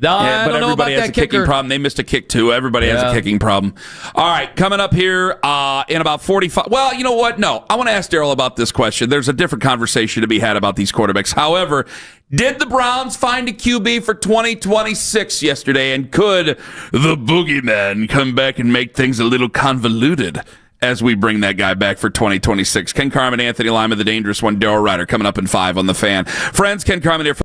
I don't know about has that a kicking problem. They missed a kick too. Everybody has a kicking problem. All right, coming up here in about 45. Well, you know what? No, I want to ask Daryl about this question. There's a different conversation to be had about these quarterbacks. However, did the Browns find a QB for 2026 yesterday? And could the boogeyman come back and make things a little convoluted as we bring that guy back for 2026? Ken Carman, Anthony Lima, the dangerous one, Daryl Ryder, coming up in 5 on The Fan. Friends, Ken Carman here.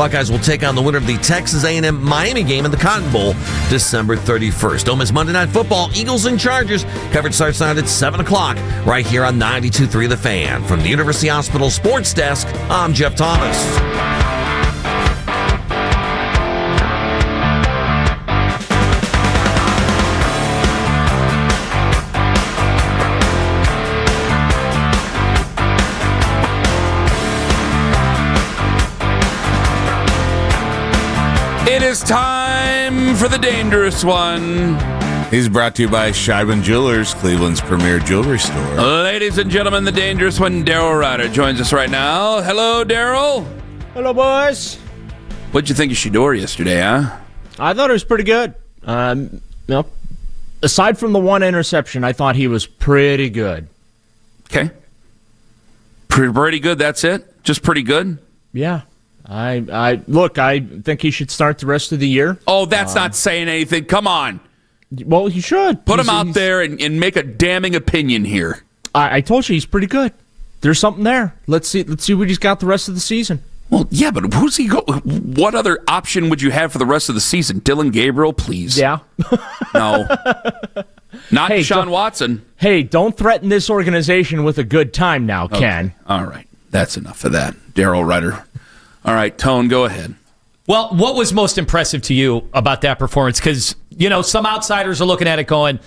Buckeyes will take on the winner of the Texas A&M Miami game in the Cotton Bowl December 31st. Ole Miss Monday Night Football, Eagles and Chargers. Coverage starts tonight at 7 o'clock right here on 92.3 The Fan. From the University Hospital Sports Desk, I'm Jeff Thomas. It is time for the dangerous one. He's brought to you by Scheiben Jewelers, Cleveland's premier jewelry store. Ladies and gentlemen, the dangerous one, Daryl Ryder, joins us right now. Hello, Daryl. Hello, boys. What'd you think of Shador yesterday, huh? I thought it was pretty good. Aside from the one interception, I thought he was pretty good. Okay. Pretty good, that's it? Just pretty good? Yeah. I think he should start the rest of the year. Oh, that's not saying anything. Come on. Well, he should. Put him out there and make a damning opinion here. I told you he's pretty good. There's something there. Let's see what he's got the rest of the season. Well, yeah, but who's he go? What other option would you have for the rest of the season? Dylan Gabriel, please. Yeah. No. Not Deshaun Watson. Hey, don't threaten this organization with a good time now, Ken. All right. That's enough of that. Daryl Ryder. All right, Tone, go ahead. Well, what was most impressive to you about that performance? Because, some outsiders are looking at it going,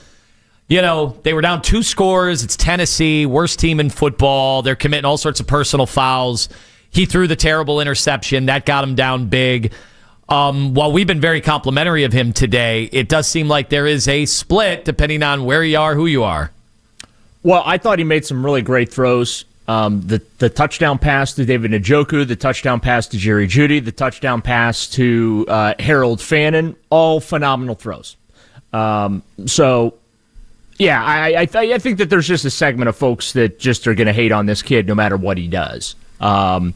they were down 2 scores. It's Tennessee, worst team in football. They're committing all sorts of personal fouls. He threw the terrible interception. That got him down big. While we've been very complimentary of him today, it does seem like there is a split depending on where you are, who you are. Well, I thought he made some really great throws. The touchdown pass to David Njoku, the touchdown pass to Jerry Jeudy, the touchdown pass to Harold Fannin, all phenomenal throws. I think that there's just a segment of folks that just are going to hate on this kid no matter what he does. They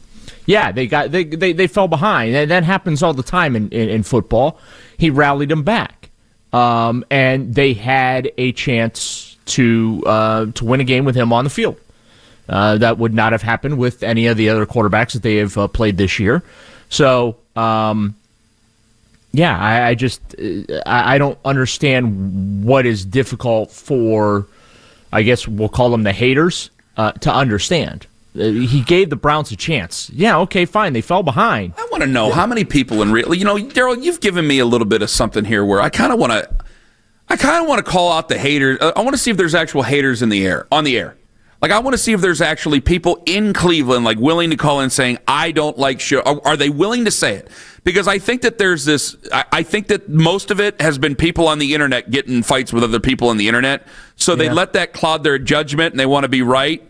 fell behind, and that happens all the time in football. He rallied them back, and they had a chance to win a game with him on the field. That would not have happened with any of the other quarterbacks that they have played this year. So, I don't understand what is difficult for, I guess we'll call them the haters, to understand. He gave the Browns a chance. Yeah, okay, fine. They fell behind. I want to know how many people in real. Daryl, you've given me a little bit of something here where I kind of want to call out the haters. I want to see if there's actual haters on the air. Like, I want to see if there's actually people in Cleveland, like, willing to call in saying, I don't like Shador. Are they willing to say it? Because I think that there's this, I think that most of it has been people on the internet getting fights with other people on the internet. So they let that cloud their judgment and they want to be right.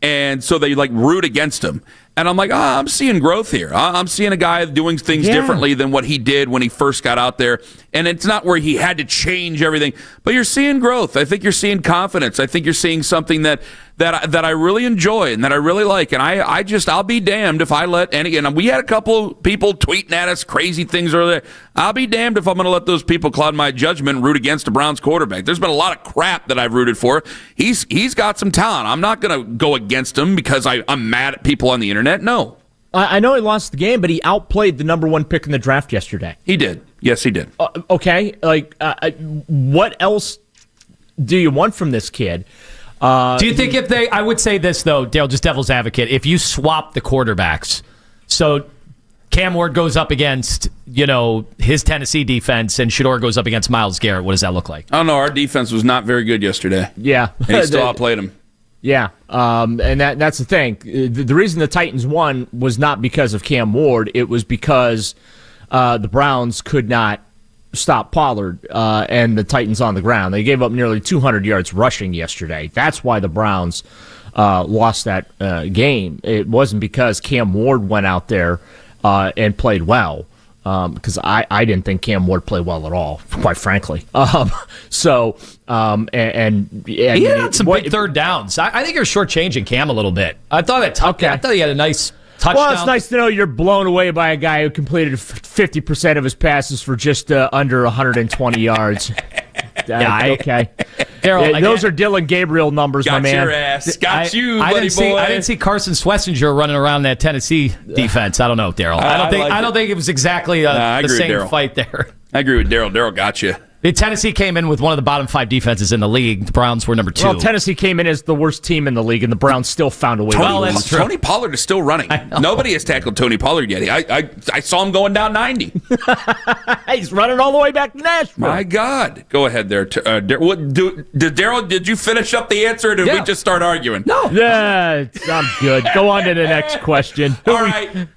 And so they, root against him. And I'm like, I'm seeing growth here. I'm seeing a guy doing things differently than what he did when he first got out there. And it's not where he had to change everything, but you're seeing growth. I think you're seeing confidence. I think you're seeing something that I really enjoy and that I really like. And I'll be damned if I let any, and we had a couple people tweeting at us crazy things earlier. I'll be damned if I'm going to let those people cloud my judgment and root against a Browns quarterback. There's been a lot of crap that I've rooted for. He's got some talent. I'm not going to go against him because I'm mad at people on the internet. No. I know he lost the game, but he outplayed the number 1 pick in the draft yesterday. He did. Yes, he did. Okay. What else do you want from this kid? Do you think I would say this, though, Dale, just devil's advocate, if you swap the quarterbacks, so Cam Ward goes up against, his Tennessee defense and Shador goes up against Myles Garrett, what does that look like? I don't know. Our defense was not very good yesterday. Yeah. And he still outplayed him. Yeah, and that's the thing. The reason the Titans won was not because of Cam Ward. It was because the Browns could not stop Pollard and the Titans on the ground. They gave up nearly 200 yards rushing yesterday. That's why the Browns lost that game. It wasn't because Cam Ward went out there and played well. Because I didn't think Cam Ward played well at all, quite frankly. He had some big third downs. I think you're shortchanging Cam a little bit. I thought he had a nice touchdown. Well, it's nice to know you're blown away by a guy who completed 50% of his passes for just under 120 yards. Okay. Daryl, those are Dylan Gabriel numbers, my man. Got your ass. Got you, buddy boy. I didn't see Carson Schlesinger running around that Tennessee defense. I don't know, Daryl. I don't think it was exactly the same fight there. I agree with Daryl. Daryl got you. Tennessee came in with one of the bottom 5 defenses in the league. The Browns were number 2. Well, Tennessee came in as the worst team in the league, and the Browns still found a way to lose. Tony Pollard is still running. Nobody has tackled Tony Pollard yet. I saw him going down 90. He's running all the way back to Nashville. My God. Go ahead there. Daryl, did you finish up the answer, or did we just start arguing? No. Yeah, I'm good. Go on to the next question.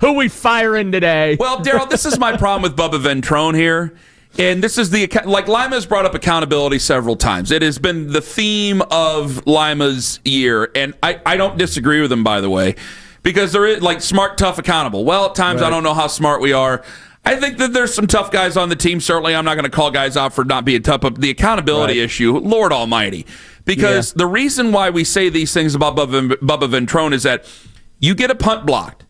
Who we firing today? Well, Daryl, this is my problem with Bubba Ventrone here. And this is Lima's brought up accountability several times. It has been the theme of Lima's year. And I don't disagree with him, by the way, because there is smart, tough, accountable. Well, at times I don't know how smart we are. I think that there's some tough guys on the team. Certainly, I'm not going to call guys out for not being tough. But the accountability issue, Lord Almighty. Because the reason why we say these things about Bubba Ventrone is that you get a punt blocked.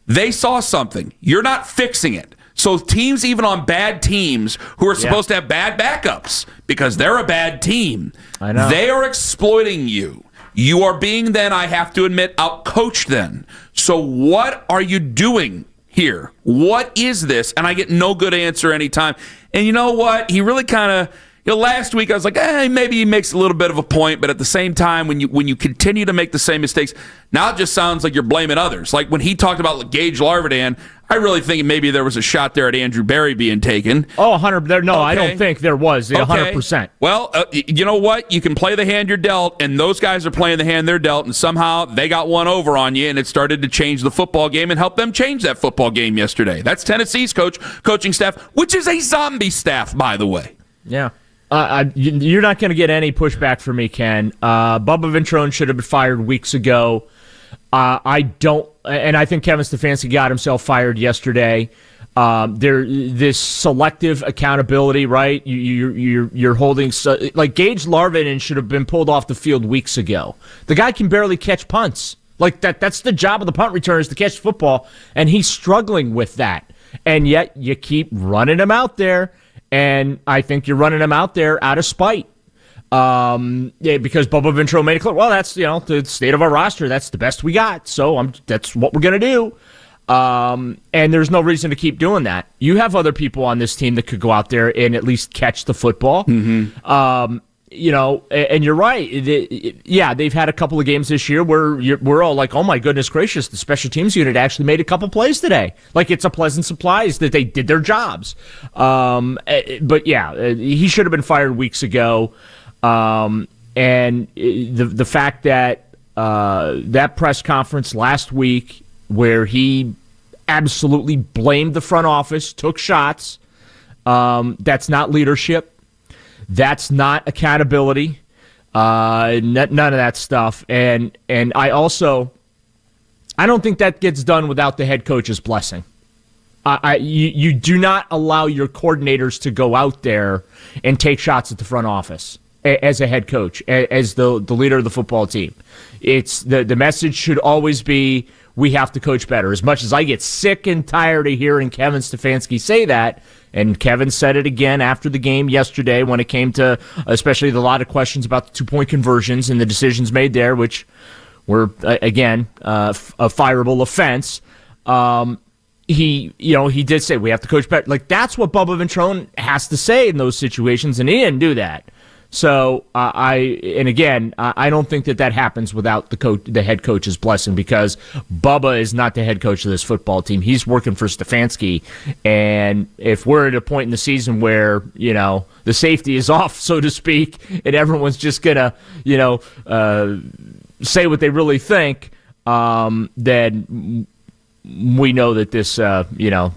They saw something. You're not fixing it. So teams, even on bad teams, who are supposed to have bad backups because they're a bad team, I know. They are exploiting you. You are being, then, I have to admit, outcoached then. So what are you doing here? What is this? And I get no good answer anytime. And you know what? He really kind of... last week I was like, maybe he makes a little bit of a point, but at the same time, when you continue to make the same mistakes, now it just sounds like you're blaming others. Like when he talked about Gage Larvidan, I really think maybe there was a shot there at Andrew Berry being taken. Oh, 100%. No, okay. I don't think there was. 100%. Well, you know what? You can play the hand you're dealt, and those guys are playing the hand they're dealt, and somehow they got one over on you, and it started to change the football game and help them change that football game yesterday. That's Tennessee's coaching staff, which is a zombie staff, by the way. Yeah. You're not going to get any pushback from me, Ken. Bubba Ventrone should have been fired weeks ago. I think Kevin Stefanski got himself fired yesterday. This selective accountability, right? You're holding Gage Larvidan should have been pulled off the field weeks ago. The guy can barely catch punts. That's the job of the punt returner, is to catch football, and he's struggling with that. And yet you keep running him out there. And I think you're running him out there out of spite. Because Bubba Ventrone made it clear, well, that's the state of our roster. That's the best we got. So that's what we're going to do. And there's no reason to keep doing that. You have other people on this team that could go out there and at least catch the football. Mm-hmm. And you're right. They've had a couple of games this year where we're all like, oh my goodness gracious, the special teams unit actually made a couple plays today. Like, it's a pleasant surprise that they did their jobs. But he should have been fired weeks ago. And the fact that that press conference last week where he absolutely blamed the front office, took shots, that's not leadership. That's not accountability. None of that stuff. And I don't think that gets done without the head coach's blessing. You do not allow your coordinators to go out there and take shots at the front office as a head coach, as the leader of the football team. It's the message should always be, we have to coach better. As much as I get sick and tired of hearing Kevin Stefanski say that, and Kevin said it again after the game yesterday when it came to especially the lot of questions about the 2-point conversions and the decisions made there, which were, again, a fireable offense. He did say we have to coach better. That's what Bubba Ventrone has to say in those situations, and he didn't do that. So I don't think that happens without the head coach's blessing, because Bubba is not the head coach of this football team. He's working for Stefanski, and if we're at a point in the season where the safety is off, so to speak, and everyone's just gonna say what they really think, then we know that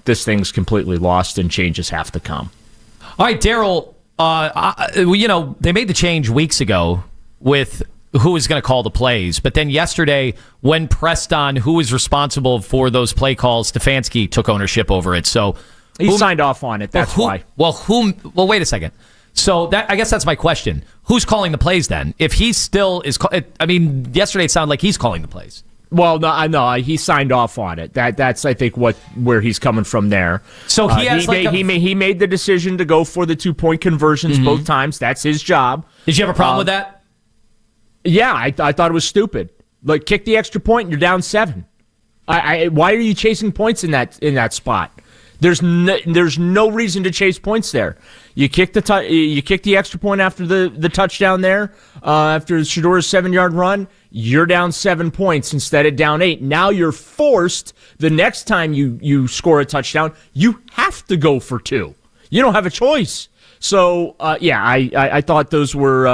this thing's completely lost and changes have to come. All right, Daryl. They made the change weeks ago with who was going to call the plays. But then yesterday, when pressed on who was responsible for those play calls, Stefanski took ownership over it. So he signed off on it. That's why. Well, wait a second. So I guess that's my question. Who's calling the plays then? If he still is, yesterday it sounded like he's calling the plays. Well, no, I know he signed off on it. That's I think where he's coming from there. So he made the decision to go for the 2-point conversions both times. That's his job. Did you have a problem with that? Yeah, I thought it was stupid. Like, kick the extra point and you're down 7. Why are you chasing points in that spot? There's no reason to chase points there. You kick the extra point after the touchdown there, after Shador's 7-yard run. You're down 7 points instead of down 8. Now you're forced, the next time you score a touchdown, you have to go for 2. You don't have a choice. So, I thought those were...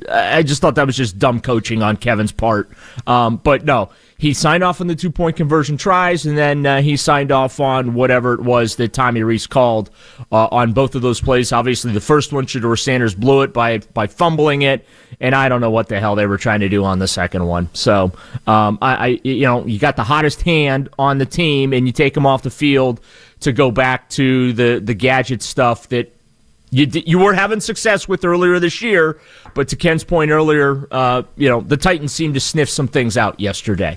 I just thought that was just dumb coaching on Kevin's part. But no, he signed off on the 2-point conversion tries, and then he signed off on whatever it was that Tommy Rees called on both of those plays. Obviously, the first one, Shador Sanders blew it by fumbling it, and I don't know what the hell they were trying to do on the second one. So, you got the hottest hand on the team, and you take him off the field to go back to the gadget stuff that you were having success with earlier this year, but to Ken's point earlier, the Titans seemed to sniff some things out yesterday.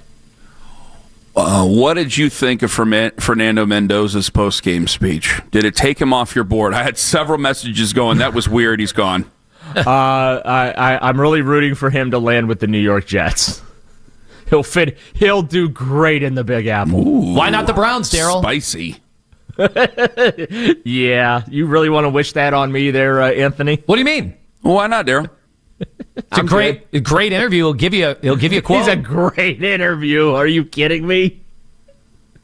What did you think of Fernando Mendoza's post-game speech? Did it take him off your board? I had several messages going, that was weird, he's gone. I'm really rooting for him to land with the New York Jets. He'll do great in the Big Apple. Ooh, why not the Browns, Daryl? Spicy. Yeah, you really want to wish that on me there, Anthony? What do you mean? Well, why not, Daryl? It's a great interview. He'll give you a quote. He's a great interview. Are you kidding me?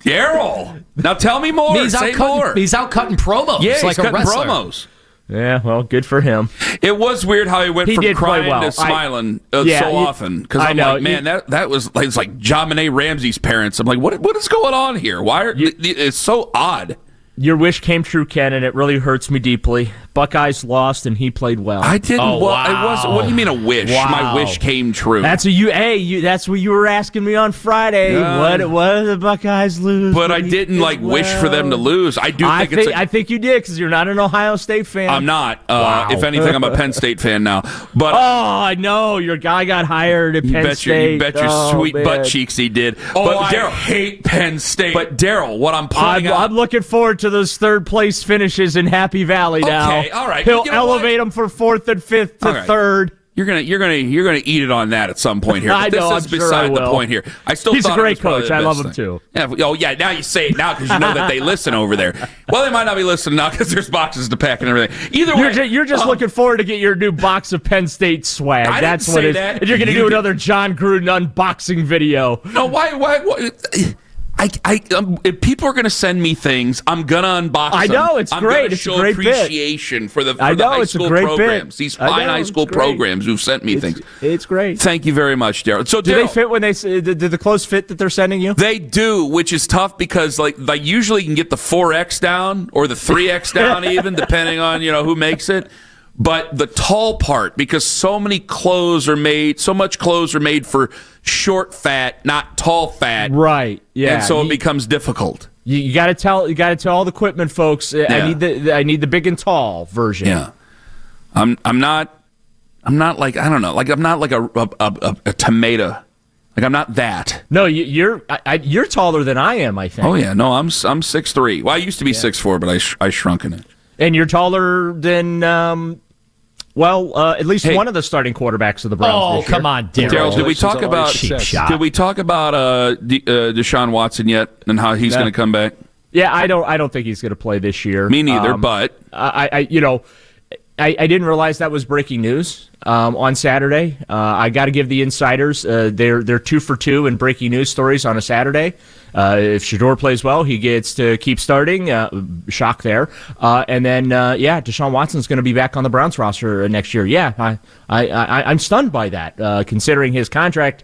Daryl, now tell me more. He's out cutting promos. Yeah, like he's cutting wrestler. promos. Yeah, well, good for him. It was weird how he went from crying to smiling often. Because I'm like, man, that was it's like John Benet Ramsey's parents. I'm like, what is going on here? It's so odd. Your wish came true, Ken, and it really hurts me deeply. Buckeyes lost, and he played well. I didn't. Oh, well, wow. it wasn't. What do you mean a wish? Wow. My wish came true. That's that's what you were asking me on Friday. What did the Buckeyes lose? But I didn't wish for them to lose. I think you did because you're not an Ohio State fan. I'm not. If anything, I'm a Penn State fan now. But I know your guy got hired at Penn State. You bet your sweet butt cheeks he did. But I hate Penn State. But Daryl, what I'm pointing out, I'm looking forward to those third place finishes in Happy Valley now. Okay, all right. He'll elevate them for 4th and 5th to 3rd. You're gonna eat it on that at some point here. But I know. This is beside the point here. He's a great coach. I love him too. Yeah. Oh yeah. Now you say it now because you know that they listen over there. Well, they might not be listening now because there's boxes to pack and everything. Either way, you're just looking forward to get your new box of Penn State swag. That's what it is. And you're gonna do another John Gruden unboxing video. No. Why? If people are going to send me things, I'm going to unbox them. I know, it's great. It's show a great appreciation for the high school programs. These fine high school programs who've sent me things. It's great. Thank you very much, Daryl. So, do they fit when do the clothes fit that they're sending you? They do, which is tough because like usually you can get the 4X down or the 3X down even, depending on who makes it. But the tall part, because so much clothes are made for short fat, not tall fat. Right. Yeah. And so it becomes difficult. You got to tell all the equipment folks. I need the big and tall version. Yeah. I'm not like I don't know. Like I'm not like a tomato. Like I'm not that. No, you're taller than I am. I think. Oh yeah. No, I'm 6'3". Well, I used to be 6'4", but I shrunk in it. And you're taller than. at least one of the starting quarterbacks of the Browns. Oh, come on, Daryl. Did we talk about Deshaun Watson yet and how he's going to come back? Yeah, I don't think he's going to play this year. Me neither. But I didn't realize that was breaking news on Saturday. I got to give the insiders they're 2 for 2 in breaking news stories on a Saturday. If Shador plays well, he gets to keep starting. Shock there. And then, Deshaun Watson's going to be back on the Browns roster next year. Yeah, I'm stunned by that, considering his contract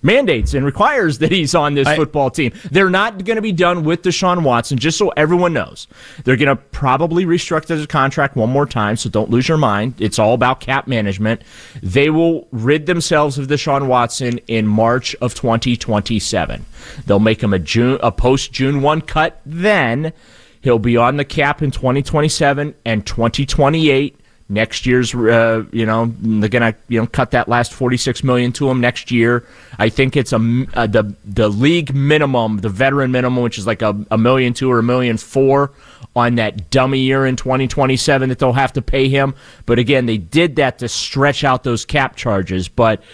mandates and requires that he's on this football team. They're not going to be done with Deshaun Watson, just so everyone knows. They're going to probably restructure his contract one more time, so don't lose your mind. It's all about cap management. They will rid themselves of Deshaun Watson in March of 2027. They'll make him a post-June 1 cut then. He'll be on the cap in 2027 and 2028. Next year's, they're going to cut that last $46 million to him next year. I think it's the league minimum, the veteran minimum, which is like $1.2 million or $1.4 million on that dummy year in 2027 that they'll have to pay him. But again, they did that to stretch out those cap charges. But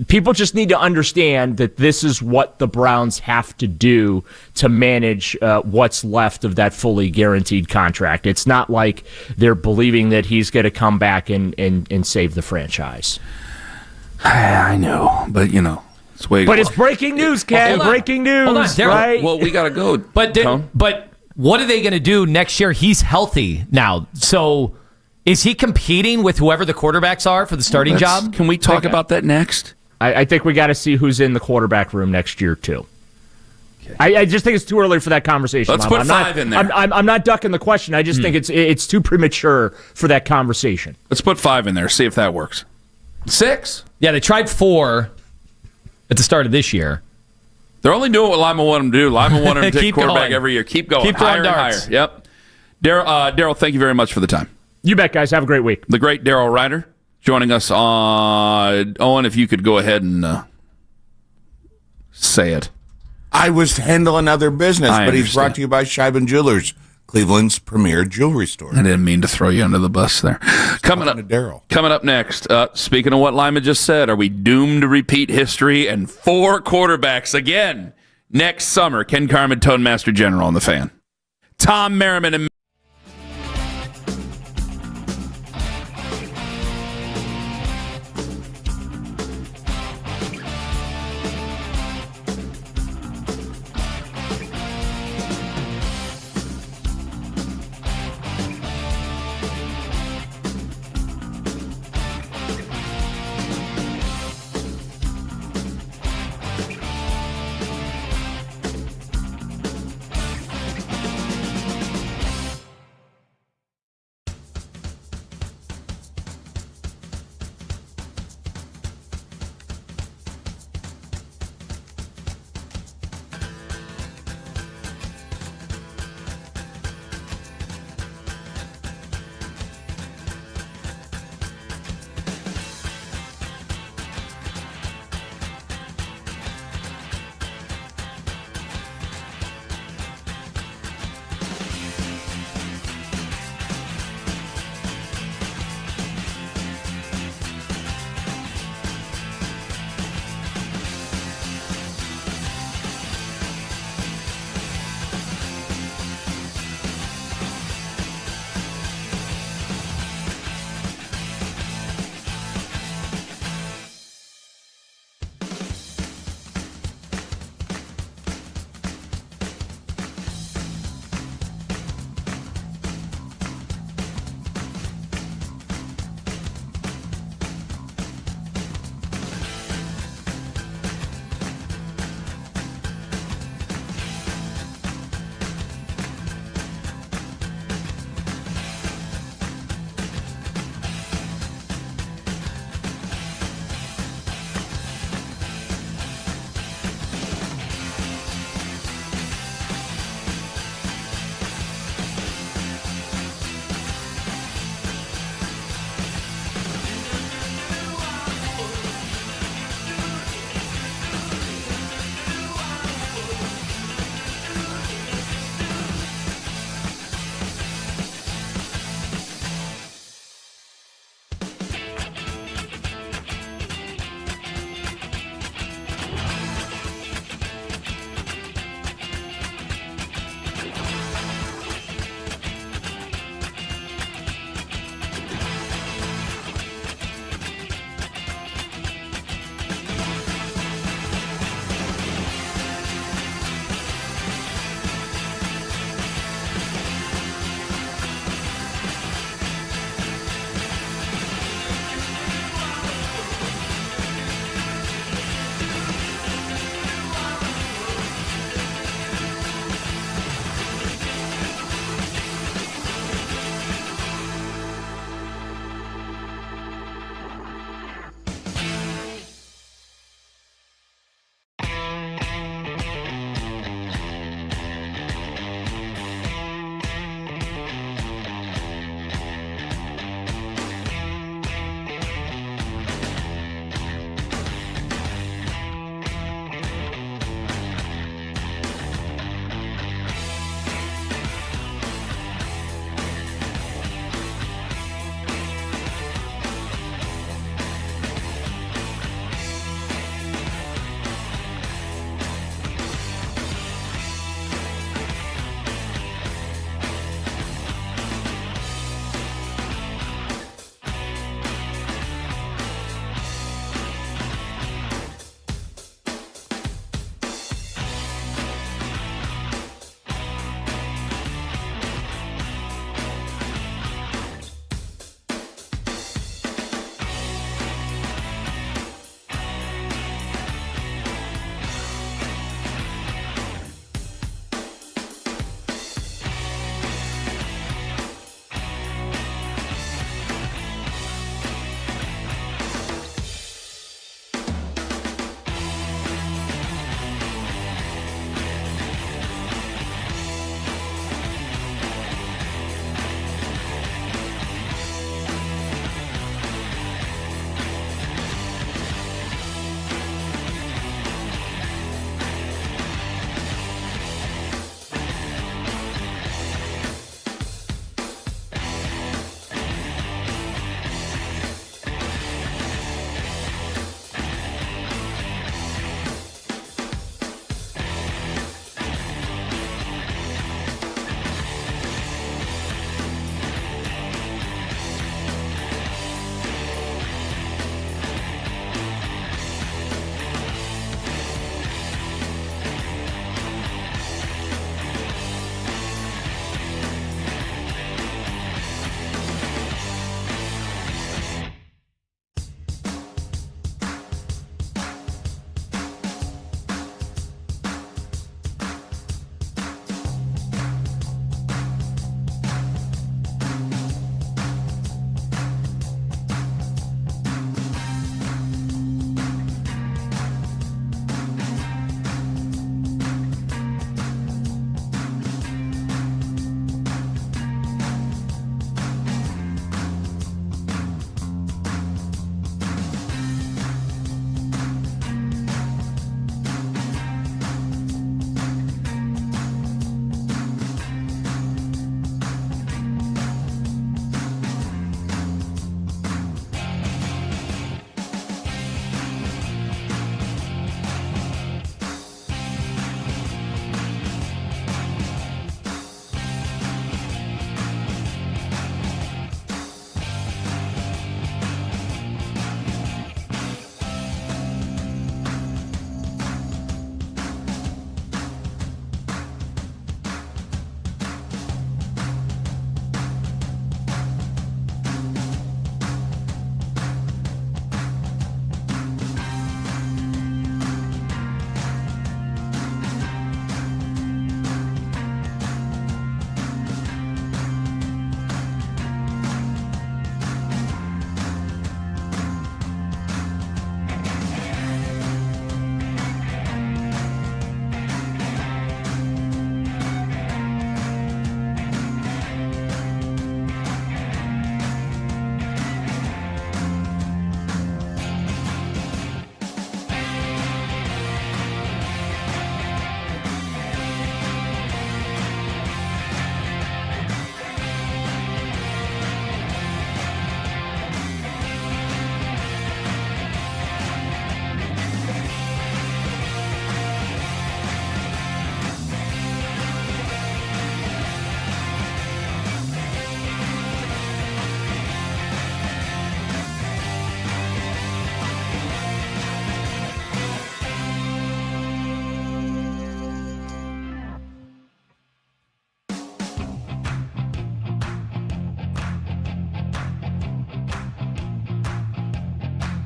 people just need to understand that this is what the Browns have to do to manage what's left of that fully guaranteed contract. It's not like they're believing that he's going to come back and save the franchise. I know, but it's way. But it's breaking news, Ken. Breaking news. Hold on, Daryl. Right? Well, we got to go. But what are they going to do next year? He's healthy now, so. Is he competing with whoever the quarterbacks are for the starting job? Can we talk about that next? I think we got to see who's in the quarterback room next year, too. Okay. I just think it's too early for that conversation. Let's put 5 in there. I'm not ducking the question. I just think it's too premature for that conversation. Let's put 5 in there, see if that works. 6? Yeah, they tried 4 at the start of this year. They're only doing what Lima wanted them to do. Lima wanted them to take quarterback every year. Keep going. Keep higher throwing and darts. higher. Yep. Daryl, thank you very much for the time. You bet, guys. Have a great week. The great Daryl Ryder joining us on... Owen, if you could go ahead and say it. I was handling other business, but he's brought to you by Scheiben Jewelers, Cleveland's premier jewelry store. I didn't mean to throw you under the bus there. Coming up next, speaking of what Lima just said, are we doomed to repeat history and 4 quarterbacks again next summer? Ken Carman, Toadmaster General on the Fan. Tom Merriman and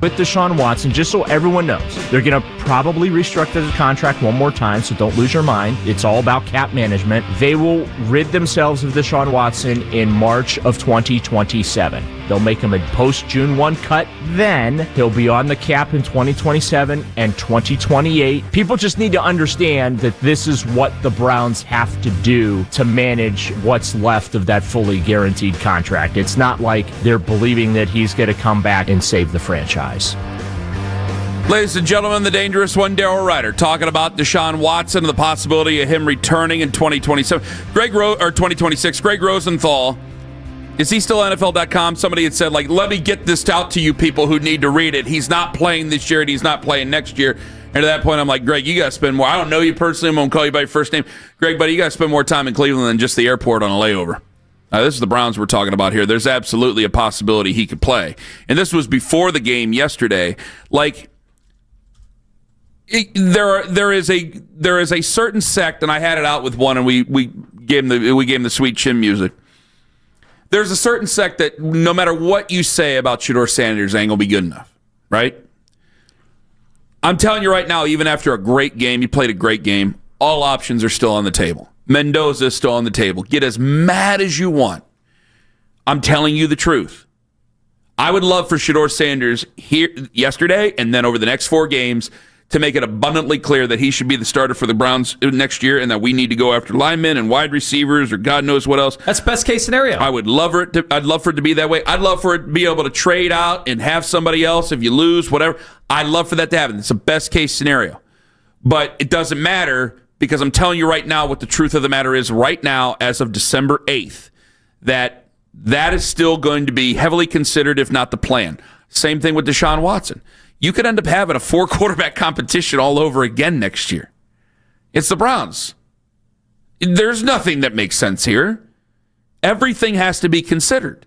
with Deshaun Watson, just so everyone knows, they're going to probably restructure the contract one more time, so don't lose your mind. It's all about cap management. They will rid themselves of Deshaun Watson in March of 2027. They'll make him a post-June 1 cut. Then he'll be on the cap in 2027 and 2028. People just need to understand that this is what the Browns have to do to manage what's left of that fully guaranteed contract. It's not like they're believing that he's going to come back and save the franchise. Ladies and gentlemen, the dangerous one, Daryl Ryder, talking about Deshaun Watson and the possibility of him returning in 2027. 2026. Greg Rosenthal. Is he still NFL.com? Somebody had said, let me get this out to you people who need to read it. He's not playing this year and he's not playing next year. And at that point, I'm like, Greg, you got to spend more. I don't know you personally. I'm going to call you by your first name. Greg, buddy, you got to spend more time in Cleveland than just the airport on a layover. This is the Browns we're talking about here. There's absolutely a possibility he could play. And this was before the game yesterday. There is a certain sect, and I had it out with one, and we gave him the sweet chin music. There's a certain sect that no matter what you say about Shador Sanders, ain't gonna be good enough, right? I'm telling you right now, even after a great game, you played a great game, all options are still on the table. Mendoza is still on the table. Get as mad as you want. I'm telling you the truth. I would love for Shador Sanders here yesterday and then over the next 4 games to make it abundantly clear that he should be the starter for the Browns next year and that we need to go after linemen and wide receivers or God knows what else. That's best case scenario. I would love for it I'd love for it to be that way. I'd love for it to be able to trade out and have somebody else if you lose, whatever. I'd love for that to happen. It's a best case scenario. But it doesn't matter because I'm telling you right now what the truth of the matter is right now as of December 8th, that is still going to be heavily considered, if not the plan. Same thing with Deshaun Watson. You could end up having a 4-quarterback competition all over again next year. It's the Browns. There's nothing that makes sense here. Everything has to be considered.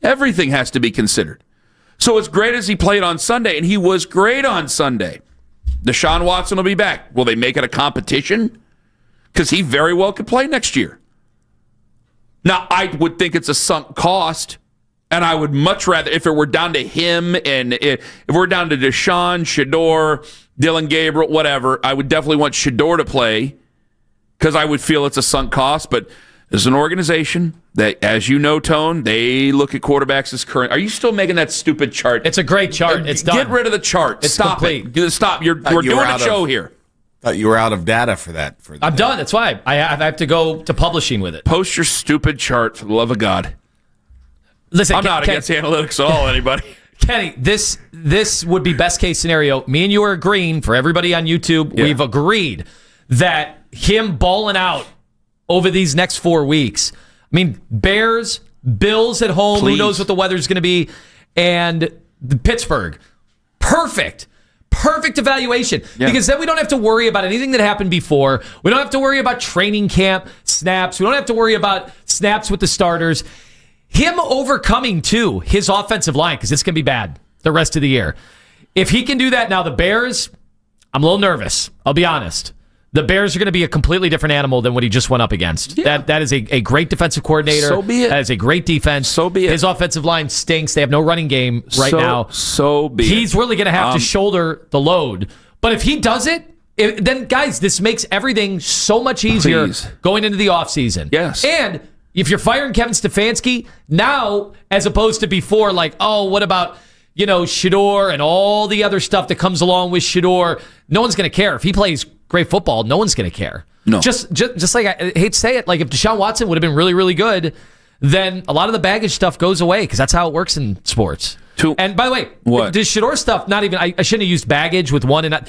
Everything has to be considered. So as great as he played on Sunday, and he was great on Sunday, Deshaun Watson will be back. Will they make it a competition? Because he very well could play next year. Now, I would think it's a sunk cost. And I would much rather, if it were down to him and if we're down to Deshaun, Shador, Dylan Gabriel, whatever, I would definitely want Shador to play because I would feel it's a sunk cost. But as an organization that, as you know, Tone, they look at quarterbacks as current. Are you still making that stupid chart? It's a great chart. It's done. Get rid of the chart. It's Stop complete. it. Stop. We're doing a show here. Thought you were out of data for that. I'm done. That's why I have to go to publishing with it. Post your stupid chart for the love of God. Listen, I'm not against analytics at all, anybody. Kenny, this would be best case scenario. Me and you are agreeing, for everybody on YouTube, we've agreed that him balling out over these next 4 weeks. I mean, Bears, Bills at home, who knows what the weather's going to be, and Pittsburgh. Perfect evaluation. Because then we don't have to worry about anything that happened before. We don't have to worry about training camp snaps. We don't have to worry about snaps with the starters. Him overcoming, too, his offensive line, because it's going to be bad the rest of the year. If he can do that now, the Bears, I'm a little nervous. I'll be honest. The Bears are going to be a completely different animal than what he just went up against. Yeah. That is a great defensive coordinator. So be it. That is a great defense. So be it. His offensive line stinks. They have no running game now. So be it. He's really going to have to shoulder the load. But if he does it, then, guys, this makes everything so much easier going into the offseason. Yes. And if you're firing Kevin Stefanski now, as opposed to before, what about, Shador and all the other stuff that comes along with Shador, no one's going to care. If he plays great football, no one's going to care. No. Just like, I hate to say it, if Deshaun Watson would have been really, really good, then a lot of the baggage stuff goes away because that's how it works in sports. And by the way, the Shador stuff, not even, I shouldn't have used baggage with one. And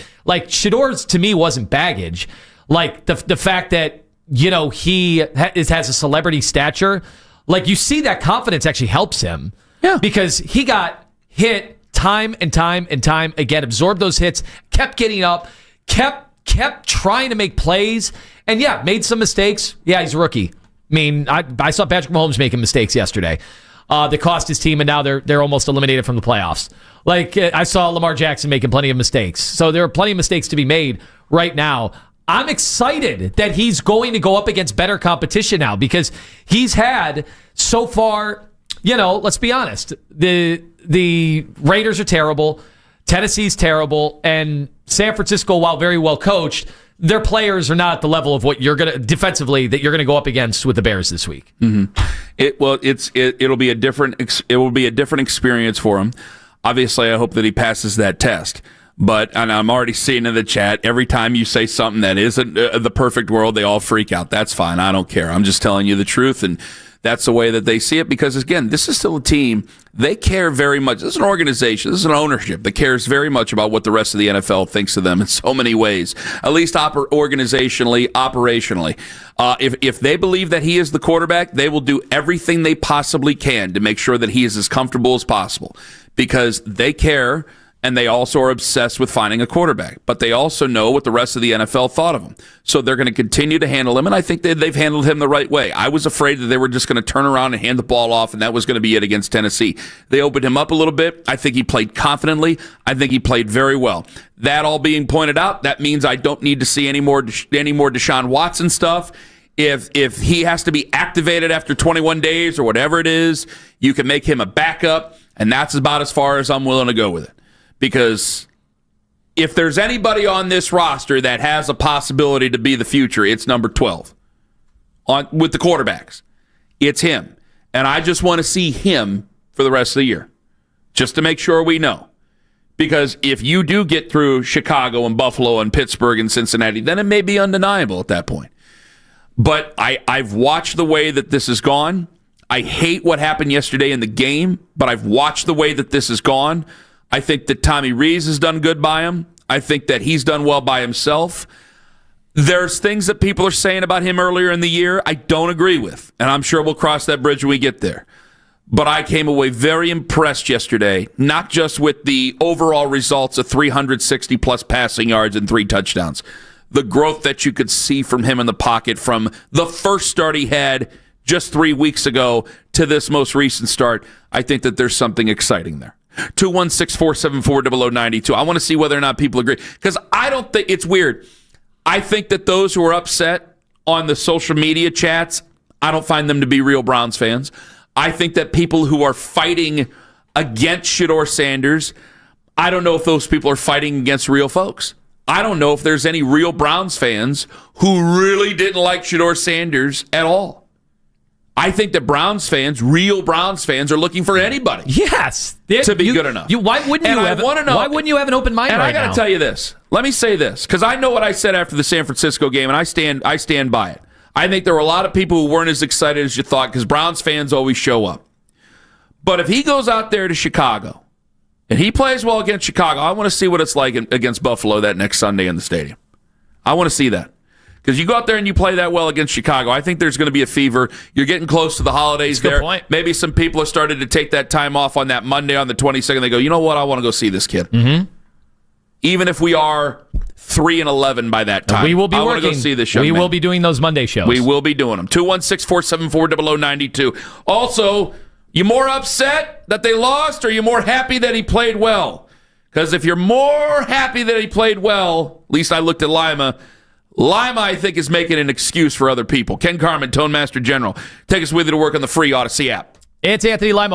Shador's, to me, wasn't baggage. The fact that, he has a celebrity stature. You see that confidence actually helps him. Yeah. Because he got hit time and time and time again, absorbed those hits, kept getting up, kept trying to make plays, and made some mistakes. Yeah, he's a rookie. I mean, I saw Patrick Mahomes making mistakes yesterday. That cost his team, and now they're almost eliminated from the playoffs. I saw Lamar Jackson making plenty of mistakes. So there are plenty of mistakes to be made right now. I'm excited that he's going to go up against better competition now because he's had so far, let's be honest, the Raiders are terrible. Tennessee's terrible, and San Francisco, while very well coached, their players are not at the level of what you're going to defensively that you're going to go up against with the Bears this week. Mm-hmm. It will be a different experience for him. Obviously, I hope that he passes that test. But, and I'm already seeing in the chat, every time you say something that isn't the perfect world, they all freak out. That's fine. I don't care. I'm just telling you the truth, and that's the way that they see it. Because, again, this is still a team. They care very much. This is an organization. This is an ownership that cares very much about what the rest of the NFL thinks of them in so many ways, at least organizationally, operationally. If they believe that he is the quarterback, they will do everything they possibly can to make sure that he is as comfortable as possible, because they care. And they also are obsessed with finding a quarterback. But they also know what the rest of the NFL thought of him. So they're going to continue to handle him, and I think they've handled him the right way. I was afraid that they were just going to turn around and hand the ball off, and that was going to be it against Tennessee. They opened him up a little bit. I think he played confidently. I think he played very well. That all being pointed out, that means I don't need to see any more Deshaun Watson stuff. If he has to be activated after 21 days or whatever it is, you can make him a backup, and that's about as far as I'm willing to go with it. Because if there's anybody on this roster that has a possibility to be the future, it's number 12 with the quarterbacks. It's him. And I just want to see him for the rest of the year, just to make sure we know. Because if you do get through Chicago and Buffalo and Pittsburgh and Cincinnati, then it may be undeniable at that point. But I've watched the way that this has gone. I hate what happened yesterday in the game, but I've watched the way that this has gone. I think that Tommy Rees has done good by him. I think that he's done well by himself. There's things that people are saying about him earlier in the year I don't agree with, and I'm sure we'll cross that bridge when we get there. But I came away very impressed yesterday, not just with the overall results of 360-plus passing yards and 3 touchdowns. The growth that you could see from him in the pocket from the first start he had just 3 weeks ago to this most recent start, I think that there's something exciting there. 216-474-0092. I want to see whether or not people agree. Because I don't think it's weird. I think that those who are upset on the social media chats, I don't find them to be real Browns fans. I think that people who are fighting against Shador Sanders, I don't know if those people are fighting against real folks. I don't know if there's any real Browns fans who really didn't like Shador Sanders at all. I think that real Browns fans, are looking for anybody. Yes, to be good enough. Why wouldn't you have an open mind? And right I got to tell you this. Let me say this, because I know what I said after the San Francisco game, and I stand by it. I think there were a lot of people who weren't as excited as you thought, because Browns fans always show up. But if he goes out there to Chicago and he plays well against Chicago, I want to see what it's like against Buffalo that next Sunday in the stadium. I want to see that. Because you go out there and you play that well against Chicago, I think there's going to be a fever. You're getting close to the holidays there. Good point. Maybe some people have started to take that time off on that Monday on the 22nd. They go, you know what? I want to go see this kid. Mm-hmm. Even if we are 3-11 by that time. We will be working. I want to go see this young man. We will be doing those Monday shows. We will be doing them. 216-474-0092. Also, you more upset that they lost, or are you more happy that he played well? Because if you're more happy that he played well, at least I looked at Lima, I think, is making an excuse for other people. Ken Carman, Tone Master General. Take us with you to work on the free Odyssey app. It's Anthony Lima.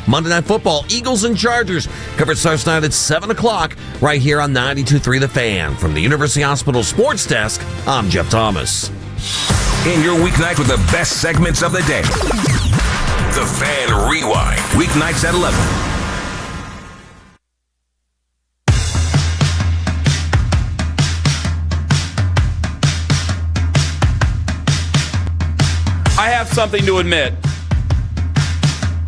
Monday Night Football, Eagles and Chargers. Coverage starts tonight at 7 o'clock right here on 92.3 The Fan. From the University Hospital Sports Desk, I'm Jeff Thomas. In your weeknight with the best segments of the day. The Fan Rewind. Weeknights at 11. I have something to admit.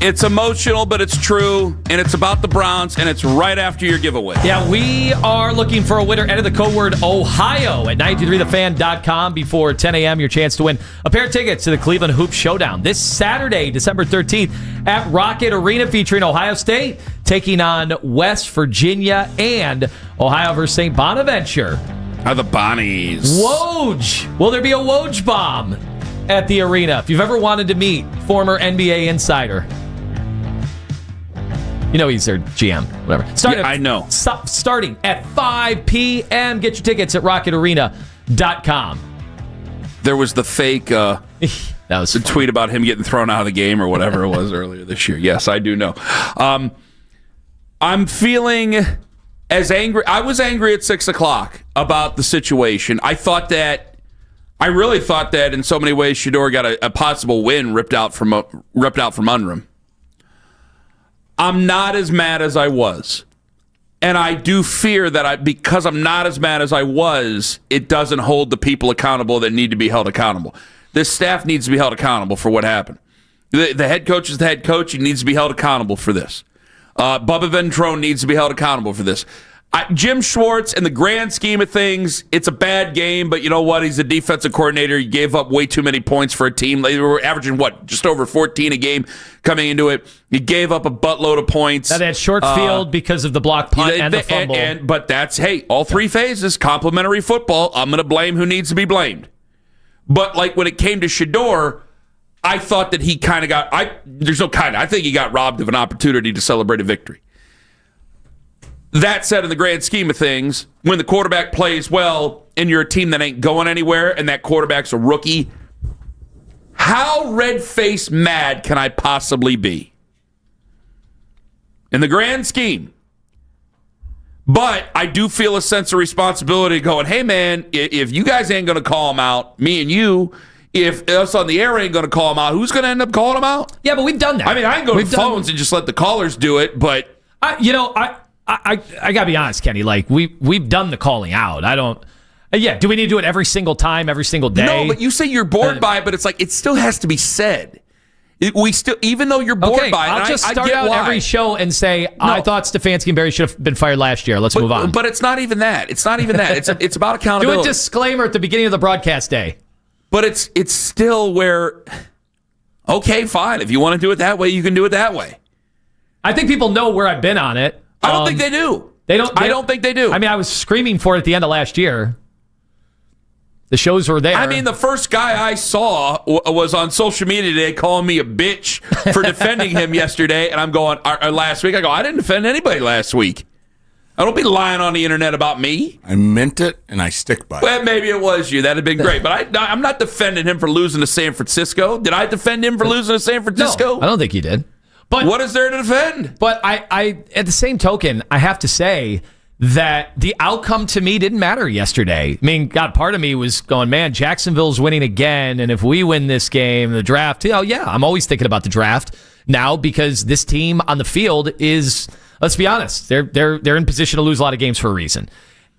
It's emotional, but it's true, and it's about the Browns, and it's right after your giveaway. Yeah, we are looking for a winner. Enter the code word Ohio at 923thefan.com before 10 a.m. Your chance to win a pair of tickets to the Cleveland Hoop Showdown this Saturday, December 13th at Rocket Arena, featuring Ohio State taking on West Virginia and Ohio versus St. Bonaventure. The Bonnies. Woj. Will there be a Woj bomb at the arena? If you've ever wanted to meet former NBA insider, you know he's their GM, whatever. I know. Starting at 5 p.m. Get your tickets at rocketarena.com. There was the fake that was the tweet about him getting thrown out of the game or whatever it was earlier this year. Yes, I do know. I'm feeling as angry. I was angry at 6 o'clock about the situation. I really thought that in so many ways Shador got a possible win ripped out from under him. I'm not as mad as I was. And I do fear that because I'm not as mad as I was, it doesn't hold the people accountable that need to be held accountable. This staff needs to be held accountable for what happened. The head coach is the head coach. He needs to be held accountable for this. Bubba Ventrone needs to be held accountable for this. Jim Schwartz, in the grand scheme of things, it's a bad game, but you know what? He's a defensive coordinator. He gave up way too many points for a team. They were averaging, just over 14 a game coming into it. He gave up a buttload of points. Now, that short field because of the block punt and the fumble. But that's, all three phases, complementary football. I'm going to blame who needs to be blamed. But when it came to Shador, I thought that he kind of I think he got robbed of an opportunity to celebrate a victory. That said, in the grand scheme of things, when the quarterback plays well and you're a team that ain't going anywhere and that quarterback's a rookie, how red-faced mad can I possibly be? In the grand scheme. But I do feel a sense of responsibility going, hey, man, if you guys ain't going to call him out, me and you, if us on the air ain't going to call him out, who's going to end up calling him out? Yeah, but we've done that. I mean, I can go to phones and just let the callers do it, but... I gotta be honest, Kenny. We've done the calling out. I don't. Do we need to do it every single time, every single day? No, but you say you're bored by it, but it's it still has to be said. Even though you're bored by it, I'll just start out every show and say I thought Stefanski and Barry should have been fired last year. Let's move on. But it's not even that. It's not even that. It's about accountability. Do a disclaimer at the beginning of the broadcast day. But it's still where. Okay, fine. If you want to do it that way, you can do it that way. I think people know where I've been on it. I don't think they do. I don't think they do. I mean, I was screaming for it at the end of last year. The shows were there. I mean, the first guy I saw was on social media today calling me a bitch for defending him yesterday. And I'm going, last week, I didn't defend anybody last week. I don't be lying on the internet about me. I meant it, and I stick by it. Well, maybe it was you. That'd have been great. But I'm not defending him for losing to San Francisco. Did I defend him for losing to San Francisco? No, I don't think you did. But what is there to defend? But I at the same token, I have to say that the outcome to me didn't matter yesterday. I mean, God, part of me was going, man, Jacksonville's winning again, and if we win this game, the draft, I'm always thinking about the draft now because this team on the field is, let's be honest, they're in position to lose a lot of games for a reason.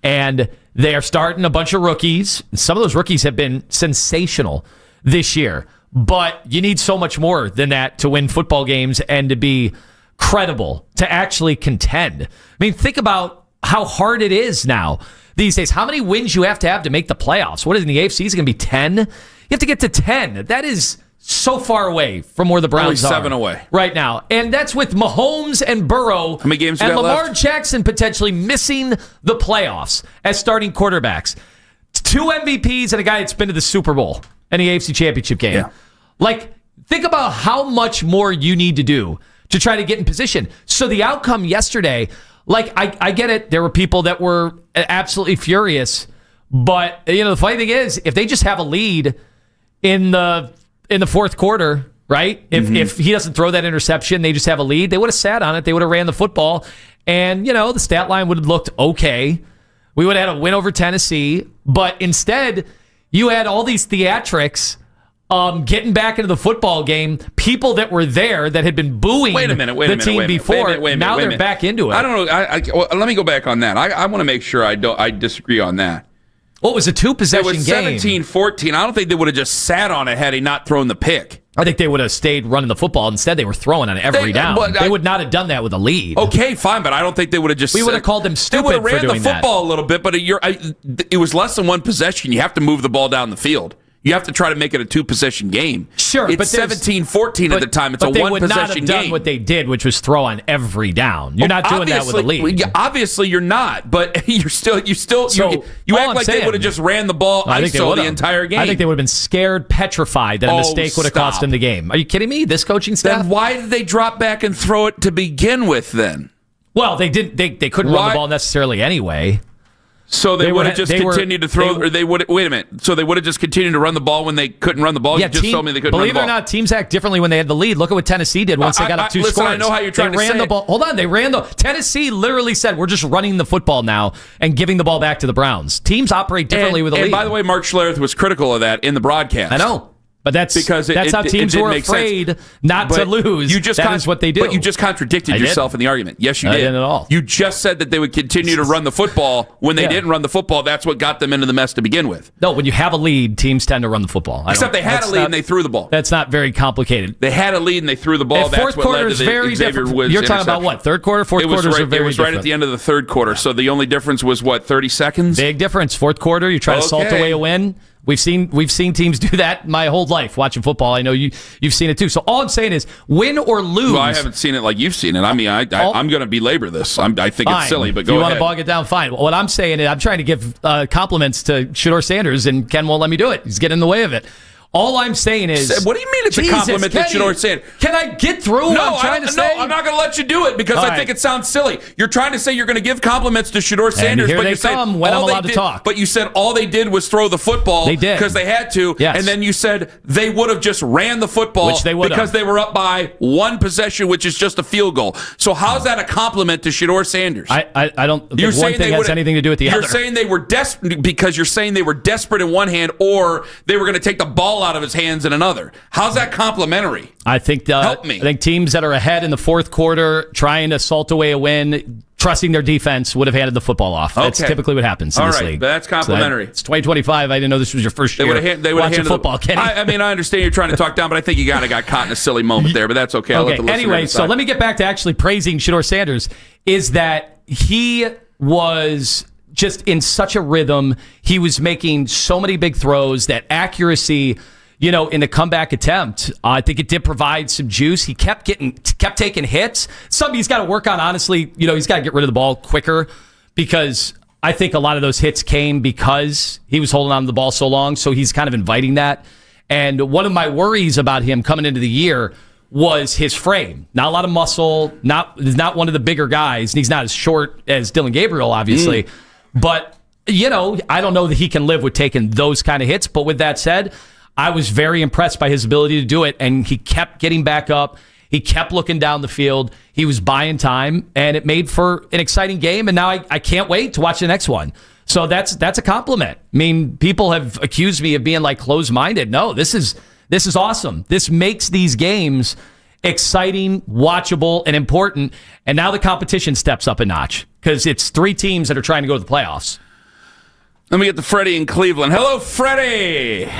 And they are starting a bunch of rookies. Some of those rookies have been sensational this year. But you need so much more than that to win football games and to be credible, to actually contend. I mean, think about how hard it is now these days. How many wins you have to make the playoffs? What is in the AFC? Is it going to be 10? You have to get to 10. That is so far away from where the Browns are. 7 away. Right now. And that's with Mahomes and Burrow. How many games you got left? And Lamar Jackson potentially missing the playoffs as starting quarterbacks. 2 MVPs and a guy that's been to the Super Bowl and the AFC Championship game. Yeah. Think about how much more you need to do to try to get in position. So the outcome yesterday, I get it. There were people that were absolutely furious. But, the funny thing is, if they just have a lead in the fourth quarter right? If he doesn't throw that interception, they just have a lead. They would have sat on it. They would have ran the football. And, the stat line would have looked okay. We would have had a win over Tennessee. But instead, you had all these theatrics getting back into the football game. People that were there that had been booing the team before, now they're back into it. I don't know. Well, let me go back on that. I want to make sure I disagree on that. Well, it was a two-possession game. It was 17-14. I don't think they would have just sat on it had he not thrown the pick. I think they would have stayed running the football. Instead, they were throwing on it every down. They would not have done that with a lead. Okay, fine, but I don't think they would have just... We would have called them stupid for doing that. They would have ran the football a little bit, but it was less than one possession. You have to move the ball down the field. You have to try to make it a two-possession game. Sure, it's 17-14 at the time. It's a one-possession game. But they would not have done what they did, which was throw on every down. You're not doing that with a lead. Obviously, you're not. But you act like they would have just ran the ball ISO the entire game. I think they would have been scared, petrified that a mistake would have cost them the game. Are you kidding me? This coaching staff? Then why did they drop back and throw it to begin with? Then, well, they didn't. They couldn't run the ball necessarily anyway. So they would have just continued to throw, or they would. Wait a minute. So they would have just continued to run the ball when they couldn't run the ball. Yeah, you just told me they couldn't run the ball. Believe it or not, teams act differently when they had the lead. Look at what Tennessee did once they got up two scores. I know how you're trying to say the ball. Hold on, they ran the. Tennessee literally said, "We're just running the football now and giving the ball back to the Browns." Teams operate differently with a lead. And by the way, Mark Schlereth was critical of that in the broadcast. I know. But that's how teams were afraid not to lose. That is what they do. But you just contradicted yourself in the argument. Yes, you did. I didn't at all. You just said that they would continue to run the football. When they didn't run the football, that's what got them into the mess to begin with. No, when you have a lead, teams tend to run the football. Except they had a lead and they threw the ball. That's not very complicated. They had a lead and they threw the ball. That's what led to the Xavier Woods. You're talking about what? Third quarter, fourth quarter? It was right at the end of the third quarter. So the only difference was what? 30 seconds. Big difference. Fourth quarter, you try to salt away a win. We've seen teams do that my whole life watching football. I know you've seen it too. So all I'm saying is, win or lose. Well, I haven't seen it like you've seen it. I mean, I'm going to belabor this. I think it's silly, but go ahead. If you want to bog it down, fine. What I'm saying is, I'm trying to give compliments to Shador Sanders, and Ken won't let me do it. He's getting in the way of it. All I'm saying is... What do you mean it's a compliment that Shador Sanders? Can I get through what I'm trying to say? No, I'm not going to let you do it because I think it sounds silly. You're trying to say you're going to give compliments to Shador Sanders, but you're saying when I'm allowed to talk. But you said all they did was throw the football. They did. Because they had to. Yes. And then you said they would have just ran the football which they would because they were up by one possession, which is just a field goal. So how's that a compliment to Shador Sanders? I don't think one thing has anything to do with the other. You're saying they were desperate because you're saying they were desperate in one hand or they were going to take the ball out of his hands in another. How's that complimentary? I think help me. I think teams that are ahead in the fourth quarter, trying to salt away a win, trusting their defense, would have handed the football off. That's typically what happens in this league. But that's complimentary. It's 2025. I didn't know this was your first year. They would have handed football, Kenny. I mean, I understand you're trying to talk down, but I think you got caught in a silly moment there. But that's okay. Anyway, so let me get back to actually praising Shador Sanders. Is that he was just in such a rhythm. He was making so many big throws. That accuracy, in the comeback attempt, I think it did provide some juice. He kept taking hits. Something he's got to work on, honestly. He's got to get rid of the ball quicker because I think a lot of those hits came because he was holding on to the ball so long. So he's kind of inviting that. And one of my worries about him coming into the year was his frame. Not a lot of muscle, not one of the bigger guys. And he's not as short as Dylan Gabriel, obviously. But, I don't know that he can live with taking those kind of hits. But with that said, I was very impressed by his ability to do it, and he kept getting back up. He kept looking down the field. He was buying time, and it made for an exciting game, and now I can't wait to watch the next one. So that's a compliment. I mean, people have accused me of being like closed-minded. No, this is awesome. This makes these games exciting, watchable, and important, and now the competition steps up a notch because it's three teams that are trying to go to the playoffs. Let me get to Freddie in Cleveland. Hello, Freddie.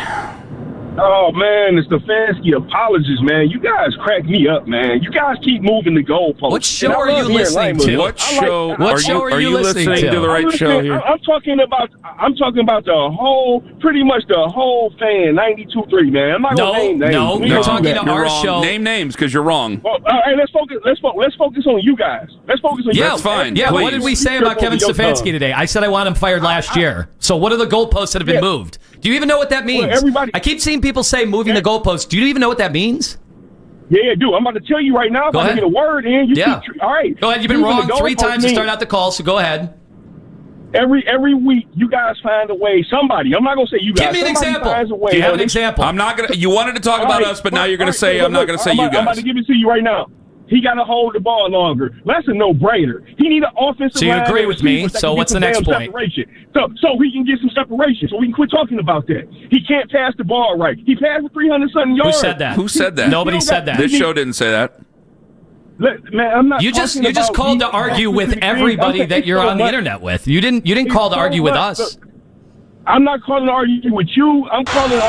Oh, man, it's Stefanski. Apologies, man. You guys crack me up, man. You guys keep moving the goalposts. What show are you listening to? What show are you listening to? The right show here? I'm talking about the whole, pretty much the whole fan, 92.3, man. I'm not gonna name names. No, you're talking to our show. Name names because you're wrong. Well, all right, let's focus on you guys. Let's focus on you. That's fine. Yeah, please. What did we say about Kevin Stefanski today? I said I want him fired last year. So what are the goalposts that have been moved? Do you even know what that means? Well, I keep seeing people say moving the goalposts. Do you even know what that means? Yeah, dude. I'm about to tell you right now. Go ahead. Get a word in. All right. Go ahead. You've been wrong 3 times to start out the call, so go ahead. Every week, you guys find a way. Somebody, I'm not gonna say you guys. Give me an example. Finds a way. Do you have an example? I'm not gonna. You wanted to talk about us, but now you're gonna say I'm not gonna say you guys. I'm about to give it to you right now. He got to hold the ball longer. That's a no-brainer. He need an offensive line. So you agree with me. So what's the next point? So he can get some separation. So we can quit talking about that. He can't pass the ball right. He passed for 300-something yards. Who said that? Who said that? Nobody said that. This show didn't say that. Man, I'm not. You just called to argue with everybody that you're on the internet with. You didn't call to argue with us. I'm not calling to argue with you. I'm just calling.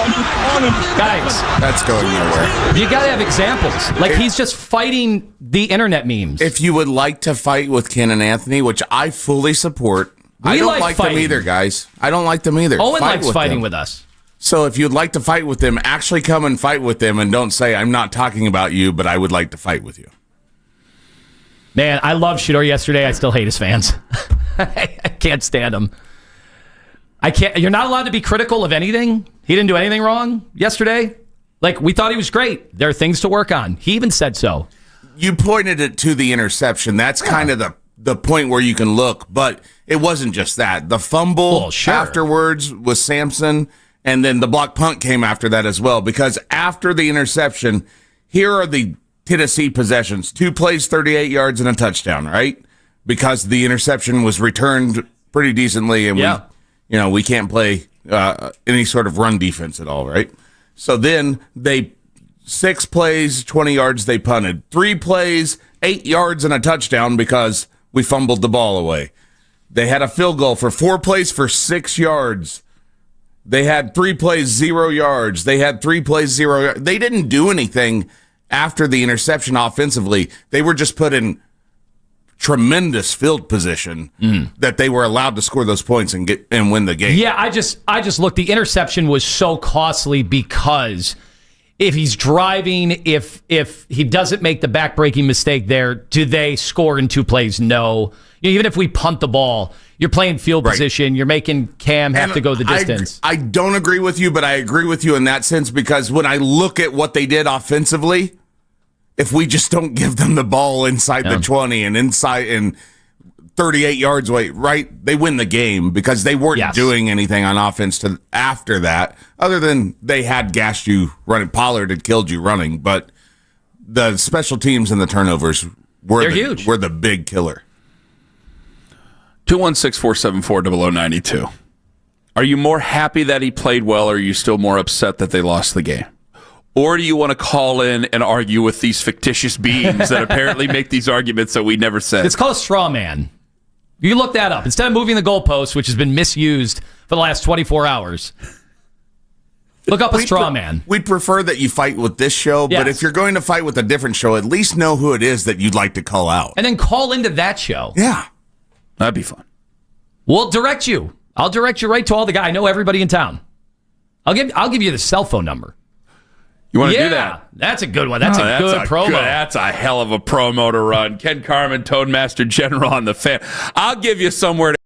Guys, that's going nowhere. You got to have examples. Like, he's just fighting the internet memes. If you would like to fight with Ken and Anthony, which I fully support, I don't like them either, guys. I don't like them either. Owen likes fighting with us. So if you'd like to fight with them, actually come and fight with them, and don't say, I'm not talking about you, but I would like to fight with you. Man, I loved Shador yesterday. I still hate his fans. I can't stand him. I can't. You're not allowed to be critical of anything. He didn't do anything wrong yesterday. Like, we thought he was great. There are things to work on. He even said so. You pointed it to the interception. That's kind of the point where you can look, but it wasn't just that. The fumble afterwards was Sampson, and then the block punt came after that as well, because after the interception, here are the Tennessee possessions. 2 plays, 38 yards, and a touchdown, right? Because the interception was returned pretty decently, and we can't play any sort of run defense at all, right? So then 6 plays, 20 yards, they punted. 3 plays, 8 yards, and a touchdown because we fumbled the ball away. They had a field goal for 4 plays for 6 yards. They had 3 plays, 0 yards. They had 3 plays, 0 yards. They didn't do anything after the interception offensively. They were just put in tremendous field position that they were allowed to score those points and win the game. Yeah, I just looked. The interception was so costly because if he's driving, if he doesn't make the backbreaking mistake there, do they score in 2 plays? No. Even if we punt the ball, you're playing field position. You're making Cam have to go the distance. I don't agree with you, but I agree with you in that sense, because when I look at what they did offensively, if we just don't give them the ball inside the 20 and inside and 38 yards away, right, they win the game because they weren't doing anything on offense after that, other than they had gassed you running. Pollard had killed you running, but the special teams and the turnovers were huge. Were the big killer. 216-474-0092. Are you more happy that he played well, or are you still more upset that they lost the game? Or do you want to call in and argue with these fictitious beings that apparently make these arguments that we never said? It's called a straw man. You look that up. Instead of moving the goalpost, which has been misused for the last 24 hours, look up a straw man. We'd prefer that you fight with this show, but if you're going to fight with a different show, at least know who it is that you'd like to call out. And then call into that show. Yeah. That'd be fun. We'll direct you. I'll direct you right to all the guys. I know everybody in town. I'll give you the cell phone number. You want to do that? That's a good one. That's a good promo. That's a hell of a promo to run. Ken Carman, Toadmaster General on the Fan. I'll give you somewhere to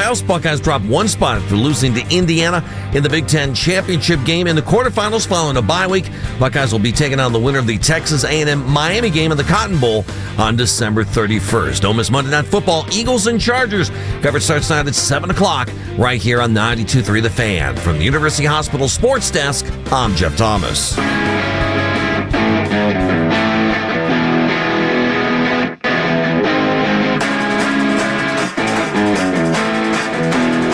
playoffs, Buckeyes dropped one spot after losing to Indiana in the Big Ten championship game in the quarterfinals following a bye week. Buckeyes will be taking on the winner of the Texas A&M Miami game in the Cotton Bowl on December 31st. Ole Miss Monday Night Football, Eagles and Chargers. Coverage starts tonight at 7 o'clock right here on 92.3 The Fan. From the University Hospital Sports Desk, I'm Jeff Thomas.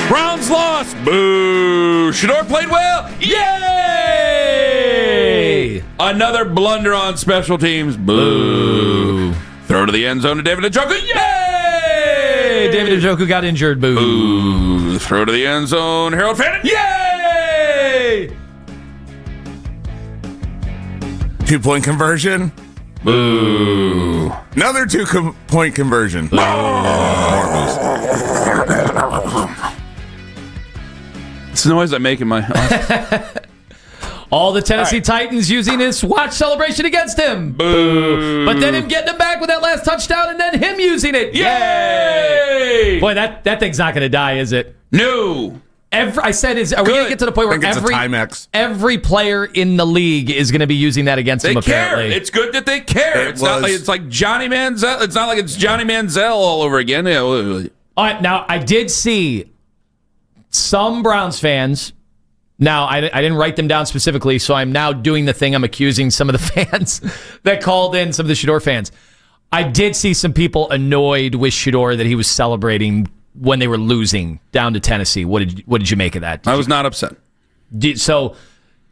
Browns lost. Boo. Shador played well. Yay! Another blunder on special teams. Boo. Throw to the end zone to David Njoku. Yay! David Njoku got injured. Boo. Boo. Throw to the end zone. Harold Fannin. Yay! 2-point conversion. Boo. Another 2-point conversion. It's the noise I make in my All the Tennessee Titans using his watch celebration against him. Boo. But then him getting him back with that last touchdown and then him using it. Yay! Boy, that thing's not going to die, is it? No. Are we going to get to the point where every player in the league is going to be using that against him, apparently? It's good that they care. It's not like Johnny Manziel. It's not like it's Johnny Manziel all over again. All right, now, I did see some Browns fans. Now, I didn't write them down specifically, so I'm now doing the thing. I'm accusing some of the fans that called in, some of the Shador fans. I did see some people annoyed with Shador that he was celebrating when they were losing down to Tennessee. What did you make of that? I was not upset. So,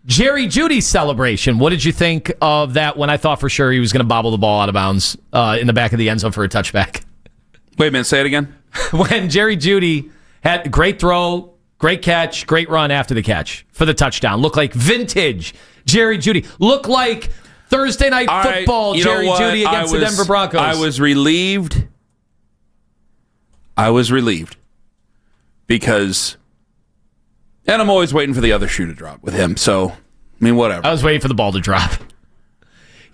Jerry Jeudy's celebration, what did you think of that when I thought for sure he was going to bobble the ball out of bounds in the back of the end zone for a touchback? Wait a minute, say it again. When Jerry Jeudy had a great throw, great catch, great run after the catch for the touchdown. Looked like vintage Jerry Jeudy. Looked like Thursday Night Football Jerry Jeudy against the Denver Broncos. I was relieved because, and I'm always waiting for the other shoe to drop with him. So, I mean, whatever. I was waiting for the ball to drop.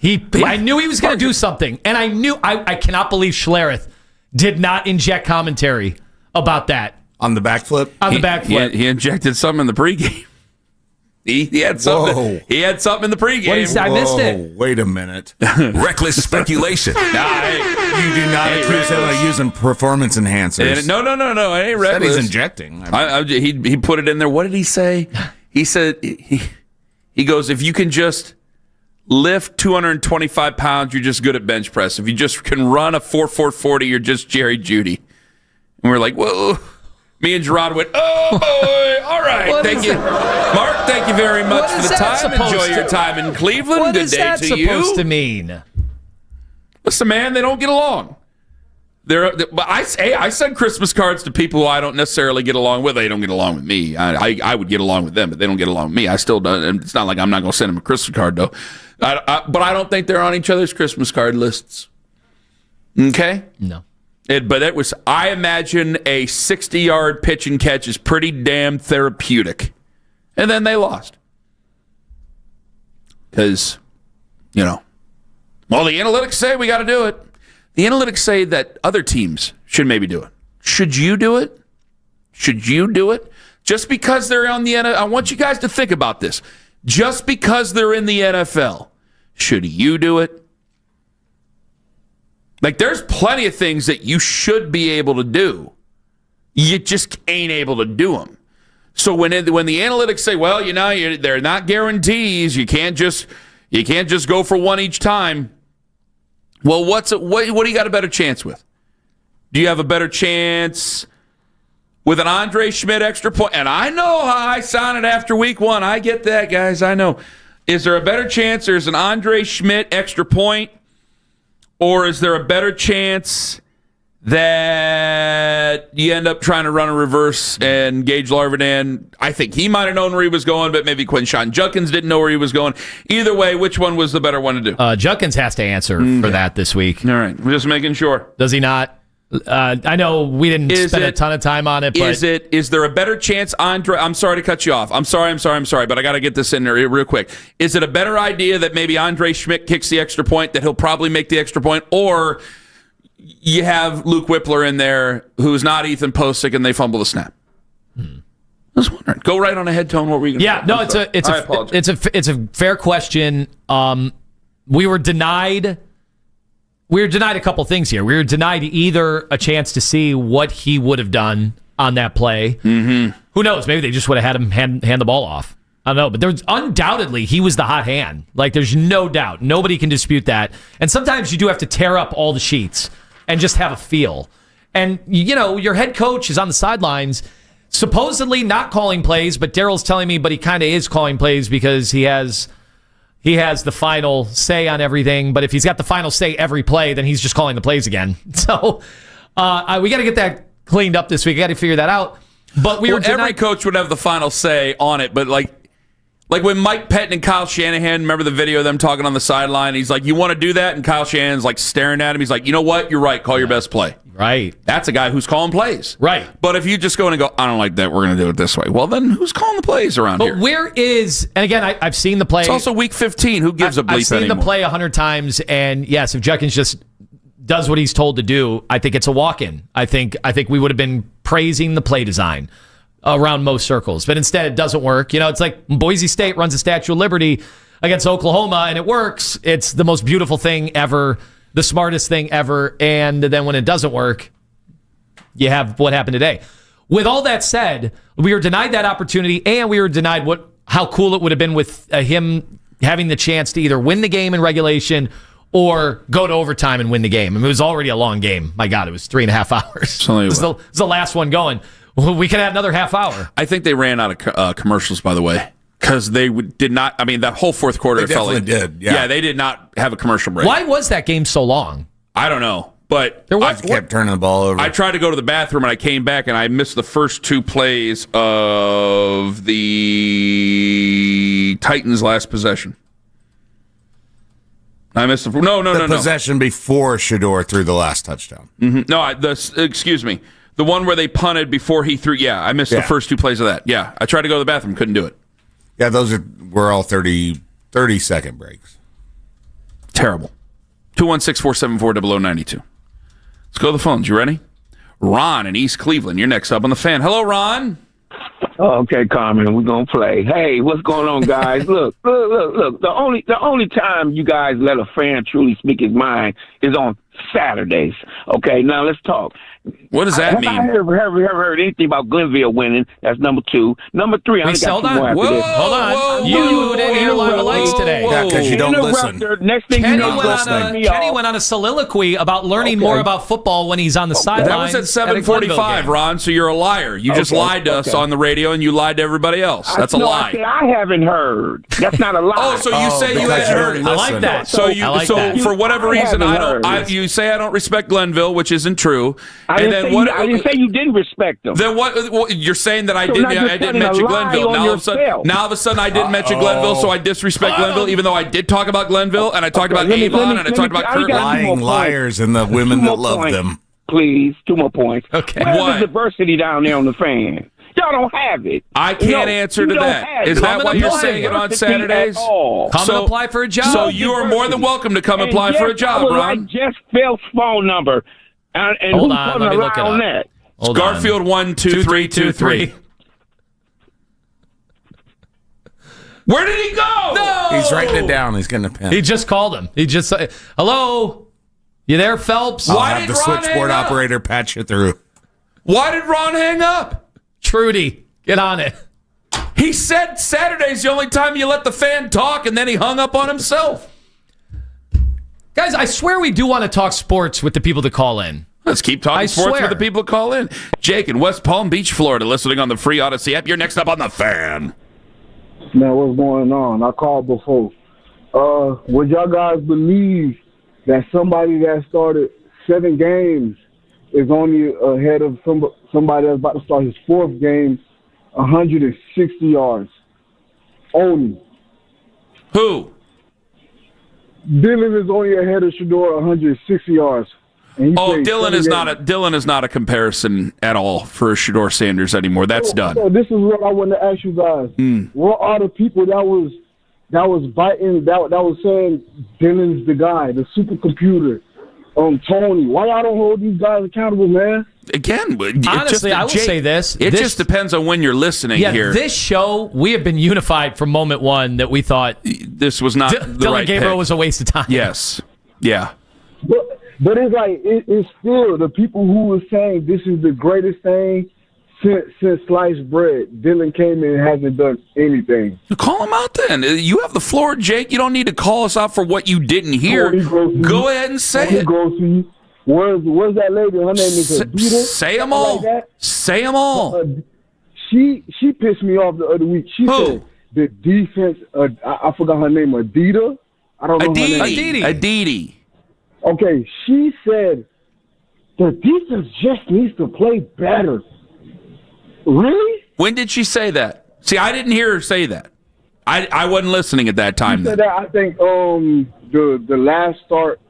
I knew he was going to do something, and I cannot believe Schlereth did not inject commentary about that. On the backflip? On the backflip. He injected something in the pregame. He had something. Whoa. He had something in the pregame. I missed it. Wait a minute. Reckless speculation. You do not accuse him of using performance enhancers. No. It ain't reckless. He's injecting. He put it in there. What did he say? He said he goes, if you can just lift 225 pounds, you're just good at bench press. If you just can run a 4.40, you're just Jerry Jeudy. And we're like, whoa. Me and Gerard went, oh, boy. All right. Thank you. Mark, thank you very much for the time. Enjoy your time in Cleveland. Good day to you. What is that supposed to mean? Listen, man, they don't get along. I send Christmas cards to people who I don't necessarily get along with. They don't get along with me. I would get along with them, but they don't get along with me. I still don't. It's not like I'm not going to send them a Christmas card, though. But I don't think they're on each other's Christmas card lists. Okay? No. But it was, I imagine a 60-yard pitch and catch is pretty damn therapeutic. And then they lost. Because, well, the analytics say we got to do it. The analytics say that other teams should maybe do it. Should you do it? Should you do it? Just because they're on the NFL, I want you guys to think about this. Just because they're in the NFL, should you do it? Like, there's plenty of things that you should be able to do. You just ain't able to do them. So when the analytics say, well, they're not guarantees. You can't just go for one each time. Well, what do you got a better chance with? Do you have a better chance with an Andre Schmidt extra point? And I know how I sounded after week one. I get that, guys. I know. Is there a better chance there's an Andre Schmidt extra point? Or is there a better chance that you end up trying to run a reverse and Gage Larvidan? I think he might have known where he was going, but maybe Quinshon Judkins didn't know where he was going. Either way, which one was the better one to do? Judkins has to answer for that this week. All right. I'm just making sure. Does he not? I know we didn't spend a ton of time on it, but is there a better chance, Andre? I'm sorry to cut you off. I'm sorry, but I got to get this in there real quick. Is it a better idea that maybe Andre Schmidt kicks the extra point, that he'll probably make the extra point, or you have Luke Whippler in there, who's not Ethan Posick, and they fumble the snap. I was wondering. Go right on ahead, Tone. What were you going to say? It's a fair question. We were denied a couple things here. We were denied either a chance to see what he would have done on that play. Mm-hmm. Who knows? Maybe they just would have had him hand the ball off. I don't know, but there's undoubtedly he was the hot hand. Like, there's no doubt. Nobody can dispute that. And sometimes you do have to tear up all the sheets and just have a feel. And, your head coach is on the sidelines, supposedly not calling plays, but Daryl's telling me, but he kind of is calling plays because he has the final say on everything. But if he's got the final say every play, then he's just calling the plays again. So we got to get that cleaned up this week. We got to figure that out. But every coach would have the final say on it, but like when Mike Pettin and Kyle Shanahan, remember the video of them talking on the sideline? He's like, you want to do that? And Kyle Shanahan's like staring at him. He's like, you know what? You're right. Call your best play. Right. That's a guy who's calling plays. Right. But if you just go in and go, I don't like that, we're going to do it this way. Well, then who's calling the plays around here? But where is, and again, I've seen the play. It's also week 15. Who gives a bleep anymore? I've seen the play 100 times, and yes, if Judkins just does what he's told to do, I think it's a walk-in. I think we would have been praising the play design around most circles. But instead, it doesn't work. It's like Boise State runs a Statue of Liberty against Oklahoma, and it works. It's the most beautiful thing ever, the smartest thing ever. And then when it doesn't work, you have what happened today. With all that said, we were denied that opportunity, and we were denied how cool it would have been with him having the chance to either win the game in regulation or go to overtime and win the game. I mean, it was already a long game. My God, it was 3.5 hours. It was the last one going. We could have another half hour. I think they ran out of commercials, by the way, because they did not. I mean, that whole fourth quarter, they definitely did. Yeah, they did not have a commercial break. Why was that game so long? I don't know, but I kept turning the ball over. I tried to go to the bathroom and I came back and I missed the first two plays of the Titans' last possession. I missed the possession before Shador threw the last touchdown. Mm-hmm. Excuse me. The one where they punted before he threw. Yeah, I missed the first two plays of that. Yeah, I tried to go to the bathroom, couldn't do it. Yeah, those were all 30-second breaks. Terrible. 216-474-0092. Let's go to the phones. You ready? Ron in East Cleveland. You're next up on the Fan. Hello, Ron. Oh, okay, Carman, we're gonna play. Hey, what's going on, guys? Look. The only time you guys let a fan truly speak his mind is on Saturdays. Okay, now let's talk. What does that mean? I ever heard anything about Glenville winning? That's number 2. Number 3, I got hold on. more after this. Hold on. You didn't hear Live Lights today. Yeah, because you don't listen. Next thing Kenny went on a soliloquy about learning more about football when he's on the sidelines. That was at 7:45, Ron, so you're a liar. You just lied to us on the radio, and you lied to everybody else. That's a lie. I said I haven't heard. That's not a lie. Oh, so you say you hadn't heard. I like that. So for whatever reason, you say I don't respect Glenville, which isn't true. I didn't say you didn't respect them. Then what? You're saying that I didn't mention Glenville. Now all of a sudden, I didn't mention Glenville, so I disrespect Glenville, even though I did talk about Glenville, and I talked about Avon, and I talked about Kurt. Lying liars and the women that love them. Please, 2 more points. Okay. Where's the diversity down there on the Fan? Y'all don't have it. I can't answer to that. Is that why you're saying it on Saturdays? Come and apply for a job. So you are more than welcome to come apply for a job, Ron. Like Jeff Phelps' phone number. And hold on, let me look it up. That? Garfield 12323. Where did he go? No! He's writing it down. He's getting a pen. He just called him. He just said, hello? You there, Phelps? I'll have the switchboard operator patch you through. Why did Ron hang up? Trudy, get on it. He said Saturday's the only time you let the Fan talk, and then he hung up on himself. Guys, I swear we do want to talk sports with the people that call in. Let's keep talking sports with the people that call in. Jake in West Palm Beach, Florida, listening on the free Odyssey app. You're next up on the Fan. Man, what's going on? I called before. Would y'all guys believe that somebody that started 7 games is only ahead of somebody that's about to start his 4th game, 160 yards only? Who? Dylan is only ahead of Shador 160 yards. Dylan is not a comparison at all for Shador Sanders anymore. That's done. So this is what I want to ask you guys. What are the people that was biting that was saying Dylan's the guy, the supercomputer? Tony. Why y'all don't hold these guys accountable, man? Again, honestly, I will say this. It just depends on when you're listening here. This show, we have been unified from moment one that we thought this was not the Dylan right Gabriel pick. was a waste of time. Yes. Yeah. But it's like, it's still the people who were saying this is the greatest thing since sliced bread. Dylan came in and hasn't done anything. Call him out then. You have the floor, Jake. You don't need to call us out for what you didn't hear. Go ahead and say it. Where's that lady? Her name is Adita. Say them all. Like say them all. She pissed me off the other week. She said the defense, I forgot her name, Adita? I don't know her name. Aditi. Okay, she said the defense just needs to play better. Really? When did she say that? See, I didn't hear her say that. I wasn't listening at that time. She said that, I think, the last start,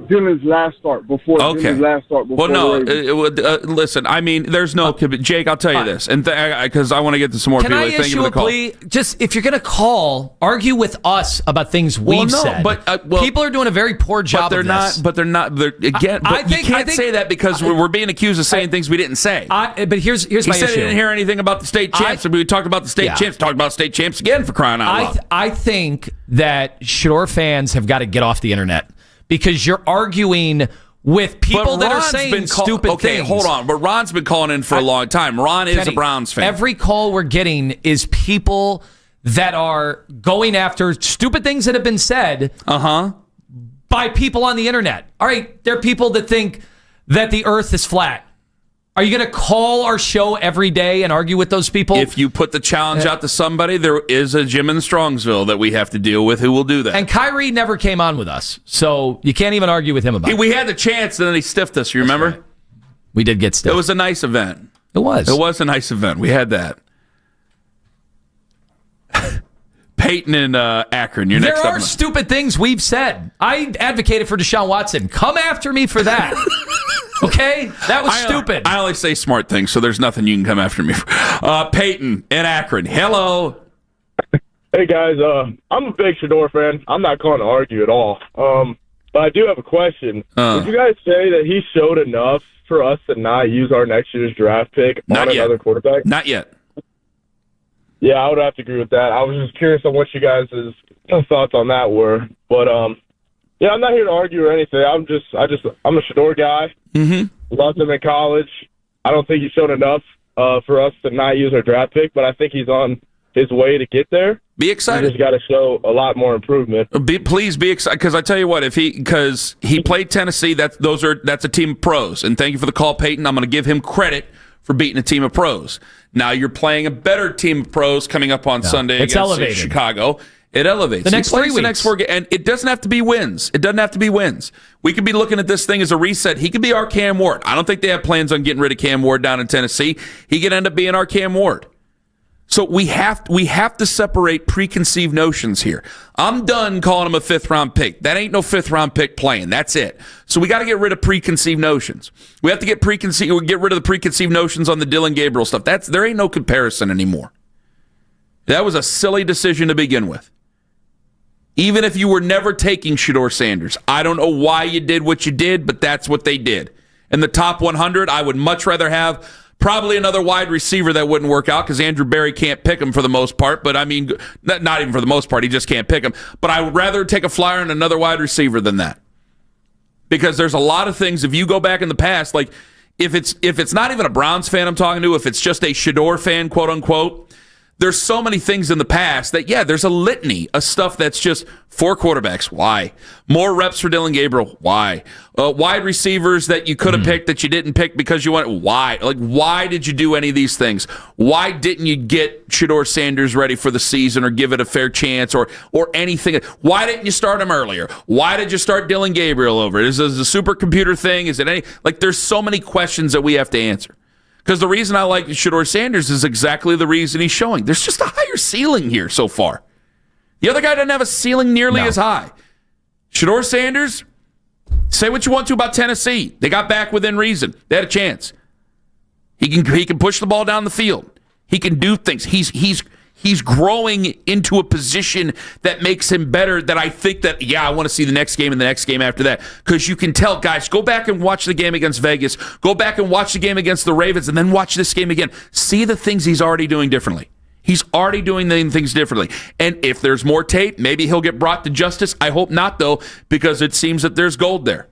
Dylan's last start before. Okay. Dylan's last start before. Well, no. Listen, I mean, there's no. Jake, I'll tell you this, and because I want to get to some more Can people. I Thank you issue for the a call. plea? Just if you're going to call, argue with us about things we've said. But people are doing a very poor job. But they're not. They're again. But you can't say that because we're being accused of saying things we didn't say. But here's my issue. He said he didn't hear anything about the state champs. We talked about the state champs. Talked about state champs again, for crying out loud. I think that Shador fans have got to get off the internet because you're arguing with people that are saying stupid things. Okay, hold on. But Ron's been calling in for a long time. Ron is a Browns fan. Every call we're getting is people that are going after stupid things that have been said by people on the internet. All right, there are people that think that the earth is flat. Are you going to call our show every day and argue with those people? If you put the challenge out to somebody, there is a gym in Strongsville that we have to deal with who will do that. And Kyrie never came on with us, so you can't even argue with him about it. We had the chance, and then he stiffed us. You remember? Right. We did get stiffed. It was a nice event. It was. It was a nice event. We had that. Peyton and Akron, you're next up. There are stupid things we've said. I advocated for Deshaun Watson. Come after me for that. Okay? That was stupid. I only say smart things, so there's nothing you can come after me for. Peyton and Akron, hello. Hey, guys. I'm a big Shador fan. I'm not calling to argue at all. But I do have a question. Would you guys say that he showed enough for us to not use our next year's draft pick on another quarterback? Not yet. Yeah, I would have to agree with that. I was just curious on what you guys' thoughts on that were. But, yeah, I'm not here to argue or anything. I'm a Shador guy. Mm-hmm. Loved him in college. I don't think he showed enough for us to not use our draft pick, but I think he's on his way to get there. Be excited. He's just got to show a lot more improvement. Please be excited, because I tell you what, because he played Tennessee, that's a team of pros. And thank you for the call, Peyton. I'm going to give him credit for beating a team of pros. Now you're playing a better team of pros coming up on Sunday against Chicago. It elevates. The next 3 weeks. The next 4 games. And it doesn't have to be wins. It doesn't have to be wins. We could be looking at this thing as a reset. He could be our Cam Ward. I don't think they have plans on getting rid of Cam Ward down in Tennessee. He could end up being our Cam Ward. So we have to separate preconceived notions here. I'm done calling him a 5th-round pick. That ain't no 5th-round pick playing. That's it. So we got to get rid of preconceived notions. We have to get rid of the preconceived notions on the Dylan Gabriel stuff. There ain't no comparison anymore. That was a silly decision to begin with. Even if you were never taking Shador Sanders. I don't know why you did what you did, but that's what they did. In the top 100, I would much rather have probably another wide receiver that wouldn't work out because Andrew Berry can't pick him for the most part. But I mean, not even for the most part. He just can't pick him. But I would rather take a flyer on another wide receiver than that. Because there's a lot of things, if you go back in the past, like if it's not even a Browns fan I'm talking to, if it's just a Shador fan, quote unquote, there's so many things in the past that, yeah, there's a litany of stuff that's just 4 quarterbacks. Why? More reps for Dylan Gabriel. Why? Wide receivers that you could have picked that you didn't pick because you went. Why? Like, why did you do any of these things? Why didn't you get Shador Sanders ready for the season or give it a fair chance or anything? Why didn't you start him earlier? Why did you start Dylan Gabriel over? Is this a supercomputer thing? Is it any? Like, there's so many questions that we have to answer. Because the reason I like Shador Sanders is exactly the reason he's showing. There's just a higher ceiling here so far. The other guy doesn't have a ceiling nearly as high. Shador Sanders, say what you want to about Tennessee. They got back within reason. They had a chance. He can push the ball down the field. He can do things. He's he's growing into a position that makes him better, that I think that, I want to see the next game and the next game after that. Because you can tell, guys, go back and watch the game against Vegas. Go back and watch the game against the Ravens, and then watch this game again. See the things he's already doing differently. He's already doing things differently. And if there's more tape, maybe he'll get brought to justice. I hope not, though, because it seems that there's gold there.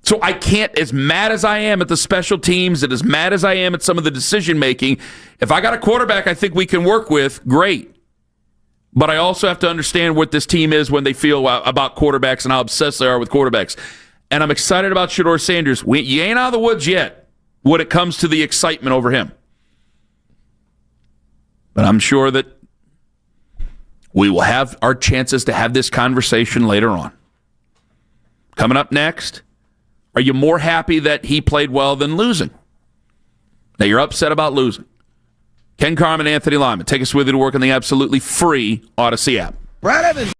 So I can't, as mad as I am at the special teams and as mad as I am at some of the decision-making, if I got a quarterback I think we can work with, great. But I also have to understand what this team is when they feel about quarterbacks and how obsessed they are with quarterbacks. And I'm excited about Shador Sanders. You ain't out of the woods yet when it comes to the excitement over him. But I'm sure that we will have our chances to have this conversation later on. Coming up next, are you more happy that he played well than losing? Now you're upset about losing. Ken Carman, Anthony Lima. Take us with you to work on the absolutely free Odyssey app. Brad Evans.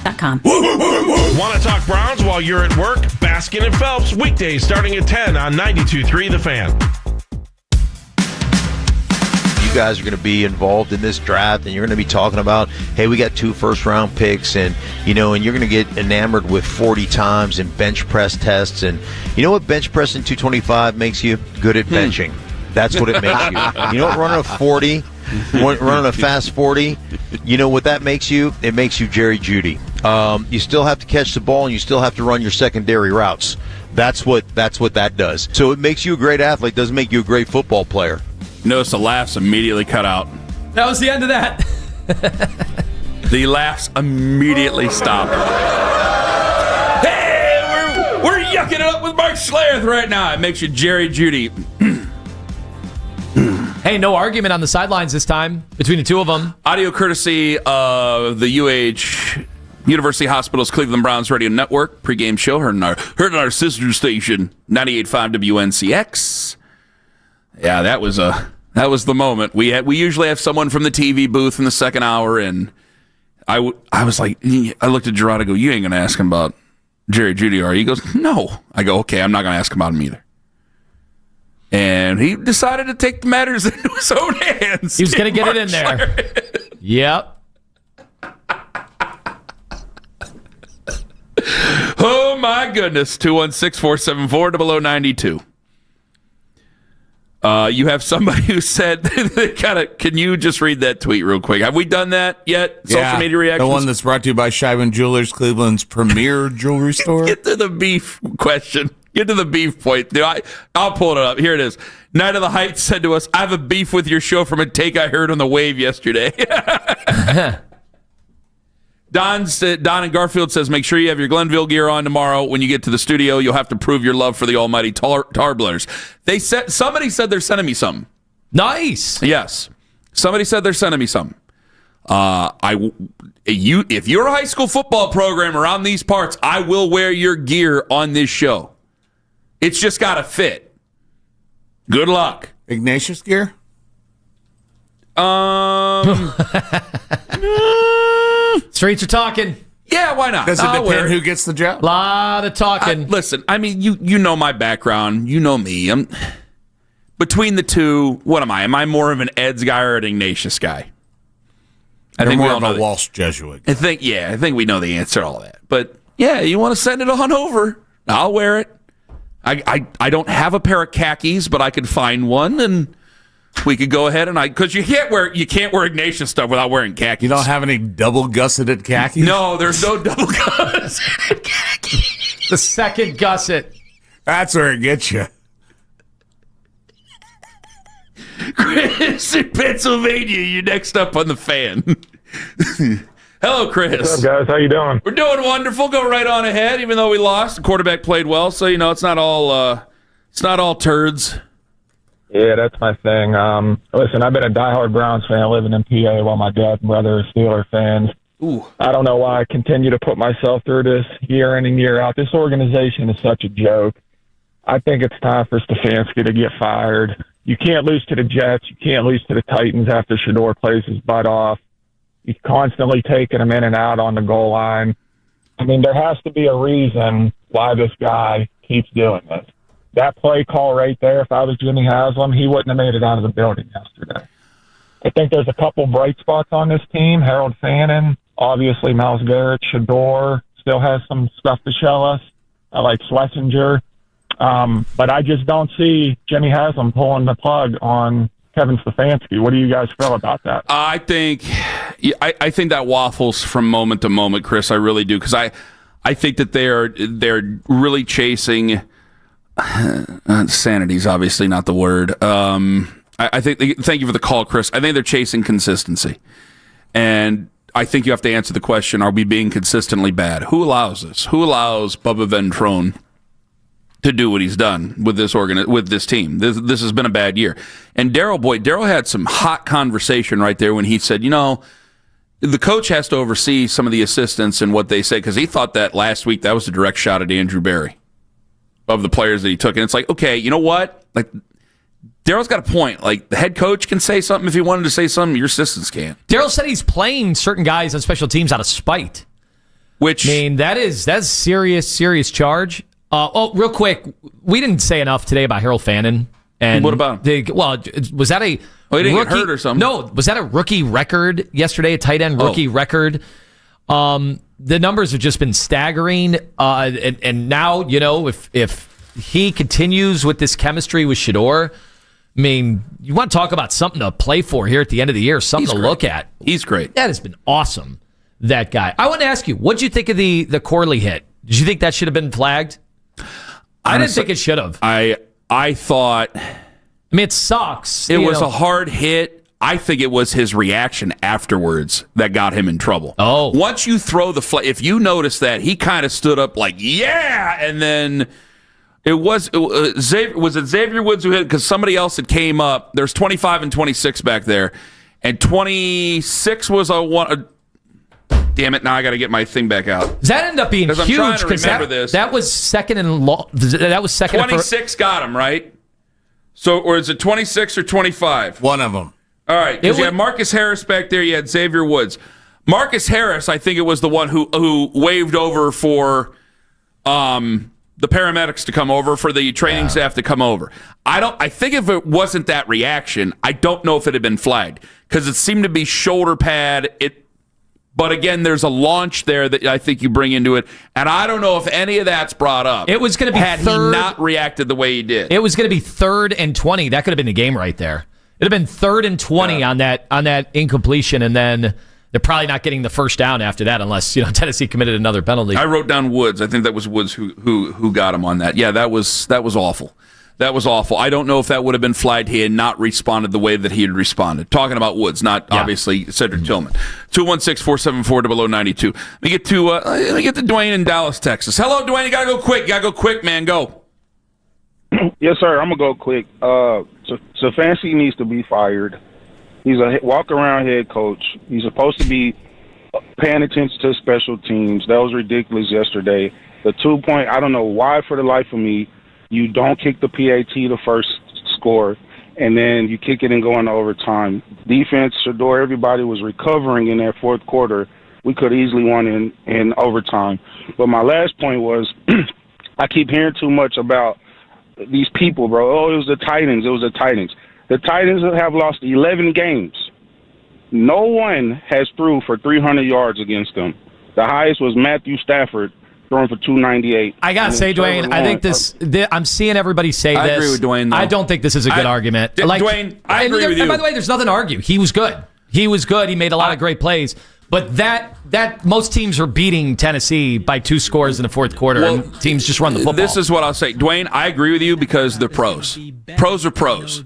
AFCNorth.com. Want to talk Browns while you're at work? Baskin and Phelps, weekdays starting at 10 on 92.3 The Fan. You guys are going to be involved in this draft, and you're going to be talking about, hey, we got 2 first-round picks, and and you're going to get enamored with 40 times and bench press tests, and you know what bench pressing 225 makes you? Good at benching. That's what it makes you. You know what running a 40, running a fast 40, you know what that makes you? It makes you Jerry Jeudy. You still have to catch the ball, and you still have to run your secondary routes. That's what that does. So it makes you a great athlete. Doesn't make you a great football player. Notice the laughs immediately cut out. That was the end of that. The laughs immediately stopped. Hey, we're yucking it up with Mark Schlereth right now. It makes you Jerry Jeudy. Hey, no argument on the sidelines this time between the two of them. Audio courtesy of the University Hospitals Cleveland Browns Radio Network. Pre-game show heard on our sister station, 98.5 WNCX. Yeah, that was the moment. We usually have someone from the TV booth in the second hour, and I was like, I looked at Gerard, I go, you ain't going to ask him about Jerry Jeudy, are you? He goes, no. I go, okay, I'm not going to ask him about him either. And he decided to take the matters into his own hands. He was going to get it in there. Yep. Oh, my goodness. 216-474-0092. You have somebody who said, can you just read that tweet real quick? Have we done that yet? Social media reactions? The one that's brought to you by Scheiben Jewelers, Cleveland's premier jewelry store. Get to the beef question. Get to the beef point. I'll pull it up. Here it is. Night of the Heights said to us, I have a beef with your show from a take I heard on the Wave yesterday. Don in Garfield says, make sure you have your Glenville gear on tomorrow. When you get to the studio, you'll have to prove your love for the almighty tar blunders. Somebody said they're sending me some. Nice. Yes. Somebody said they're sending me some. If you're a high school football program around these parts, I will wear your gear on this show. It's just got to fit. Good luck. Ignatius gear? Streets are talking. Yeah, why not? Does it depend who gets the job? Lot of talking. Listen, I mean, you know my background. You know me. Between the two, what am I? Am I more of an Eds guy or an Ignatius guy? I think more we all of know a Walsh Jesuit. I think we know the answer to all that. But yeah, you want to send it on over? I'll wear it. I don't have a pair of khakis, but I could find one, and we could go ahead and because you can't wear Ignatius stuff without wearing khakis. You don't have any double gusseted khakis? No, there's no double gusseted khakis. The second gusset. That's where it gets you. Chris in Pennsylvania, you're next up on the Fan. Hello, Chris. What's up, guys? How you doing? We're doing wonderful. Go right on ahead. Even though we lost, the quarterback played well, so it's not all turds. Yeah, that's my thing. Listen, I've been a diehard Browns fan living in PA while my dad and brother are Steelers fans. Ooh. I don't know why I continue to put myself through this year in and year out. This organization is such a joke. I think it's time for Stefanski to get fired. You can't lose to the Jets. You can't lose to the Titans after Shador plays his butt off. He's constantly taking them in and out on the goal line. I mean, there has to be a reason why this guy keeps doing this. That play call right there, if I was Jimmy Haslam, he wouldn't have made it out of the building yesterday. I think there's a couple bright spots on this team. Harold Fannin, obviously Myles Garrett, Shador still has some stuff to show us. I like Schlesinger. But I just don't see Jimmy Haslam pulling the plug on Kevin Stefanski. What do you guys feel about that? I think that waffles from moment to moment, Chris. I really do, because I think that they're really chasing sanity's obviously not the word. I think thank you for the call, Chris. I think they're chasing consistency, and I think you have to answer the question: are we being consistently bad? Who allows this? Who allows Bubba Ventrone to do what he's done with this with this team? This has been a bad year. And Daryl had some hot conversation right there when he said, the coach has to oversee some of the assistants and what they say, because he thought that last week that was a direct shot at Andrew Berry of the players that he took. And it's like, okay, you know what? Like, Daryl's got a point. Like, the head coach can say something if he wanted to say something. Your assistants can't. Daryl said he's playing certain guys on special teams out of spite. Which, I mean, that's serious charge. Real quick, we didn't say enough today about Harold Fannin. And what about him? Was that a he didn't rookie, get hurt or something? No, was that a rookie record yesterday? A tight end rookie record. The numbers have just been staggering. And now, if he continues with this chemistry with Shador, I mean, you want to talk about something to play for here at the end of the year, something to look at. He's great. That has been awesome, that guy. I want to ask you, what did you think of the Corley hit? Did you think that should have been flagged? I didn't think it should have. I thought... I mean, it sucks. It was a hard hit. I think it was his reaction afterwards that got him in trouble. Oh. Once you throw the flag, if you notice that, he kind of stood up like, yeah, and then... Was it Xavier Woods who hit it? Because somebody else had came up. There's 25 and 26 back there. And 26 was a one... damn it, now I got to get my thing back out. Does that end up being huge? I'm trying to remember this. That was second in law. That was second. 26 got him, right? So, or is it 26 or 25? One of them. All right, because you had Marcus Harris back there. You had Xavier Woods. Marcus Harris, I think it was the one who waved over for the paramedics to come over, for the training staff to come over. I think if it wasn't that reaction, I don't know if it had been flagged, because it seemed to be shoulder pad. But again, there's a launch there that I think you bring into it, and I don't know if any of that's brought up. It was going to be had he not reacted the way he did. It was going to be 3rd and 20. That could have been the game right there. It'd have been 3rd and 20 on that incompletion, and then they're probably not getting the first down after that, unless Tennessee committed another penalty. I wrote down Woods. I think that was Woods who got him on that. Yeah, that was awful. That was awful. I don't know if that would have been flagged. He had not responded the way that he had responded. Talking about Woods, not obviously Cedric Tillman. 216-474-0092. Let me get to Dwayne in Dallas, Texas. Hello, Dwayne. You gotta go quick, man. Go. Yes, sir. I'm gonna go quick. Stefanski needs to be fired. He's a walk-around head coach. He's supposed to be paying attention to special teams. That was ridiculous yesterday. The 2-point, I don't know why for the life of me, you don't kick the PAT the first score, and then you kick it and go into overtime. Defense, Shador, everybody was recovering in that fourth quarter. We could have easily won in overtime. But my last point was, I keep hearing too much about these people, bro. Oh, it was the Titans. The Titans have lost 11 games. No one has threw for 300 yards against them. The highest was Matthew Stafford, throwing for 298. I gotta say, Dwayne, I think I'm seeing everybody say this. I agree with Dwayne, though. I don't think this is a good argument. Dwayne, I agree with you. And by the way, there's nothing to argue. He was good. He made a lot of great plays. But that most teams are beating Tennessee by 2 scores in the fourth quarter, and teams just run the football. This is what I'll say, Dwayne. I agree with you because they're pros. Pros are pros.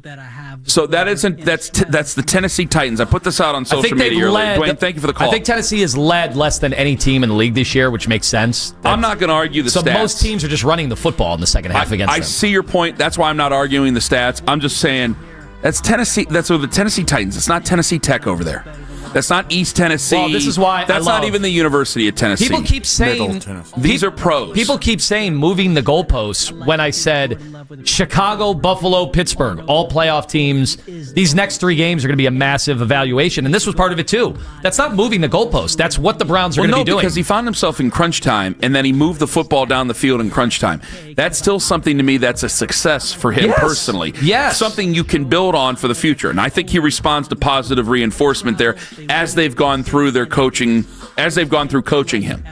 So that's the Tennessee Titans. I put this out on social media earlier. Dwayne, thank you for the call. I think Tennessee has led less than any team in the league this year, which makes sense. I'm not going to argue the stats. So most teams are just running the football in the second half against them. I see your point. That's why I'm not arguing the stats. I'm just saying that's Tennessee. That's the Tennessee Titans. It's not Tennessee Tech over there. That's not East Tennessee. Well, this is why that's not even the University of Tennessee. People keep saying these are pros. People keep saying moving the goalposts when I said Chicago, Buffalo, Pittsburgh, all playoff teams. These next 3 games are going to be a massive evaluation, and this was part of it too. That's not moving the goalposts. That's what the Browns are going to be doing. Because he found himself in crunch time, and then he moved the football down the field in crunch time. That's still something to me that's a success for him personally. Yes. Something you can build on for the future. And I think he responds to positive reinforcement there as they've gone through their coaching, as they've gone through coaching him.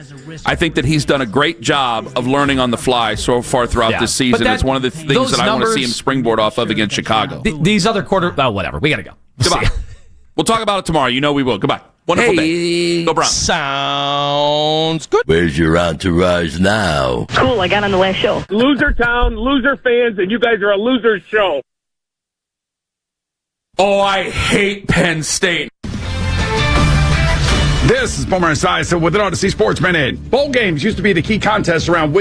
I think that he's done a great job of learning on the fly so far throughout this season. It's one of the things that I want to see him springboard off of against Chicago. These other whatever. We got to go. Goodbye. We'll talk about it tomorrow. You know we will. Goodbye. Wonderful day. Go Browns. Sounds good. Where's your entourage now? Cool, I got on the last show. Loser town, loser fans, and you guys are a loser show. Oh, I hate Penn State. This is Boomer Esiason with an Odyssey Sports Minute. Bowl games used to be the key contest around